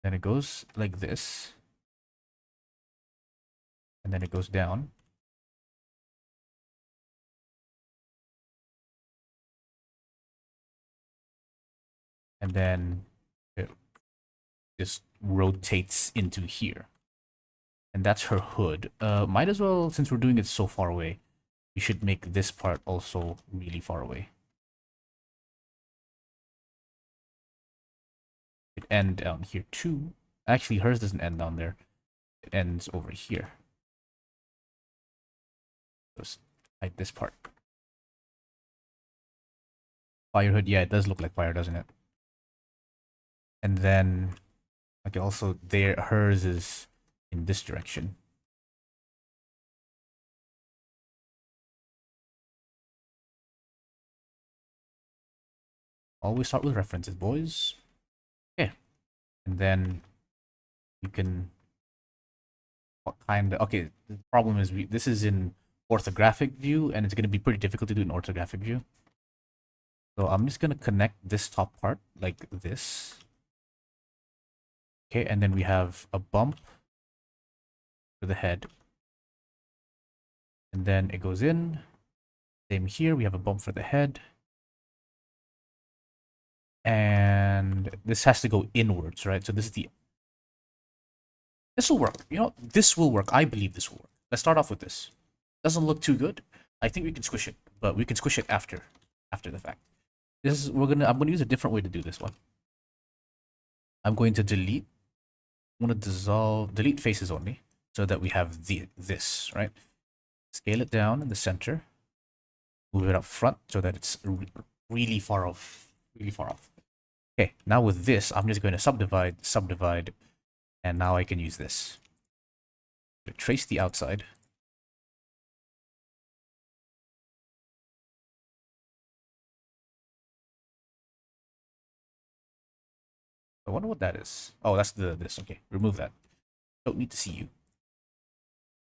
Then it goes like this. And then it goes down. And then it just rotates into here. And that's her hood. Might as well, since we're doing it so far away, we should make this part also really far away. It end down here too. Actually, hers doesn't end down there. It ends over here. Just like this part. Fire hood, yeah, it does look like fire, doesn't it? And then, okay, also there, hers is in this direction. Always start with references, boys. Okay, and then you can what kind of okay. The problem is this is in orthographic view, and it's going to be pretty difficult to do in orthographic view. So I'm just going to connect this top part like this. Okay, and then we have a bump for the head. And then it goes in. Same here, we have a bump for the head. And this has to go inwards, right? So this is this will work. You know, this will work. I believe this will work. Let's start off with this. Doesn't look too good. I think we can squish it, but we can squish it after the fact. I'm gonna use a different way to do this one. I'm going to delete want to delete faces only, so that we have this, right? Scale it down in the center, move it up front so that it's really far off, really far off. Okay, now with this, I'm just going to subdivide, and now I can use this. Trace the outside. I wonder what that is. Oh, that's this. Okay, remove that. Don't need to see you.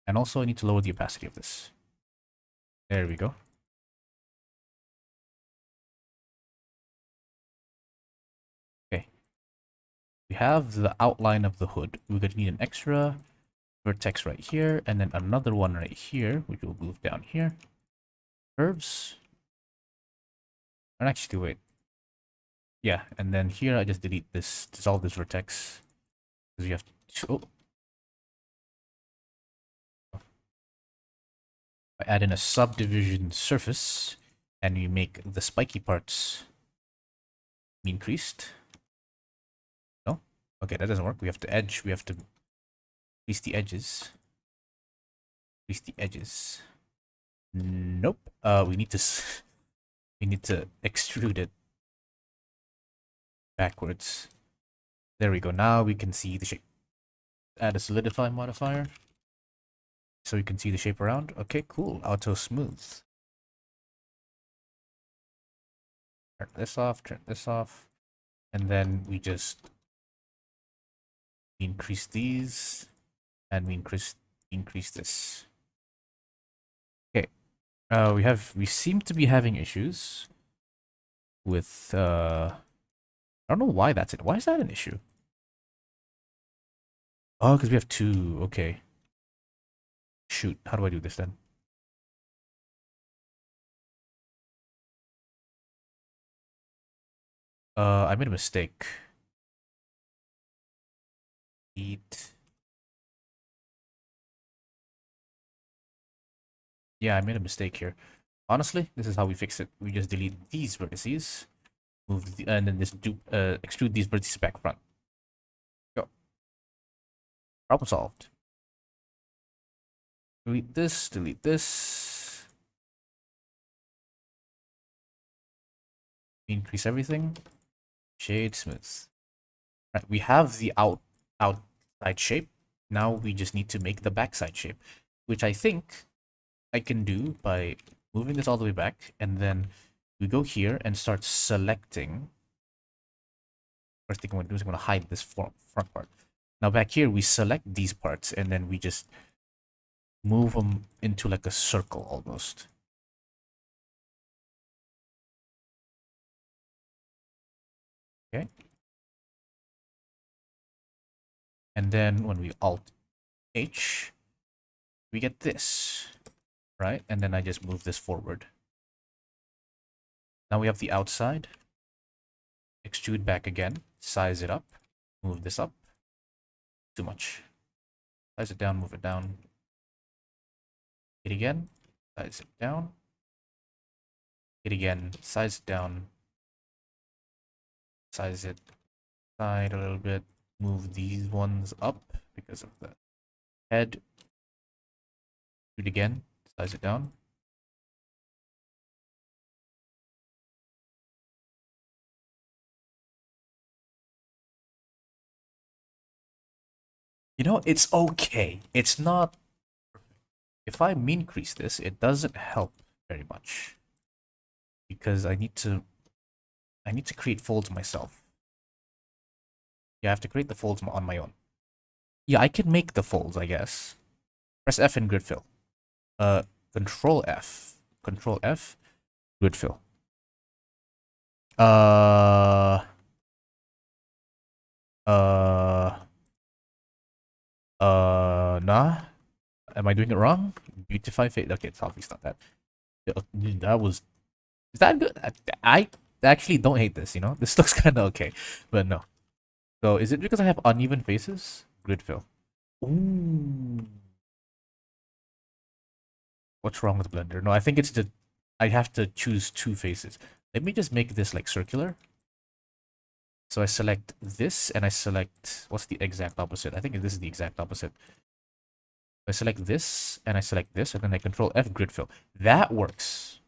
And also, I need to lower the opacity of this. There we go. Okay. We have the outline of the hood. We're going to need an extra vertex right here, and then another one right here, which will move down here. Curves. And actually, wait. Yeah, and then here I just delete this, dissolve this vertex. Because you have to... Oh. I add in a subdivision surface, and we make the spiky parts increased. No? Okay, that doesn't work. We have to increase the edges. Increase the edges. Nope. We need to extrude it backwards. There we go. Now we can see the shape. Add a solidify modifier, so you can see the shape around. Okay, cool. Auto smooth. Turn this off, and then we just increase these, and we increase this. Okay. We seem to be having issues with I don't know why that's it. Why is that an issue? Oh, because we have two. Okay. Shoot. How do I do this then? I made a mistake. Yeah, I made a mistake here. Honestly, this is how we fix it. We just delete these vertices, and then just extrude these vertices back front. Go. Problem solved. Delete this, delete this. Increase everything. Shade smooth. Right, we have the outside shape. Now we just need to make the backside shape, which I think I can do by moving this all the way back, and then we go here and start selecting. First thing I'm going to do is I'm going to hide this front part. Now back here, we select these parts, and then we just move them into like a circle almost. Okay. And then when we Alt H, we get this, right? And then I just move this forward. Now we have the outside. Extrude back again, size it up, move this up. Too much. Size it down, move it down. Hit again, size it down. Hit again, size it down. Size it side a little bit. Move these ones up because of the head. Do it again, size it down. You know, it's okay. It's not perfect. If I increase this, it doesn't help very much because I need to create folds myself. Yeah, I have to create the folds on my own. Yeah, I can make the folds, I guess. Press F in grid fill. Control F. Control F. Grid fill. Nah. Am I doing it wrong? Beautify face. Okay, it's obviously not that. That was. Is that good? I actually don't hate this. You know, this looks kind of okay, but no. So is it because I have uneven faces? Grid fill. Ooh. What's wrong with Blender? No, I think it's I have to choose two faces. Let me just make this like circular. So I select this and I select, what's the exact opposite? I think this is the exact opposite. I select this and I select this and then I control F grid fill. That works.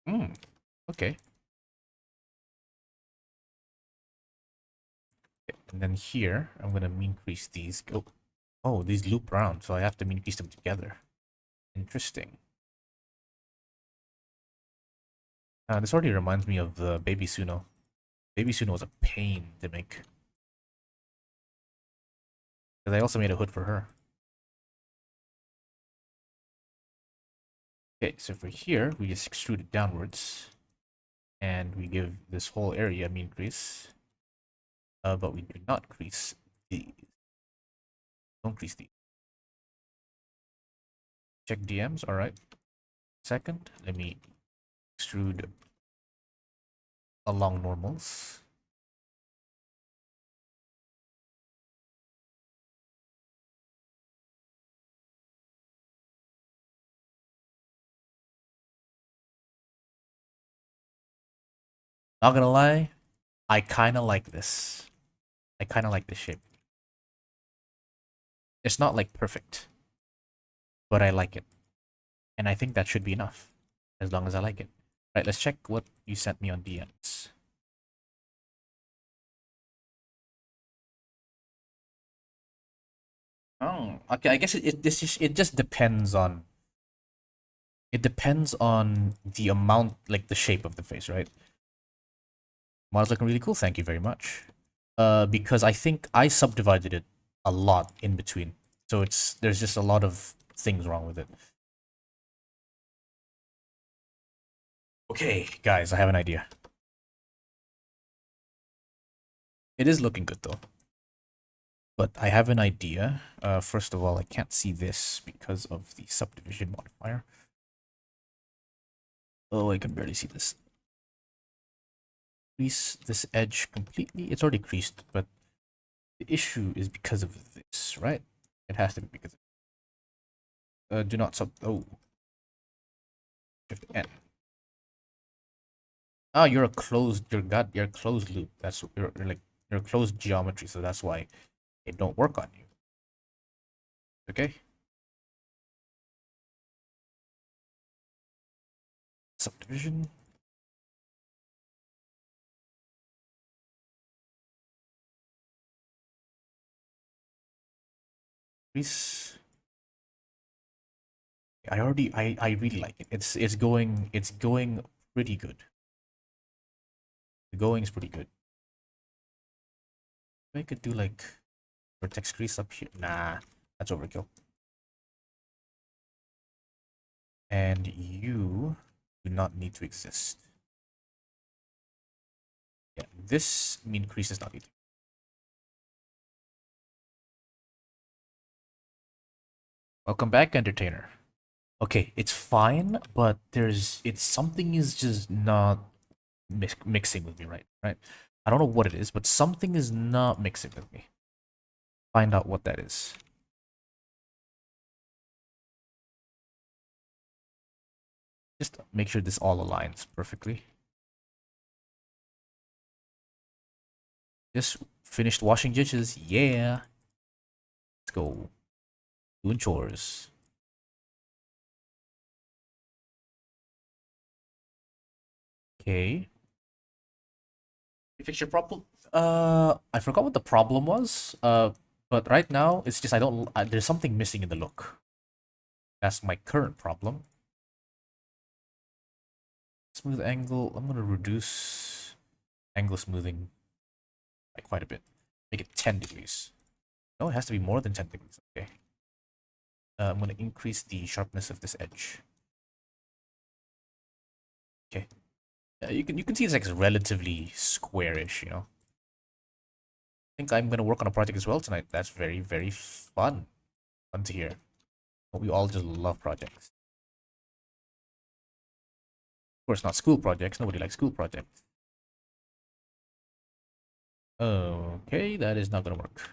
Okay. And then here, I'm going to increase these. Oh, these loop around, so I have to increase them together. Interesting. This already reminds me of the Baby Suno. Baby Suno was a pain to make. Because I also made a hood for her. Okay, so for here, we just extrude it downwards. And we give this whole area a mean crease. But we do not crease these. Don't crease these. Check DMs, alright. Second, let me extrude along normals. Not gonna lie, I kind of like this. I kind of like this shape. It's not like perfect, but I like it. And I think that should be enough, as long as I like it. Right, let's check what you sent me on DMs. Oh, okay. I guess it just depends on the amount, like the shape of the face, right? Model's looking really cool. Thank you very much. Because I think I subdivided it a lot in between, so there's just a lot of things wrong with it. Okay, guys, I have an idea. It is looking good though. But I have an idea. First of all, I can't see this because of the subdivision modifier. Oh, I can barely see this. Crease this edge completely. It's already creased, but the issue is because of this, right? It has to be because of do not Shift N. Ah, you're a closed loop. That's you're closed geometry, so that's why it don't work on you. Okay? Subdivision. Crease. I really like it. It's going pretty good. The going is pretty good. I could do like vertex crease up here. Nah, that's overkill. And you do not need to exist. Yeah, this mean crease is not needed. Welcome back, Entertainer. Okay, it's fine, but something is just not mixing with me, right? I don't know what it is, but something is not mixing with me. Find out what that is. Just make sure this all aligns perfectly. Just finished washing dishes. Yeah. Let's go. Doing chores. Okay. You fix your problem? I forgot what the problem was. But right now it's just there's something missing in the look. That's my current problem. Smooth angle. I'm gonna reduce angle smoothing by quite a bit. Make it 10 degrees. No, it has to be more than 10 degrees. Okay. I'm gonna increase the sharpness of this edge. Okay. You can see it's like relatively squarish, you know. I think I'm gonna work on a project as well tonight. That's very, very fun. Fun to hear. But we all just love projects. Of course, not school projects. Nobody likes school projects. Okay, that is not gonna work.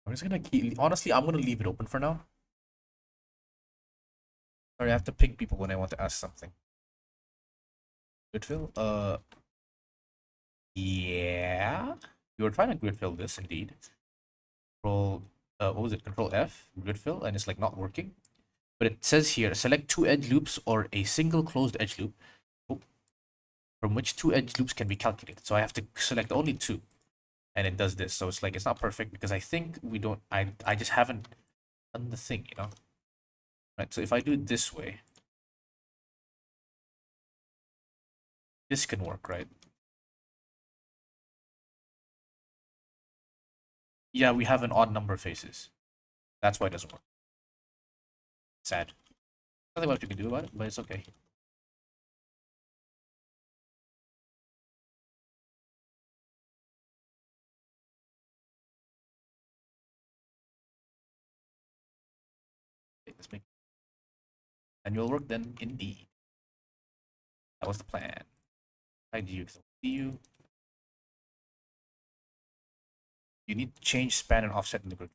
I'm just gonna honestly, I'm gonna leave it open for now. Sorry, I have to ping people when I want to ask something. Grid fill? Yeah. You were trying to grid fill this, indeed. Control, what was it? Control F, grid fill, and it's like not working. But it says here, select two edge loops or a single closed edge loop from which two edge loops can be calculated. So I have to select only two, and it does this. So it's like, it's not perfect because I think we don't, I just haven't done the thing, you know? Right, so if I do it this way, this can work, right? Yeah, we have an odd number of faces. That's why it doesn't work. Sad. Nothing much you can do about it, but it's okay. Okay, let's make annual work then, indeed. That was the plan. I do you. You need to change span and offset in the grid.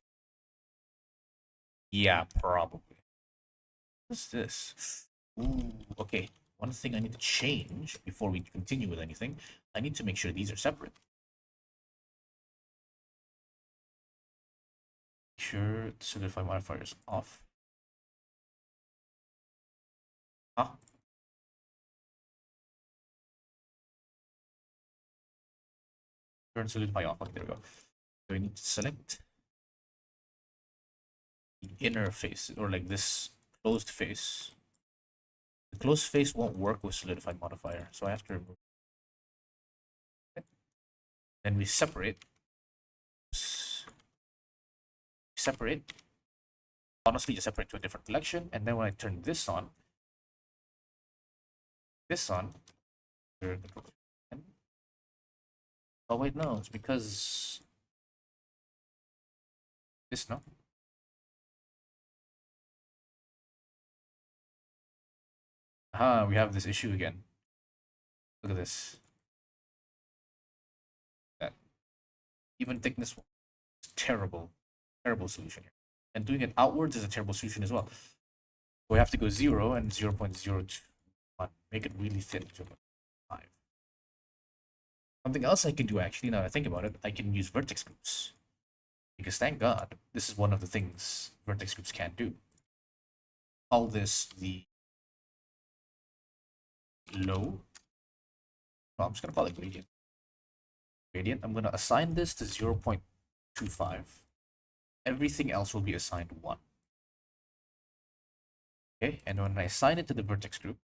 Yeah, probably. What's this? Ooh, okay. One thing I need to change before we continue with anything, I need to make sure these are separate. Sure, solidify modifiers off. Huh? Turn solidify off. Okay, there we go. So we need to select the inner face, or like this closed face. The closed face won't work with solidify modifier, so I have to remove it. Then we separate. Separate. Honestly, just separate to a different collection, and then when I turn this on, oh wait, no, it's because this, no? Ah, we have this issue again. Look at this. That even thickness is terrible, terrible solution here. And doing it outwards is a terrible solution as well. So we have to go 0 and 0 0.021. Make it really thin. 0.5. Something else I can do actually, now that I think about it, I can use vertex groups. Because thank God, this is one of the things vertex groups can do. Call this the low. No, I'm just gonna call it gradient. Gradient. I'm gonna assign this to 0.25. Everything else will be assigned 1. Okay, and when I assign it to the vertex group,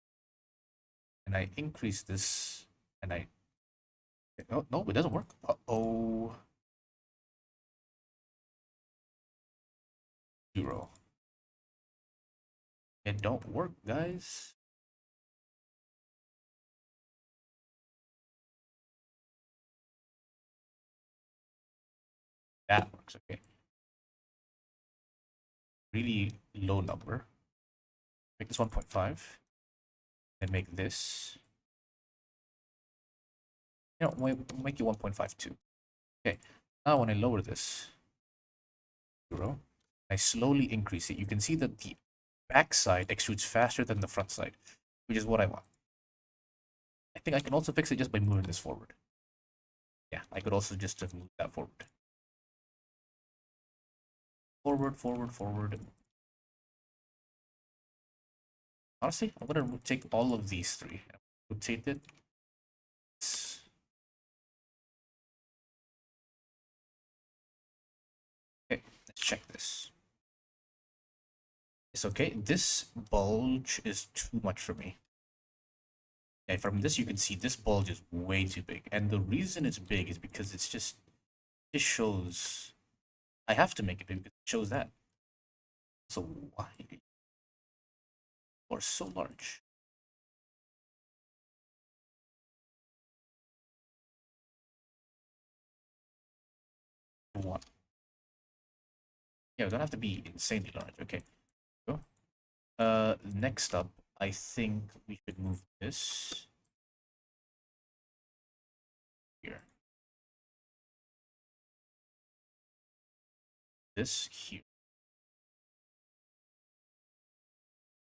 and I increase this, and I... Oh, no, it doesn't work. Uh-oh. 0. It don't work, guys. That works, okay. Really low number. Make this 1.5. And make this... You know, we'll make it 1.52. Okay, now when I lower this, 0, I slowly increase it. You can see that the backside extrudes faster than the front side, which is what I want. I think I can also fix it just by moving this forward. Yeah, I could also just have moved that forward. Forward, forward, forward. Honestly, I'm gonna take all of these three. Rotate it. Okay, let's check this. It's okay. This bulge is too much for me. Okay, from this you can see this bulge is way too big. And the reason it's big is because it's just, it shows, I have to make it big because it shows that. So why? Or so large? One. Yeah, we don't have to be insanely large. Okay. Go. Next up, I think we should move this here. This here.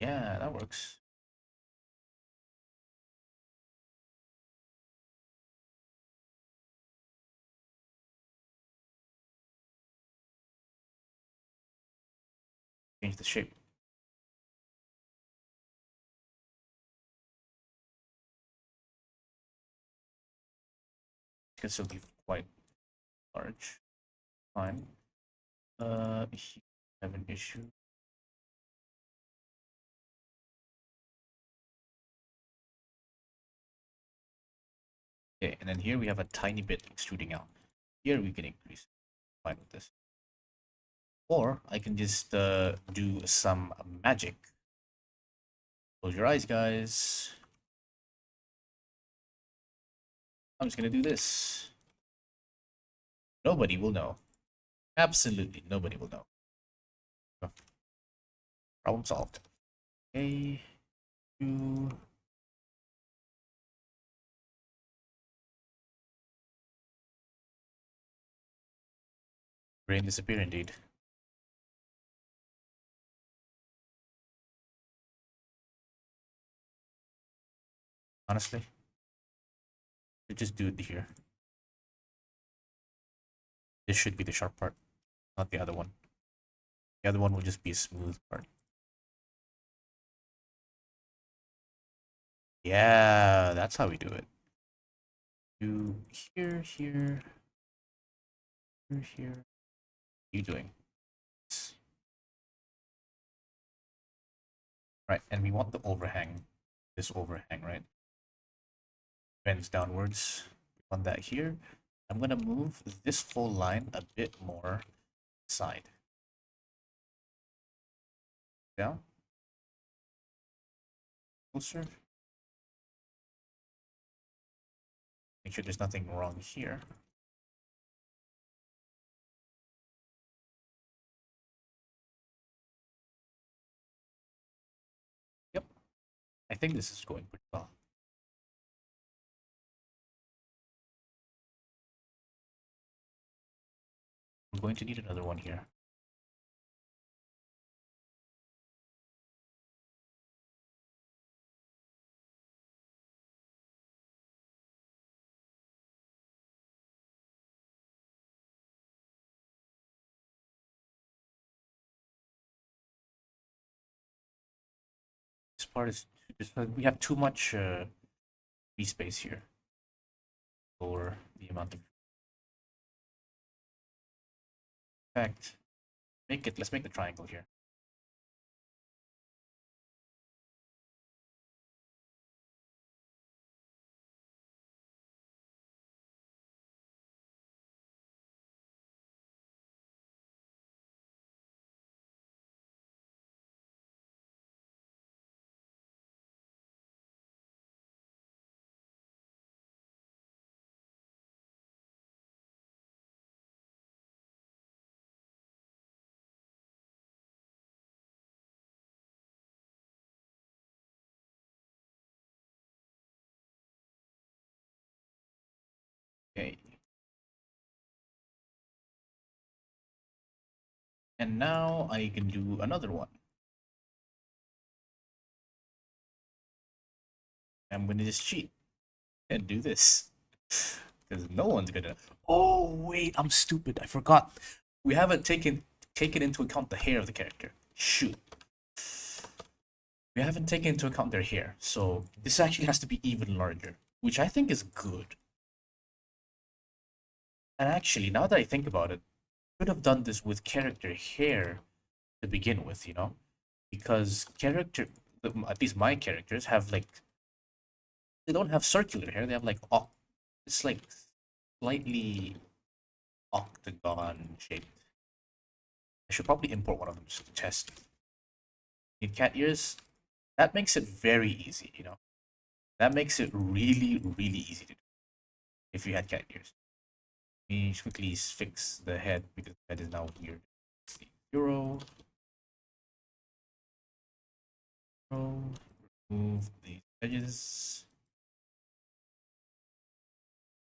Yeah, that works. Change the shape. It can still be quite large. Fine. Here we have an issue. Okay, and then here we have a tiny bit extruding out. Here we can increase. Fine with this. Or I can just do some magic. Close your eyes, guys. I'm just gonna do this. Nobody will know. Absolutely nobody will know. Oh, problem solved. Okay, two. Brain disappear indeed. Honestly, you just do it here. This should be the sharp part, not the other one. The other one will just be a smooth part. Yeah, that's how we do it. Do here, here, here, here. What are you doing? Right, and we want the overhang. This overhang, right? Bends downwards. We want that here. I'm gonna move this whole line a bit more side. Down. Closer. Make sure there's nothing wrong here. Yep. I think this is going pretty well. I'm going to need another one here. This part is just we have too much free space here. Lower the amount of effect. Let's make the triangle here. Okay. And now I can do another one. I'm gonna just cheat and do this. Because no one's gonna. Oh wait, I'm stupid. I forgot. We haven't taken into account the hair of the character. Shoot. We haven't taken into account their hair, so this actually has to be even larger, which I think is good. And actually, now that I think about it, I should have done this with character hair to begin with, you know? Because at least my characters have like, they don't have circular hair, they have like, it's like slightly octagon shaped. I should probably import one of them just to test. Need cat ears? That makes it very easy, you know? That makes it really, really easy to do if you had cat ears. Let me quickly fix the head because the head is now weird. Let's see. Euro. Remove the edges.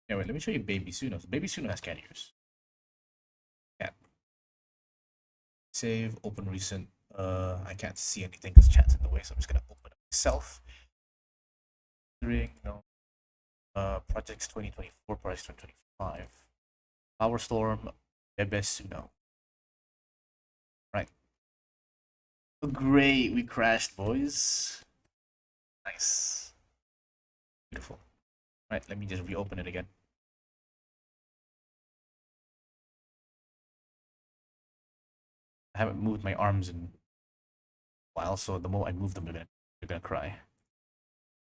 Anyway, let me show you Baby Suno. Baby Suno has cat ears. Cat. Save, open recent. I can't see anything because chat's in the way, so I'm just gonna open it myself. No. Projects 2024, projects 2025. Power Storm, Bebesuno. Right. Oh, great, we crashed, boys. Nice. Beautiful. Right, let me just reopen it again. I haven't moved my arms in a while, so the moment I move them, they're gonna cry.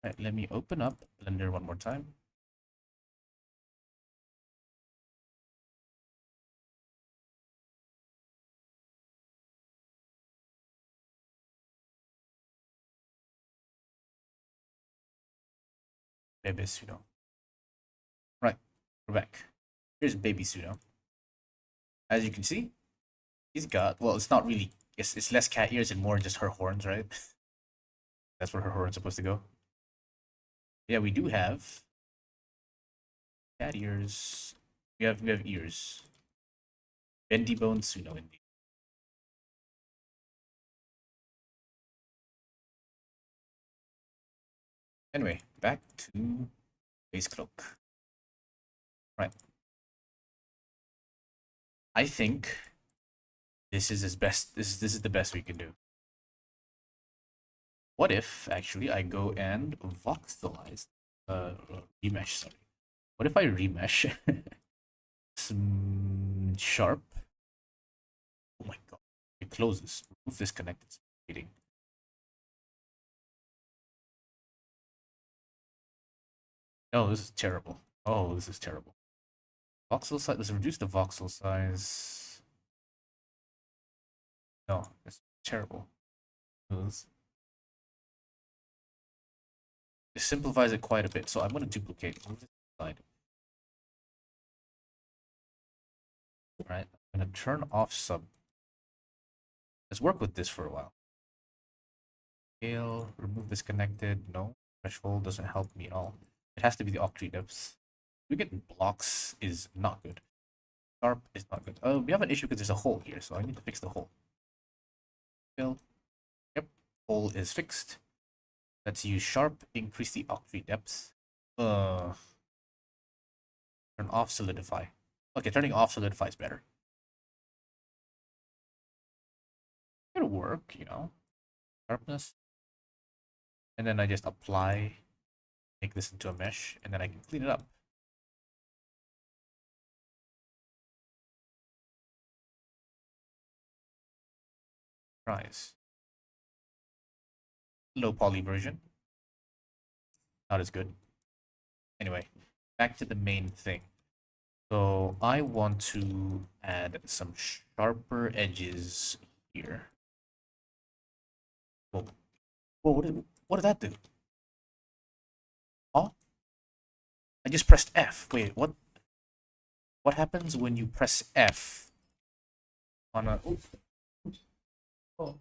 Right, let me open up Blender one more time. Baby Suno. Right, we're back. Here's Baby Suno. As you can see, he's got, well, it's not really, it's less cat ears and more just her horns, right? That's where her horns are supposed to go. Yeah, we do have cat ears. We have ears. Bendy bone Suno indeed. Anyway, back to base cloak. Right. I think this is this is the best we can do. What if actually I go and voxelize remesh, sorry. What if I remesh some sharp? Oh my god. It closes. Remove this connected waiting. Oh, this is terrible. Oh, this is terrible. Voxel size, let's reduce the voxel size. No, it's terrible. It simplifies it quite a bit, so I'm going to duplicate. Move this aside. Alright, I'm going to turn off sub. Let's work with this for a while. Scale, remove disconnected. No, threshold doesn't help me at all. It has to be the octree depths. We get blocks is not good. Sharp is not good. We have an issue because there's a hole here, so I need to fix the hole. Scale. Yep, hole is fixed. Let's use sharp, increase the octree depths. Turn off solidify. Okay, turning off solidify is better. It'll work, you know. Sharpness. And then I just apply, make this into a mesh, and then I can clean it up. Tries. Low poly version. Not as good. Anyway, back to the main thing. So I want to add some sharper edges here. Whoa, whoa, what did that do? Oh, I just pressed F. Wait, what? What happens when you press F on a? Oops. Oh. What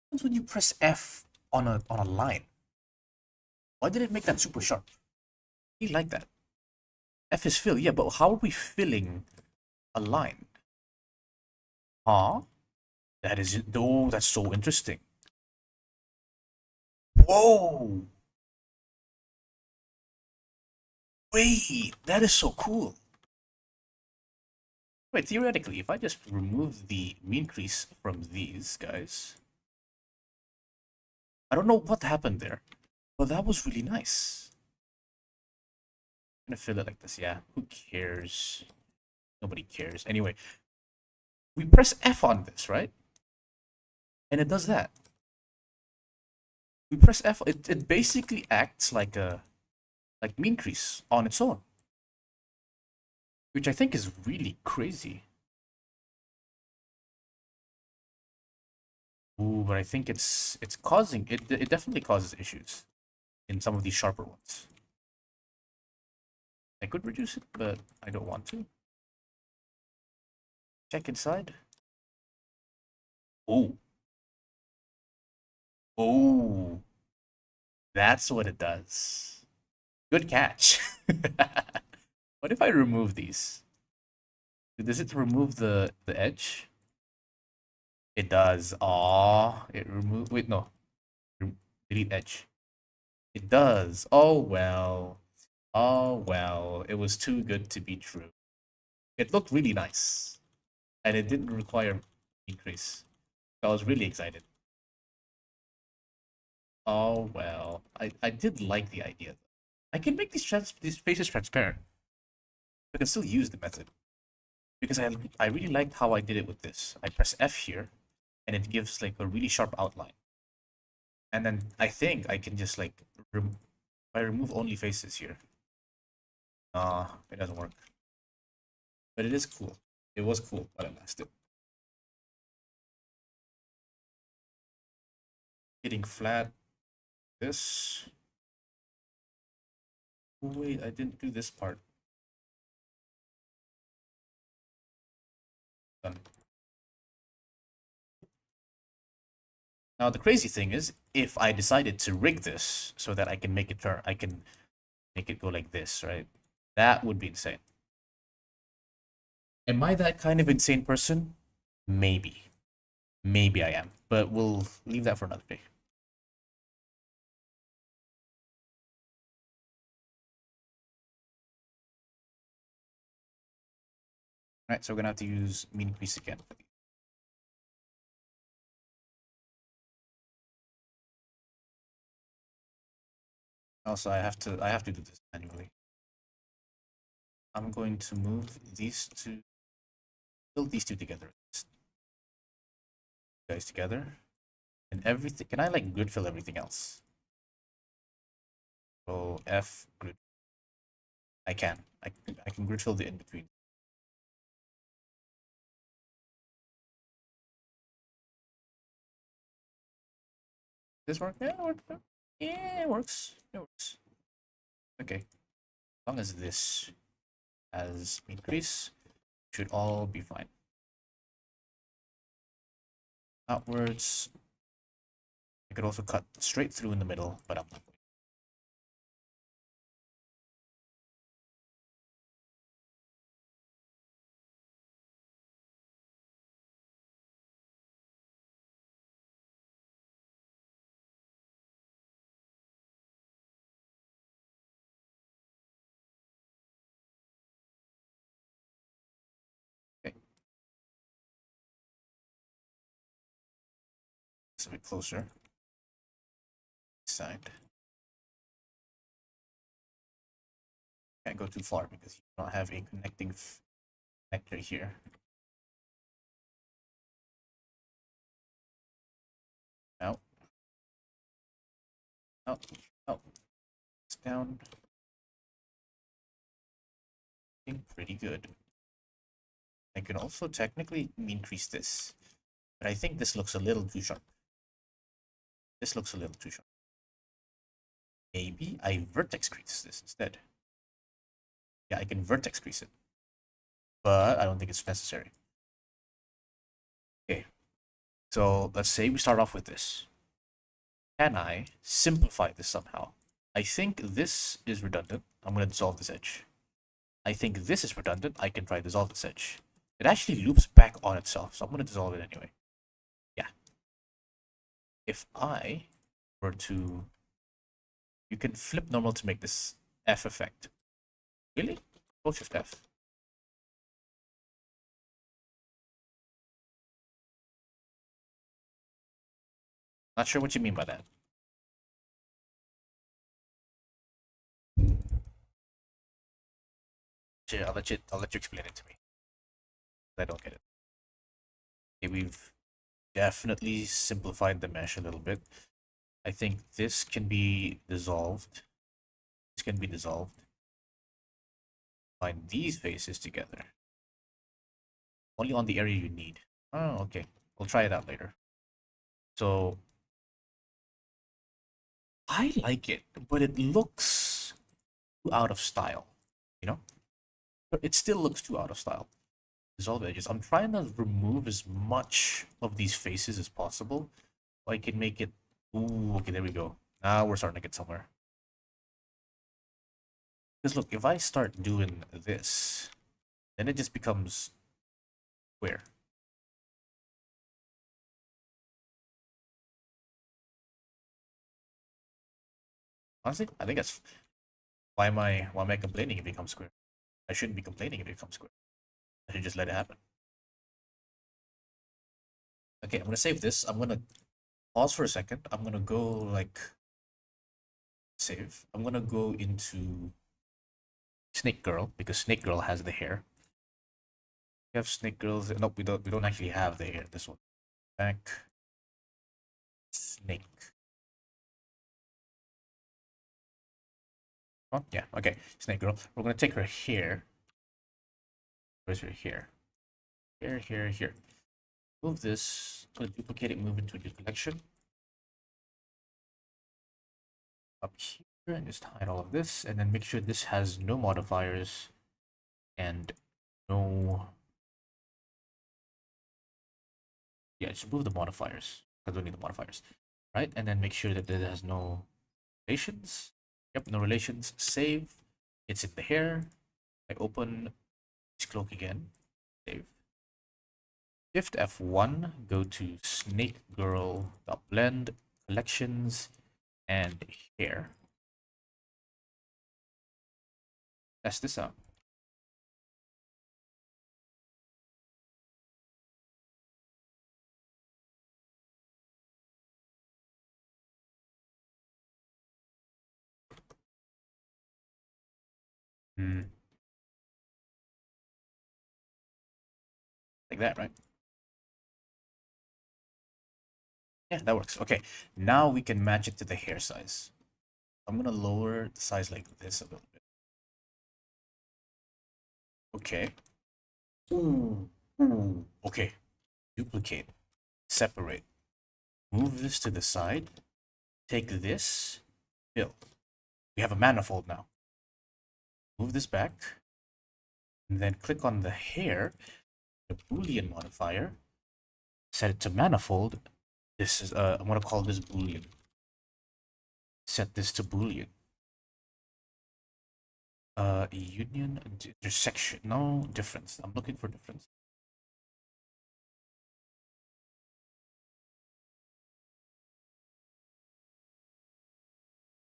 happens when you press F on a line? Why did it make that super sharp? I like that. F is fill, yeah, but how are we filling a line? Huh? That is, oh, that's so interesting. Whoa! Wait, that is so cool. Wait, theoretically, if I just remove the mean crease from these guys, I don't know what happened there, but that was really nice. I'm gonna fill it like this, yeah. Who cares? Nobody cares. Anyway, we press F on this, right? And it does that. We press F, it basically acts like a mean crease on its own. Which I think is really crazy. Ooh, but I think it's causing it definitely causes issues in some of these sharper ones. I could reduce it, but I don't want to. Check inside. Oh. Oh. That's what it does. Good catch. What if I remove these? Does it remove the edge? It does. Aw, it remove. Wait, no. Delete edge. It does. Oh well. Oh well. It was too good to be true. It looked really nice, and it didn't require increase. I was really excited. Oh well. I did like the idea. I can make these faces transparent. I can still use the method because I really liked how I did it with this. I press F here, and it gives like a really sharp outline. And then I think I can just like I remove only faces here. It doesn't work. But it is cool. It was cool while it lasted. Hitting flat. This. Oh, wait, I didn't do this part. Done. Now the crazy thing is, if I decided to rig this so that I can make it turn, I can make it go like this, right? That would be insane. Am I that kind of insane person? Maybe. Maybe I am. But we'll leave that for another day. Alright, so we're gonna have to use mean increase again. Also, I have to do this manually. I'm going to move these two, build these two together. Guys together, and everything. Can I like grid fill everything else? So F grid. I can. I can grid fill the in between. This work? Yeah, it works. Yeah, it works. It works. Okay. As long as this has increase, should all be fine. Outwards. I could also cut straight through in the middle, but I'm not going. Okay. It's a bit closer. Side. Can't go too far because you don't have a connecting connector here. Out. Out. Out. It's down. Pretty good. I can also technically increase this, but I think this looks a little too sharp. This looks a little too sharp. Maybe I vertex crease this instead. Yeah, I can vertex crease it, but I don't think it's necessary. Okay, so let's say we start off with this. Can I simplify this somehow? I think this is redundant. I'm going to dissolve this edge. I think this is redundant. I can try to dissolve this edge. It actually loops back on itself, so I'm going to dissolve it anyway. Yeah. If I were to... You can flip normal to make this F effect. Really? Control Shift F. Not sure what you mean by that. Sure, I'll let you explain it to me. I don't get it. Okay, we've definitely simplified the mesh a little bit. I think this can be dissolved. This can be dissolved. Find these faces together. Only on the area you need. Oh, okay. We'll try it out later. So I like it, but it looks too out of style. You know? But it still looks too out of style. Dissolve edges. I'm trying to remove as much of these faces as possible so I can make it. Ooh, okay, there we go. Now we're starting to get somewhere. Because look, if I start doing this, then it just becomes square. Honestly, I think that's why am I complaining if it becomes square? I shouldn't be complaining if it becomes square. I should just let it happen. Okay, I'm gonna save this. I'm gonna pause for a second. I'm gonna go like save. I'm gonna go into Snake Girl because Snake Girl has the hair. We have Snake Girls. No, we don't. We don't actually have the hair. This one. Back. Snake. Oh, yeah. Okay. Snake Girl. We're gonna take her hair. Where's her hair? Here, here, here. Move this. I'm gonna duplicate it. Move it to your collection. Up here and just hide all of this, and then make sure this has no modifiers and no. Yeah, just remove the modifiers. I don't need the modifiers, right? And then make sure that it has no relations. Yep, no relations. Save. It's in the hair. I open this cloak again. Save. Shift F1. Go to Snake Girl. Blend collections and hair. Test this out. Like that, right? Yeah, that works. Okay, now we can match it to the hair size. I'm gonna lower the size like this a little bit. Okay. Ooh. Ooh. Okay. Duplicate. Separate. Move this to the side. Take this. Fill. We have a manifold now. Move this back. And then click on the hair, the Boolean modifier. Set it to manifold. This is I'm gonna call this Boolean. Set this to Boolean. Union intersection. No difference. I'm looking for difference.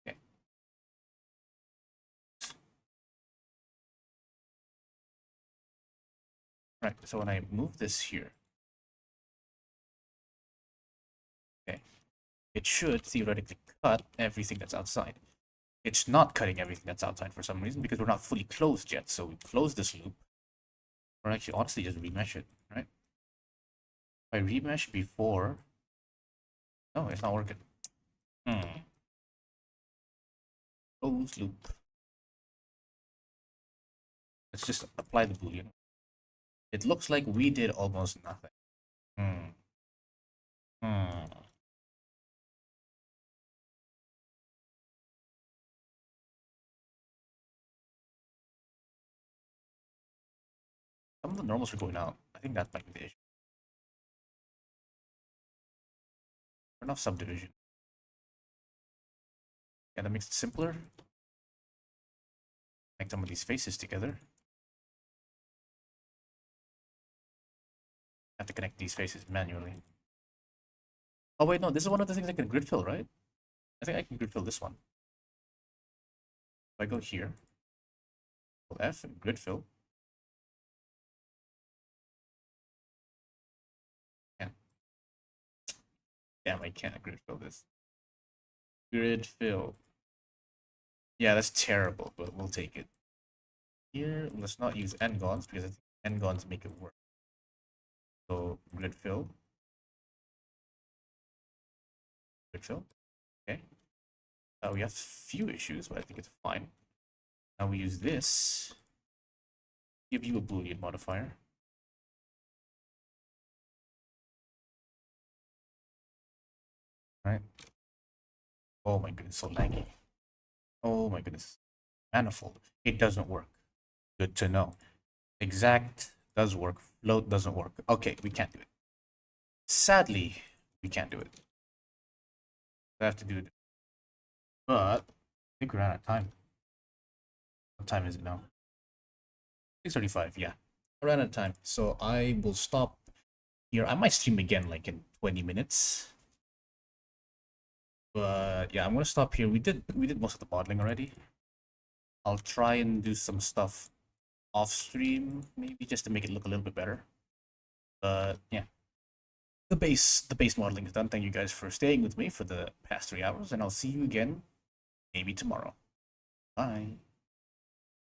Okay. Right. So when I move this here, okay, it should theoretically cut everything that's outside. It's not cutting everything that's outside for some reason because we're not fully closed yet. So we close this loop, or actually, honestly, just remesh it. Right. If I remesh before, no, it's not working. Close loop. Let's just apply the boolean. It looks like we did almost nothing. Hmm. Hmm. Some of the normals are going out. I think that might be the issue. Enough subdivision. Yeah, that makes it simpler. Connect some of these faces together. I have to connect these faces manually. Oh wait, no, this is one of the things I can grid fill, right? I think I can grid fill this one. If I go here, F and grid fill. Yeah. Damn, I can't grid fill this. Grid fill. Yeah, that's terrible, but we'll take it. Here, let's not use n-gons because I think n-gons make it work. So grid fill. Grid fill. Okay. We have few issues, but I think it's fine. Now we use this. Give you a Boolean modifier. Right. Oh my goodness, so laggy. Oh my goodness. Manifold. It doesn't work. Good to know. Exact does work. Float doesn't work. Okay, we can't do it. Sadly, we can't do it. We have to do it. But I think we're out of time. What time is it now? 6:35, yeah. I ran out of time, so I will stop here. I might stream again like in 20 minutes. But yeah, I'm gonna stop here. We did most of the modeling already. I'll try and do some stuff off stream, maybe just to make it look a little bit better. But yeah. The base modeling is done. Thank you guys for staying with me for the past 3 hours, and I'll see you again maybe tomorrow. Bye.